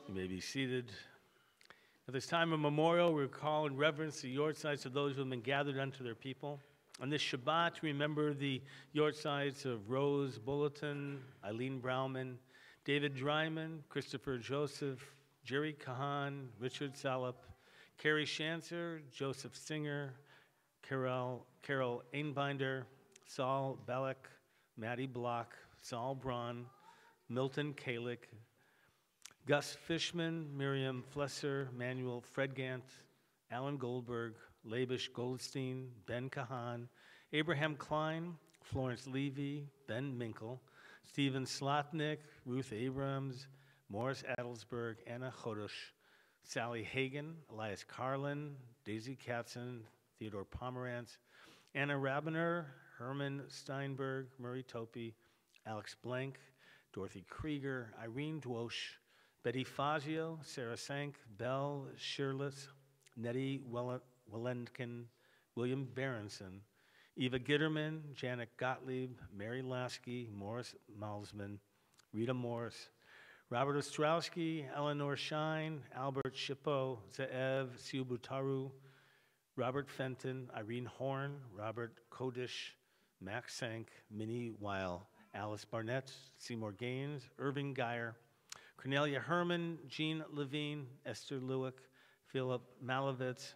You may be seated. At this time of memorial, we recall in reverence the yortsides of those who have been gathered unto their people. On this Shabbat, we remember the yortsides of Rose Bulletin, Eileen Brauman, David Dryman, Christopher Joseph, Jerry Kahan, Richard Salop, Carrie Shancer, Joseph Singer, Carol Einbinder, Saul Bellick, Maddie Block, Saul Braun, Milton Kalick, Gus Fishman, Miriam Flesser, Manuel Fredgant, Alan Goldberg, Labish Goldstein, Ben Kahan, Abraham Klein, Florence Levy, Ben Minkle, Stephen Slotnick, Ruth Abrams, Morris Adelsberg, Anna Chodosh, Sally Hagan, Elias Carlin, Daisy Katzen, Theodore Pomerantz, Anna Rabiner, Herman Steinberg, Murray Topi, Alex Blank, Dorothy Krieger, Irene Dwosh, Betty Fazio, Sarah Sank, Belle Shirless, Nettie Wellendkin, William Berenson, Eva Gitterman, Janet Gottlieb, Mary Lasky, Morris Malzman, Rita Morris, Robert Ostrowski, Eleanor Shine, Albert Shippo, Zeev Siubutaru, Robert Fenton, Irene Horn, Robert Kodish, Max Sank, Minnie Weil, Alice Barnett, Seymour Gaines, Irving Geyer, Cornelia Herman, Jean Levine, Esther Lewick, Philip Malovitz,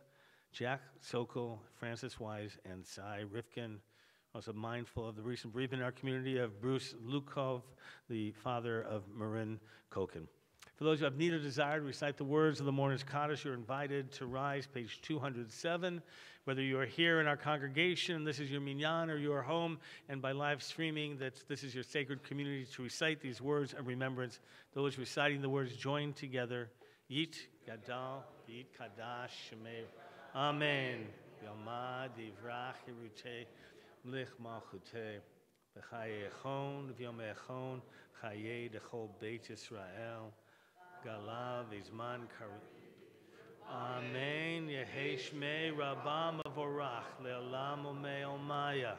Jack Sokol, Francis Wise, and Cy Rifkin. Also mindful of the recent bereavement in our community of Bruce Lukov, the father of Marin Koken. For those who have need or desire to recite the words of the Mourner's Kaddish, you're invited to rise, page 207. Whether you are here in our congregation, this is your minyan, or you are home, and by live streaming, this is your sacred community to recite these words of remembrance. Those reciting the words join together. Yit Gadal, Yit Kadash, Shemei. Amen. Yomad Yivrach Yeruteh, Mlich Malchuteh, B'chaye Echon, V'yom Echon, Chaye Dechol Beit Yisrael. Galav Izman Kari. Amen. Yehi Shmei Rabam Avorach Le'olam Umei Omaya.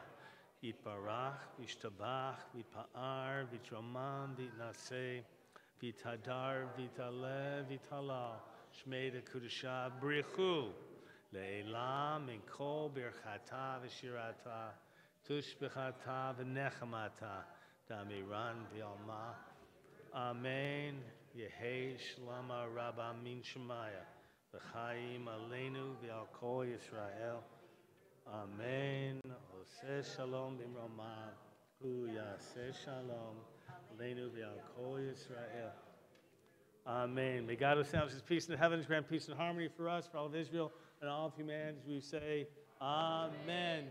Yitbarach, Vishtabach, Vipa'ar, Vitramam, Vitnaseh, Vitadar, Vitale, Vitalal. Shmei de Kudusha Brichu. Le'elam Minkol Birchata V'shirata. Tushbechata V'nechamata. Damiran V'yalma. Amen. Yehi Shlama Rabba Min Shemaya, V'chaim Aleinu V'al Kol Yisrael. Amen. Oseh Shalom B'mromah, Hu Yaseh Shalom Aleinu V'al Kol Yisrael. Amen. May God establish His peace in the heavens, grant peace and harmony for us, for all of Israel, and all of humanity. We say, Amen.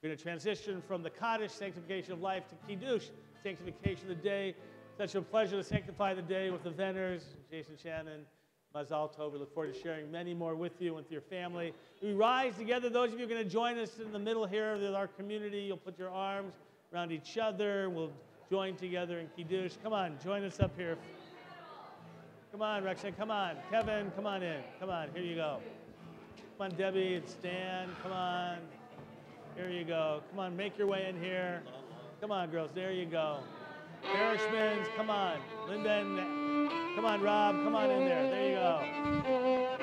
We're going to transition from the Kaddish, sanctification of life, to Kiddush, sanctification of the day. Such a pleasure to sanctify the day with the Venners, Jason Shannon, Mazal Tov. We look forward to sharing many more with you and with your family. We rise together. Those of you who are going to join us in the middle here with our community, you'll put your arms around each other. We'll join together in Kiddush. Come on, join us up here. Come on, Rexha, come on. Kevin, come on in. Come on, here you go. Come on, Debbie and Stan, come on. Here you go. Come on, make your way in here. Come on, girls, there you go. Parishmans, come on. Linden, come on, Rob, come on in there. There you go.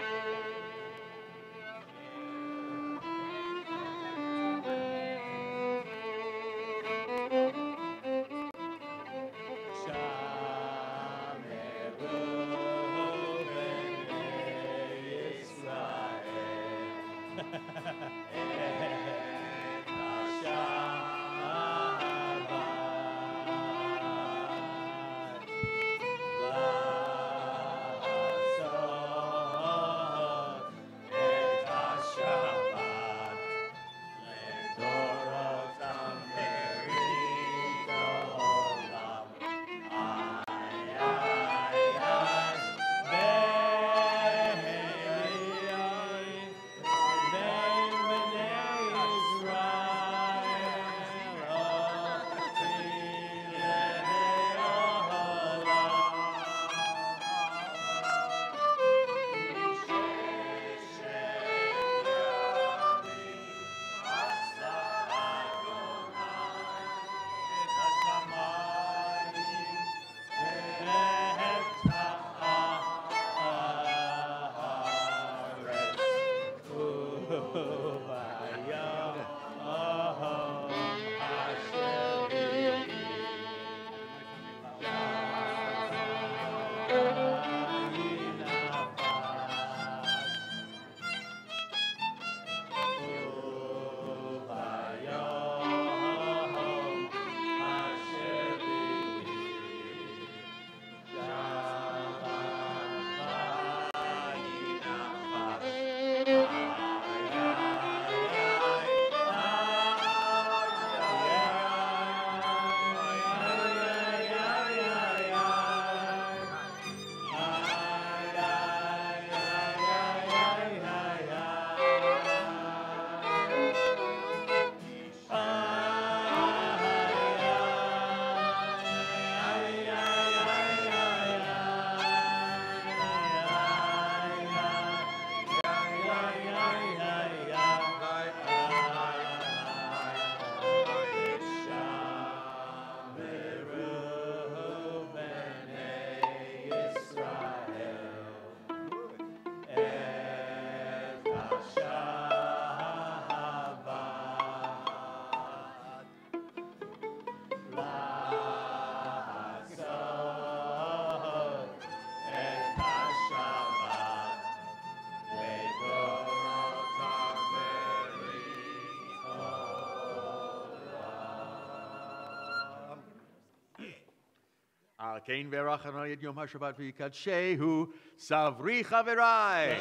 על כן ברכנו את יום השבת ויקדשהו, סברי חבריי.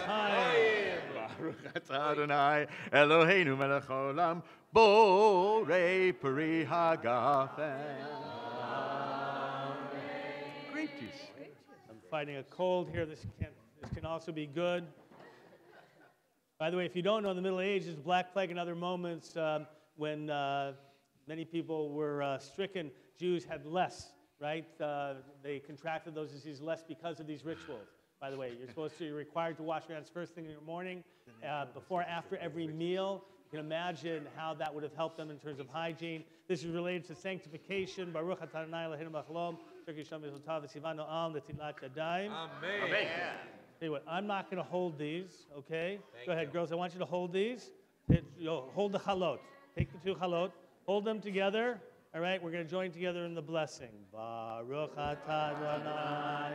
ברוך אתה אדוני אלוהינו מלך העולם, בורא פרי הגפן. Great peace. I'm fighting a cold here. This can also be good. By the way, if you don't know, in the Middle Ages, Black Plague and other moments when many people were stricken, Jews had less, right? They contracted those diseases less because of these rituals. By the way, you're required to wash your hands first thing in the morning, before, after every meal. You can imagine how that would have helped them in terms of hygiene. This is related to sanctification. Baruch atah Adonai Eloheinu melech haolam, asher kisham v'zotav v'tzivanu al netilat yadayim. Amen. Tell you what, I'm not going to hold these, okay? Go ahead, girls. I want you to hold these. Hold the halot. Take the two halot. Hold them together. All right, we're going to join together in the blessing. Baruch atah Adonai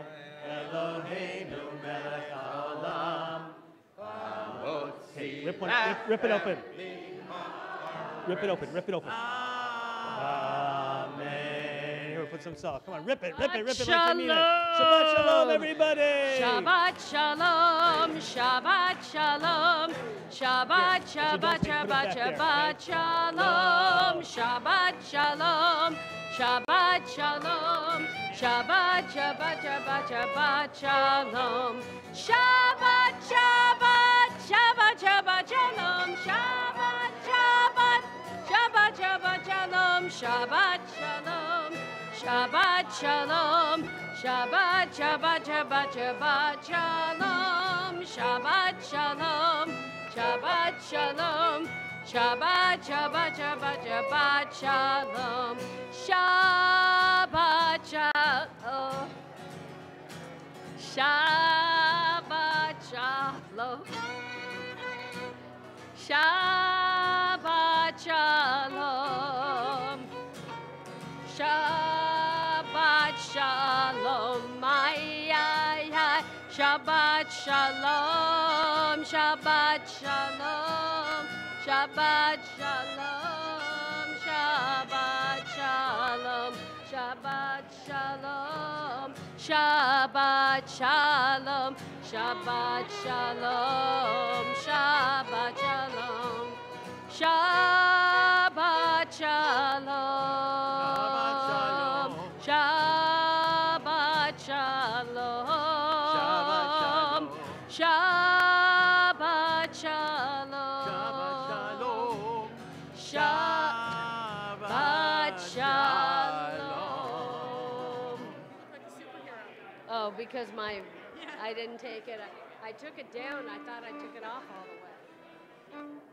Eloheinu melech haolam. Hey, rip it open. Rip it open. Amen. Here, put some salt. Come on, rip it like you mean it. Shabbat shalom, everybody. Shabbat shalom, Shabbat shalom, Shabbat, Shabbat, Shabbat, Shabbat shalom, Shabbat shalom, Shabbat shalom, Shabbat, Shabbat, Shabbat, Shabbat shalom, Shabbat, Shabbat, Shabbat, Shabbat shalom, Shabbat, Shabbat, Shabbat, Shabbat shalom, Shabbat shalom, Shabbat shalom, Shabbat, Shabbat, Shabbat, Shabbat shalom, Shabbat shalom, Shabbat shalom, Shabbat, Shabbat, Shabbat, Shabbat shalom, Shabbat shalom, Shabbat shalom, Shabbat shalom, Shabbat shalom, Shabbat shalom, Shabbat shalom, Shabbat shalom, Shabbat shalom, Shabbat shalom, Shabbat shalom, Shabbat shalom, Shabbat shalom, Shabbat shalom, Shabbat shalom, Shabbat shalom, Shabbat shalom. Oh, because I didn't take it. I took it down. I thought I took it off all the way.